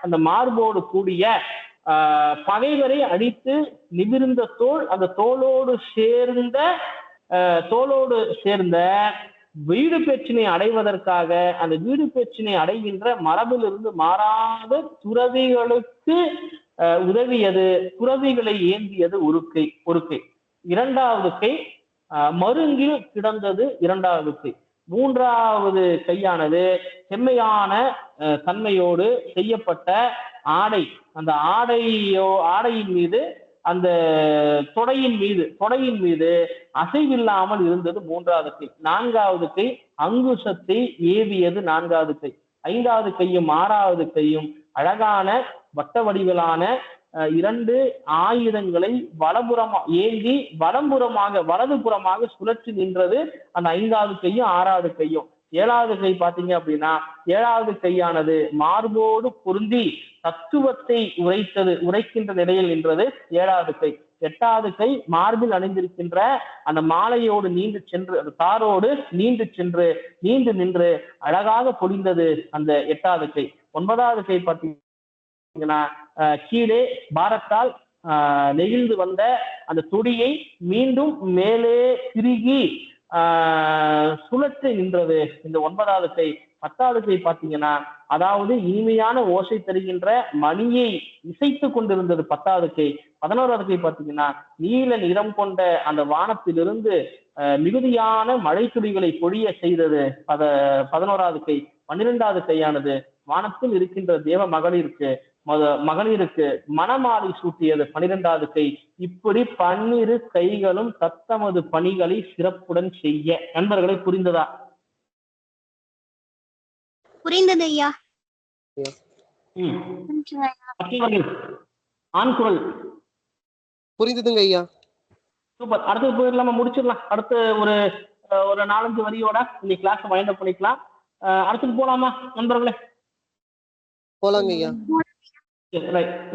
அந்த மார்போடு கூடிய பகைவரை அடித்து நிமிர்ந்த தோல் அந்த தோளோடு சேர்ந்த வீடு பேச்சினை அடைவதற்காக அந்த வீடு பேச்சினை அடைகின்ற மரபிலிருந்து மாறாத துறவிகளுக்கு உதவியது துறவிகளை ஏந்தியது ஒரு கை. 2வது கை மருங்கில் கிடந்தது 2வது கை. 3வது கையானது செம்மையான தன்மையோடு செய்யப்பட்ட ஆடை. அந்த ஆடையின் மீது அந்த தொடையின் மீது அசைவில்லாமல் இருந்தது 3வது கை. 4வது கை அங்குசத்தை ஏவியது 4வது கை. 5வது கையும் 6வது கையும் அழகான வட்ட வடிவிலான 2 ஆயுதங்களை ஏந்தி வலதுபுறமாக சுழற்றி நின்றது அந்த 5வது கையும் 6வது கையும். 7வது கை பாத்தீங்க அப்படின்னா 7வது கையானது மார்போடு பொருந்தி தத்துவத்தை உரைக்கின்ற நிலையில் நின்றது 7வது கை. 8வது கை மார்பில் அணிந்திருக்கின்ற அந்த மாலையோடு நீண்டு சென்று அந்த தாரோடு நீண்டு நின்று அழகாக பொழிந்தது அந்த 8வது கை. 9வது கை பார்த்தீங்கன்னா கீழே பாரத்தால் நெகிழ்ந்து வந்த அந்த துடியை மீண்டும் மேலே திருகி சுழற்றி நின்றது இந்த 9வது கை. 10வது கை பார்த்தீங்கன்னா அதாவது இனிமையான ஓசை தருகின்ற மணியை இசைத்து கொண்டிருந்தது 10வது கை. 11வது கை பார்த்தீங்கன்னா நீல நிறம் கொண்ட அந்த வானத்திலிருந்து மிகுதியான மழை துளிகளை பொழிய செய்தது 11வது கை. 12வது கையானது வானத்தில் இருக்கின்ற தேவ மகளிருக்கு மகளிருக்கு மணமாலை சூட்டியது 12வது கை. இப்படி 12 கைகளும் தத்தமது பணிகளை சிறப்புடன் செய்ய. நண்பர்களை புரிந்ததா? புரிந்தது ஐயா. ஆண் குரல் புரிந்ததுங்க ஐயா. சூப்பர். அடுத்து போயிடலாமா? முடிச்சிடலாம். அடுத்து ஒரு 4-5 வரியோட இன்னைக்கு கிளாஸ் வைண்ட் அப் பண்ணிக்கலாம். அடுத்துக்கு போலாமா நண்பர்களே? போலாங்க ஐயா.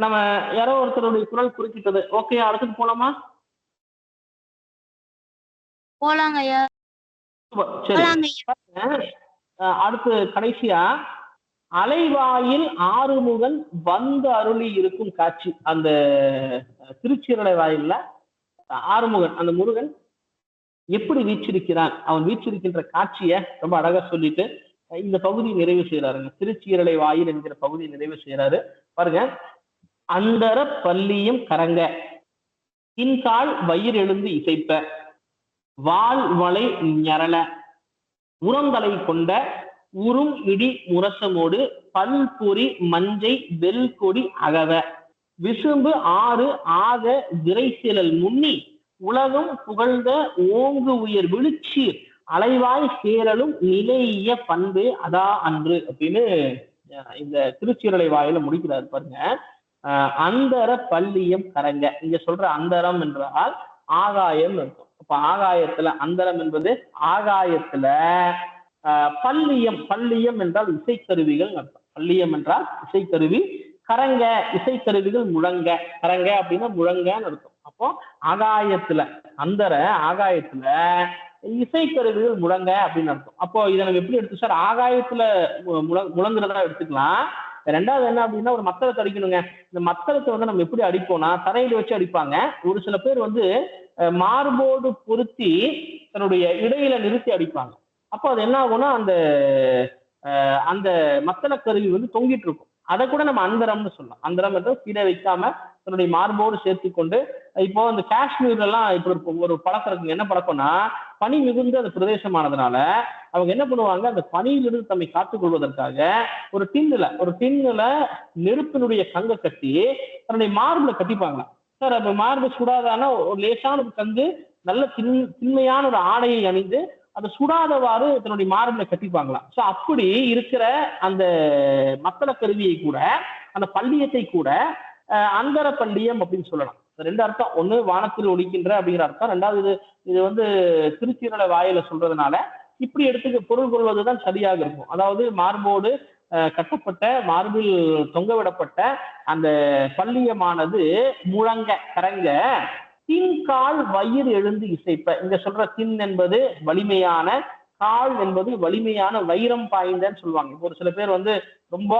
நம்ம யாரோ ஒருத்தருடைய குரல் குறிப்பிட்டது. ஓகே, அடுத்துக்கு போலாமா? போலாங்க ஐயா. சரி, அடுத்து கடைசியா அலைவாயில் ஆறுமுகன் வந்து அருளி இருக்கும் காட்சி. அந்த திருச்சீரலை வாயில்ல ஆறுமுகன், அந்த முருகன் எப்படி வீற்றிருக்கிறான், அவன் வீற்றிருக்கின்ற காட்சியை ரொம்ப அழகா சொல்லிட்டு இந்த பகுதி நிறைவு செய்யறாருங்க. திருச்சீரலை வாயில் என்கிற பகுதியை நிறைவு செய்யறாரு. பாருங்க. அந்தர பள்ளியும் கரங்க, பின்கால் வயிறு எழுந்து இசைப்ப, வால் வளை ஞரள, உரந்தலை கொண்ட உறும் இடி முரசமோடு பல்பொறி மஞ்சை வெல்கொடி அகவ, விசும்பு ஆறு ஆக விரைசிலல் முன்னி, உலகம் புகழ்ந்த ஓங்கு உயர் விழுச்சீர் அலைவாய் சேரலும் நிலைய பண்பு அதா அன்று அப்படின்னு இந்த திருச்சீரலை வாயில முடிக்கிறார். பாருங்க. அந்தர பள்ளியம் கரங்க, இங்க சொல்ற அந்தரம் என்றால் ஆகாயம் இருக்கும். அப்ப ஆகாயத்துல, அந்தரம் என்பது ஆகாயத்துல, பள்ளியம், பள்ளியம் என்றால் இசைக்கருவிகள் அர்த்தம். பள்ளியம் என்றால் இசைக்கருவி, கரங்க இசைக்கருவிகள் முழங்க, கரங்க அப்படின்னா முழங்கன்னு அர்த்தம். அப்போ ஆகாயத்துல, அந்தர ஆகாயத்துல இசைக்கருவிகள் முழங்க அப்படின்னு அர்த்தம். அப்போ இதை நம்ம எப்படி எடுத்து சார்? ஆகாயத்துல முழங்குறதா எடுத்துக்கலாம். ரெண்டாவது என்ன அப்படின்னா, ஒரு மத்தளத்தை அடிக்கணுங்க. இந்த மத்தளத்தை வந்து நம்ம எப்படி அடிப்போம்னா தரையில வச்சு அடிப்பாங்க. ஒரு சில பேர் வந்து மார்போடு பொருத்தி தன்னுடைய இடையில நிறுத்தி அடிப்பாங்க. அப்போ அது என்ன ஆகும்னா அந்த அந்த மத்தள கருவி வந்து தொங்கிட்டு இருக்கும். அதை கூட நம்ம அந்தரம்னு சொல்லலாம். அந்தரம் என்றால் கீழே வைக்காம தன்னுடைய மார்போடு சேர்த்து கொண்டு, இப்போ இந்த காஷ்மீர்ல எல்லாம் இப்ப ஒரு பழக்கம் இருக்குங்க. என்ன பழக்கம்னா, பனி மிகுந்த அந்த பிரதேசமானதுனால அவங்க என்ன பண்ணுவாங்க, அந்த பனியிலிருந்து தம்மை காத்துக் கொள்வதற்காக ஒரு டின்னுல நெருப்பினுடைய கங்கை கட்டி தன்னுடைய மார்புல கட்டிப்பாங்க. சார் அப்ப மார்பு சுடாதானா ஒரு லேசான ஒரு கங்கு நல்ல திண்மையான ஒரு ஆடையை அணிந்து அதை சுடாதவாறு தன்னுடைய மார்புல கட்டிப்பாங்களாம். ஸோ அப்படி இருக்கிற அந்த மத்தள கருவியை கூட, அந்த பள்ளியத்தை கூட அந்தர பள்ளியம் அப்படின்னு சொல்லலாம். ரெண்டு அர்த்தம். ஒண்ணு வானத்தில் ஒலிக்கின்ற அப்படிங்கிற அர்த்தம். ரெண்டாவது இது வந்து திருச்சீரலை வாயில சொல்றதுனால இப்படி எடுத்துக்க பொருள் கொள்வதுதான் சரியாக இருக்கும். அதாவது மார்போடு கட்டப்பட்ட, மார்பில் தொங்கவிடப்பட்ட அந்த பள்ளியமானது முழங்க கரங்க, தின்கால் வயிறு எழுந்து இசைப்ப. இங்க சொல்ற தின் என்பது வலிமையான, கால் என்பது வலிமையான, வைரம் பாய்ந்தன்னு சொல்லுவாங்க. இப்போ ஒரு சில பேர் வந்து ரொம்ப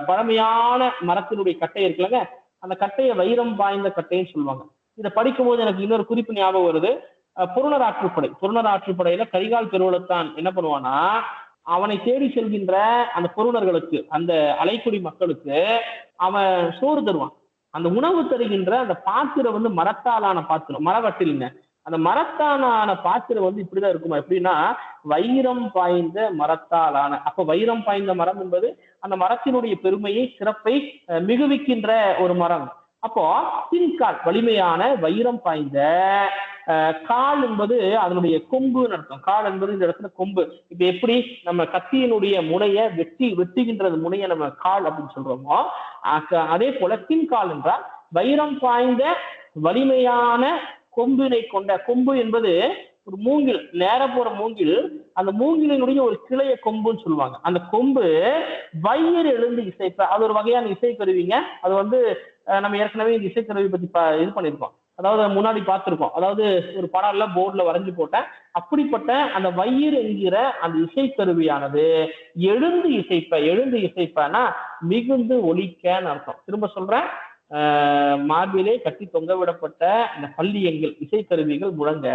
பழமையான மரத்தினுடைய கட்டை இருக்குல்லங்க, அந்த கட்டையை வைரம் பாய்ந்த கட்டைன்னு சொல்லுவாங்க. இதை படிக்கும் போது எனக்கு இன்னொரு குறிப்பு ஞாபகம் வருது. புறநர் ஆற்றுப்படை, புறநர் ஆற்றுப்படையில கரிகால் பெருவளத்தான் என்ன பண்ணுவான்னா, அவனை தேடி செல்கின்ற அந்த பொருணர்களுக்கு, அந்த அலைக்குடி மக்களுக்கு அவன் சோறு தருவான். அந்த உணவு தருகின்ற அந்த பாத்திரம் வந்து மரத்தாலான பாத்திரம், மரவட்டிலுங்க. அந்த மரத்தாலான பாத்திரம் வந்து இப்படிதான் இருக்குமா? எப்படின்னா வைரம் பாய்ந்த மரத்தாலான. அப்ப வைரம் பாய்ந்த மரம் என்பது அந்த மரத்தினுடைய பெருமையை, சிறப்பை மிகுவிக்கின்ற ஒரு மரம். அப்போ தின்கால் வலிமையான, வைரம் பாய்ந்த, கால் என்பது அதனுடைய கொம்புன்னு அர்த்தம். கால் என்பது இந்த இடத்துல கொம்பு. இப்ப எப்படி நம்ம கத்தியினுடைய முனைய வெட்டுகின்றது முனைய நம்ம கால் அப்படின்னு சொல்றோமோ, அதே போல தின்கால் என்றால் வைரம் பாய்ந்த வலிமையான கொம்பினை கொண்ட. கொம்பு என்பது ஒரு மூங்கில், நேர போற மூங்கில், அந்த மூங்கிலினுடைய ஒரு கிளைய கொம்புன்னு சொல்லுவாங்க. அந்த கொம்பு வயிறு எழுந்து இசைப்ப, அது ஒரு வகையான இசைக்கருவிங்க. அது வந்து நம்ம ஏற்கனவே இந்த இசைக்கருவி பத்தி இது பண்ணியிருக்கோம். அதாவது முன்னாடி பார்த்திருக்கோம். அதாவது ஒரு படம்ல போர்டுல வரைஞ்சு போட்டேன். அப்படிப்பட்ட அந்த வயிறு என்கிற அந்த இசைக்கருவியானது எழுந்து இசைப்ப. எழுந்து இசைப்பனா மிகுந்து ஒலிக்கன்னு அர்த்தம். திரும்ப சொல்றேன். மார்பிலே கட்டி தொங்க விடப்பட்ட இந்த பள்ளியங்கள், இசைக்கருவிகள் முழங்க,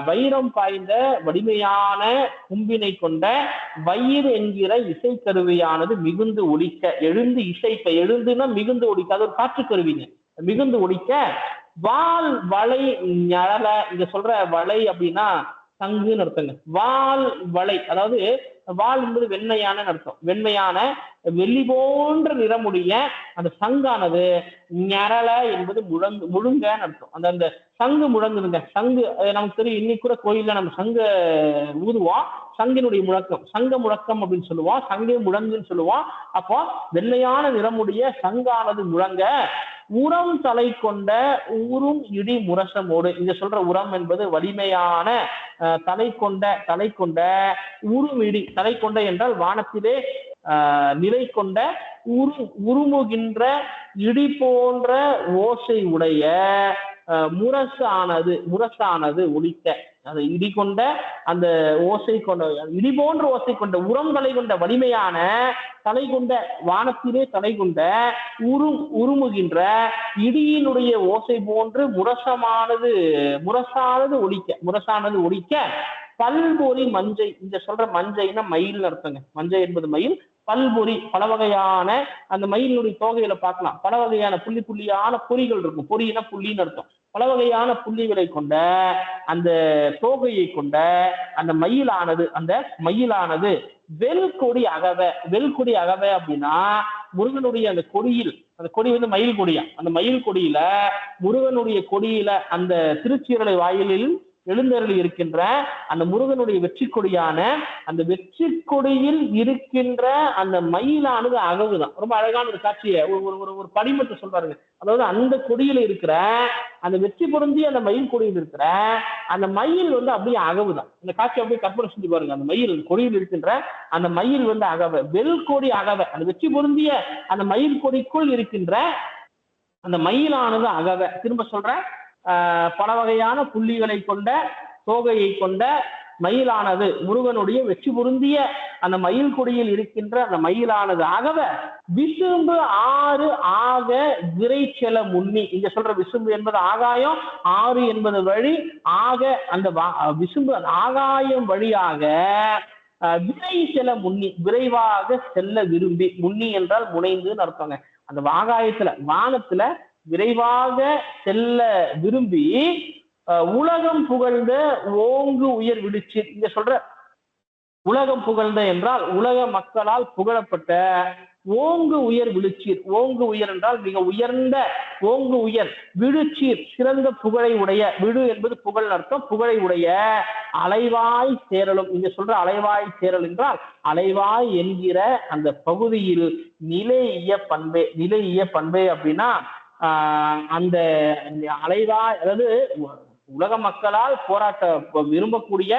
வைரம் பாய்ந்த வலிமையான கும்பினை கொண்ட வயிறு என்கிற இசைக்கருவியானது மிகுந்து ஒலிக்க, எழுந்து இசைப்ப. எழுந்துன்னா மிகுந்து ஒலிக்க, அது ஒரு காற்று கருவிங்க. மிகுந்து ஒலிக்க, வால் வளை ஞழல. இங்க சொல்ற வளை அப்படின்னா சங்குன்னு அர்த்தங்க. வால் வளை, அதாவது வால் என்பது வெண்மையான அர்த்தம். வெண்மையான வெள்ளி போன்ற நிறமுடைய அந்த சங்கானது ஞரல என்பது முழுங்கன்னு அர்த்தம். அந்த அந்த சங்கு முழங்குதுங்க. சங்கு நமக்கு தெரியும், இன்னைக்கு கூட கோயில்ல நம்ம சங்க ஊதுவோம். சங்கினுடைய முழக்கம் சங்க முழக்கம் அப்படின்னு சொல்லுவோம், சங்கை முழங்குன்னு சொல்லுவோம். அப்போ வெள்ளையான நிறமுடைய சங்கானது முழங்க உரம் தலை கொண்ட ஊரும் இடி முரசமோடு. இங்க சொல்ற உரம் என்பது வலிமையான தலை கொண்ட உரும் இடி. தலை கொண்ட என்றால் வானத்திலே நிலை கொண்ட உருமுகின்ற இடி போன்ற ஓசை உடைய முரசானது ஒலிக்க. அது இடி கொண்ட அந்த ஓசை கொண்ட இடி போன்ற ஓசை கொண்ட உரங்களை கொண்ட வலிமையான தலை கொண்ட வானத்திலே தலை கொண்ட உருமுகின்ற இடியினுடைய ஓசை போன்று முரசானது ஒலிக்க பல்பொறி மஞ்சை. இங்க சொல்ற மஞ்சைன்னா மயில் அர்த்தங்க. மஞ்சை என்பது மயில். பல்பொறி பல வகையான அந்த மயிலுடைய தோகையில பார்க்கலாம், பல வகையான புள்ளி புள்ளியான பொறிகள் இருக்கும். பொறினா புள்ளின்னு அர்த்தம். பல வகையான புள்ளிகளை கொண்ட அந்த தோகையை கொண்ட அந்த மயிலானது வெல்கொடி அகவ அப்படின்னா முருகனுடைய அந்த கொடியில், அந்த கொடி வந்து மயில் கொடியா, அந்த மயில் கொடியில முருகனுடைய கொடியில அந்த திருச்சீரலை வாயிலில் எழுந்தருளி இருக்கின்ற அந்த முருகனுடைய வெற்றி கொடியான அந்த வெற்றி கொடியில் இருக்கின்ற அந்த மயிலானது அகவுதான். ரொம்ப அழகான ஒரு காட்சியை ஒரு படிமத்தை சொல்றாருங்க. அதாவது அந்த கொடியில இருக்கிற அந்த வெற்றி பொருந்தி அந்த மயில் கொடியில் இருக்கிற அந்த மயில் வந்து அப்படியே அகவுதான். அந்த காட்சி அப்படியே கற்பனை செஞ்சு பாருங்க. அந்த மயில் கொடியில் இருக்கின்ற அந்த மயில் வந்து அகவ, வெல்கொடி அகவ, அந்த வெற்றி பொருந்திய அந்த மயில் கொடிக்குள் இருக்கின்ற அந்த மயிலானது அகவ. திரும்ப சொல்றேன், பல வகையான புள்ளிகளை கொண்ட தோகையை கொண்ட மயிலானது முருகனுடைய வெற்றி பொருந்திய அந்த மயில் கொடியில் இருக்கின்ற அந்த மயிலானது ஆகவ விசும்பு ஆறு ஆக விரைச்செல முன்னி. இங்க சொல்ற விசும்பு என்பது ஆகாயம், ஆறு என்பது வழி, ஆக அந்த விசும்பு ஆகாயம் வழியாக விரை செல முன்னி, விரைவாக செல்ல விரும்பி. முன்னி என்றால் முனைந்துன்னு அர்த்தங்க. அந்த ஆகாயத்துல வானத்துல விரைவாக செல்ல விரும்பி உலகம் புகழ்ந்த ஓங்கு உயர் விடுச்சு. இங்க சொல்ற உலகம் புகழ்ந்த என்றால் உலக மக்களால் புகழப்பட்ட ஓங்கு உயர் விழுச்சீர். ஓங்கு உயர் என்றால் மிக உயர்ந்த, ஓங்கு உயர் விழுச்சீர் சிறந்த புகழை உடைய. விடு என்பது புகழ் அர்த்தம். புகழை உடைய அலைவாய் சேரலும். இங்க சொல்ற அலைவாய் சேரல் என்றால் அலைவாய் என்கிற அந்த பகுதியில் நிலைய பண்பே அப்படின்னா அந்த அலைவாய், அதாவது உலக மக்களால் விரும்பக்கூடிய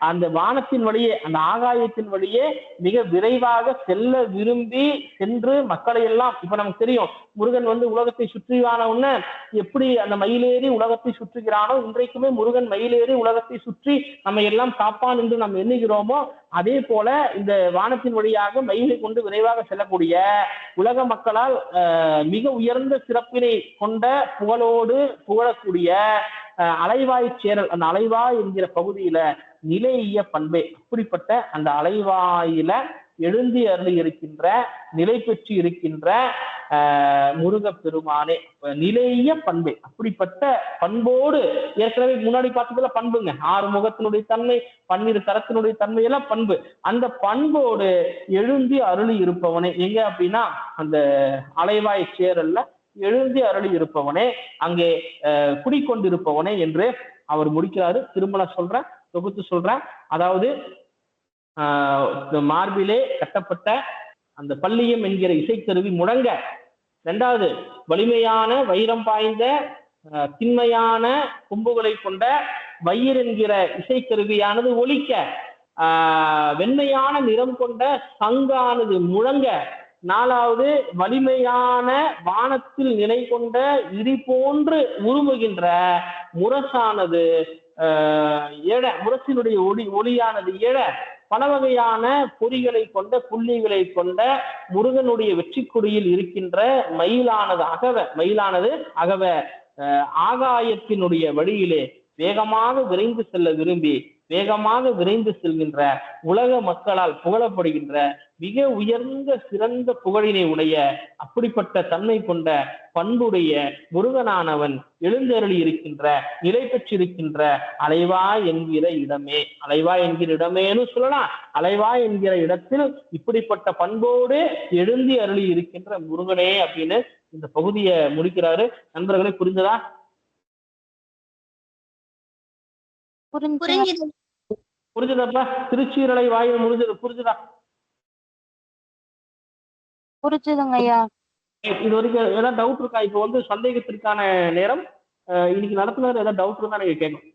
அந்த வானத்தின் வழியே, அந்த ஆகாயத்தின் வழியே மிக விரைவாக செல்ல விரும்பி சென்று மக்களை எல்லாம், இப்ப நமக்கு தெரியும் முருகன் வந்து உலகத்தை சுற்றிவான உடனே எப்படி அந்த மயிலேறி உலகத்தை சுற்றுகிறானோ, இன்றைக்குமே முருகன் மயிலேறி உலகத்தை சுற்றி நம்ம எல்லாம் காப்பான் என்று நாம் எண்ணுகிறோமோ, அதே போல இந்த வானத்தின் வழியாக மயிலை கொண்டு விரைவாக செல்லக்கூடிய உலக மக்களால் மிக உயர்ந்த சிறப்பினை கொண்ட புகழோடு புகழக்கூடிய அலைவாய் சேரல், அந்த அலைவாய் என்கிற பகுதியில நிலைய பண்பே. அப்படிப்பட்ட அந்த அலைவாயில எழுந்தி அருளி இருக்கின்ற, நிலை பெற்று இருக்கின்ற முருகப்பெருமானே நிலைய பண்பே. அப்படிப்பட்ட பண்போடு, ஏற்கனவே முன்னாடி பார்த்ததுல பண்புங்க, 6 முகத்தினுடைய தன்மை, 12 கரத்தினுடைய தன்மை எல்லாம் பண்பு. அந்த பண்போடு எழுந்தி அருளி இருப்பவனே எங்க அப்படின்னா அந்த அலைவாய் சேரல்ல எழுந்தி அருளி இருப்பவனே, அங்கே குடிக்கொண்டிருப்பவனே என்று அவர் முடிக்கிறாரு. திருமண சொல்றேன், தொகுத்து சொல்றேன். அதாவது மார்பிலே கட்டப்பட்ட அந்த பள்ளியம் என்கிற இசைக்கருவி முழங்க, 2வது வலிமையான வைரம் பாய்ந்த திண்மையான கொம்புகளை கொண்ட வயிறு என்கிற இசைக்கருவியானது ஒலிக்க, வெண்மையான நிறம் கொண்ட சங்கானது முழங்க, 4வது வலிமையான வானத்தில் நிலை கொண்ட இடி போன்று உருமுகின்ற முரசானது முரசினுடைய ஒளியானது பல வகையான பொறிகளை கொண்ட புள்ளிகளை கொண்ட முருகனுடைய வெற்றி கொடியில் இருக்கின்ற மயிலானது அகவ ஆகாயத்தினுடைய வழியிலே வேகமாக விரைந்து செல்ல விரும்பி வேகமாக விரைந்து செல்கின்ற, உலக மக்களால் புகழப்படுகின்ற, மிக உயர்ந்த சிறந்த புகழினை உடைய, அப்படிப்பட்ட தன்மை கொண்ட பண்புடைய முருகனானவன் எழுந்தருளி இருக்கின்ற, நிலை பெற்றிருக்கின்ற அலைவா என்கிற இடமே, அலைவா என்கிற இடமேன்னு சொல்லலாம். அலைவா என்கிற இடத்தில் இப்படிப்பட்ட பண்போடு எழுந்தி அருளி இருக்கின்ற முருகனே அப்படின்னு இந்த பகுதியை முடிக்கிறாரு. நண்பர்களே, புரிஞ்சதா? புரிஞ்சுது. புரிஞ்சதப்பா? திருச்சீரலை வாயில் முடிஞ்சது. புரிஞ்சுதா? புரிச்சுதுங்க ஐயா. இது வரைக்கும் ஏதாவது டவுட் இருக்கா? இப்போ வந்து சந்தேகத்திற்கான நேரம். இன்னைக்கு நடத்துனது ஏதாவது டவுட் இருந்தா நீங்க கேட்கணும்.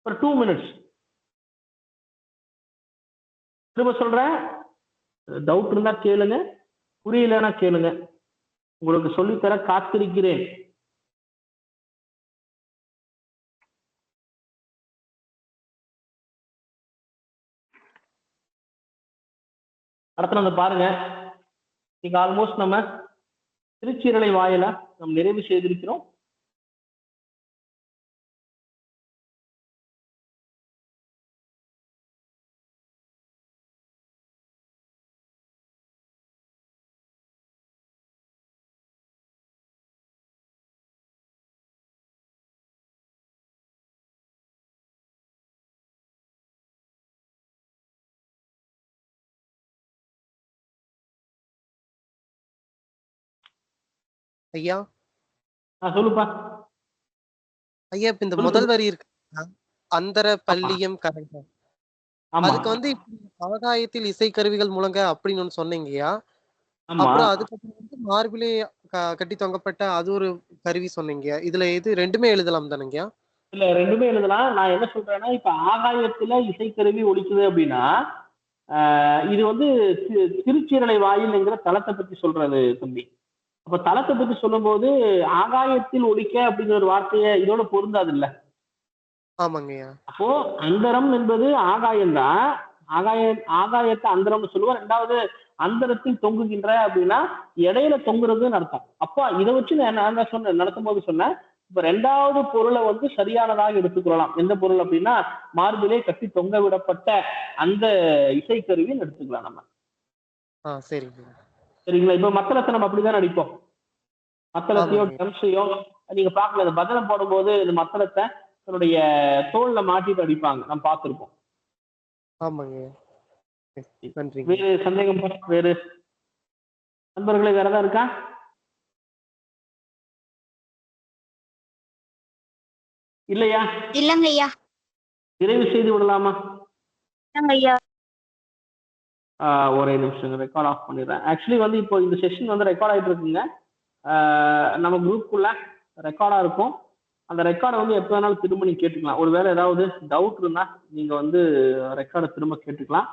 ஒரு 2 minutes. திரும்ப சொல்றேன், டவுட் இருந்தா கேளுங்க, புரியலன்னா கேளுங்க, உங்களுக்கு சொல்லித்தர காத்திருக்கிறேன். அடுத்த பாருங்க, இன்னைக்கு ஆல்மோஸ்ட் நம்ம திருச்சீரலை வாயில நம்ம நிறைவு செய்திருக்கிறோம். ஐயா சொல்லுப்பா. ஐயா இப்ப இந்த சொல்லு, முதல் சொல்லு. வரி இருக்கு, அந்தர பள்ளியம் கரைக, ஆமா அதுக்கு வந்து இப்படி ஆகாயத்தில் இசைக்கருவிகள் முழங்க அப்படின்னு ஒண்ணு சொன்னீங்கய்யா. ஆமா. அப்புறம் அதுக்கப்புறம் வந்து மார்பிலே கட்டி தொங்கப்பட்ட அது ஒரு கருவி சொன்னீங்கய்யா. இதுல எது ரெண்டுமே எழுதலாம் தானேங்கய்யா? இல்ல, ரெண்டுமே எழுதலாம். நான் என்ன சொல்றேன்னா, இப்ப ஆகாயத்துல இசைக்கருவி ஒலிக்குது அப்படின்னா, இது வந்து திருச்சீரலை வாயில் என்கிற தலத்தை பத்தி சொல்றது தம்பி. அப்ப தலத்தை பத்தி சொல்லும் போது ஆகாயத்தில் ஒலிக்க அப்படிங்கிற ஒரு வார்த்தையை இதோட பொருந்தாது இல்ல. ஆமாங்கய்யா. அப்போ அந்தரம் என்பது ஆகாயம்தான். ஆகாயத்தை அந்தரம்னு சொல்லுவோம். ரெண்டாவது, அந்தரத்தில் தொங்குகின்ற அப்படின்னா இடையில தொங்குறதுன்னு அர்த்தம். அப்போ இதை வச்சு நான் தான் சொன்னேன், நடத்தும் போது சொன்னேன், இப்ப ரெண்டாவது பொருளை வந்து சரியானதாக எடுத்துக்கொள்ளலாம். எந்த பொருள் அப்படின்னா, மார்பிலே கட்டி தொங்க விடப்பட்ட அந்த இசைக்கருவின்னு எடுத்துக்கலாம் நம்ம. சரிங்க. சரிங்களா? இப்ப மத்தளத்தை நம்ம அப்படிதான் அடிப்போம். மத்தளத்தையோ ட்ரம்ஸையோ நீங்க பார்க்கல, இந்த பஜனை போடும்போது இந்த மத்தளத்தை தன்னுடைய தோல்ல மாட்டிட்டு அடிப்பாங்க, நம்ம பார்த்திருப்போம். ஆமாங்க. நன்றி. வேறு சந்தேகம்? வேறு நண்பர்களே வேற ஏதாவது இருக்கா? இல்லையா? இல்லங்க ஐயா. நிறைவு செய்து விடலாமா? ஐயா. ஒரே நிமிஷம், ரெக்கார்ட் ஆஃப் பண்ணிடுறேன். ஆக்சுவலி வந்து இப்போ இந்த செஷன் வந்து ரெக்கார்ட் ஆகிட்டு இருக்குங்க. நம்ம குரூப்புக்குள்ள ரெக்கார்டா இருக்கும். அந்த ரெக்கார்டை வந்து எப்போ வேணாலும் திரும்ப நீங்க கேட்டுக்கலாம். ஒருவேளை ஏதாவது டவுட் இருந்தா நீங்க வந்து ரெக்கார்டை திரும்ப கேட்டுக்கலாம்.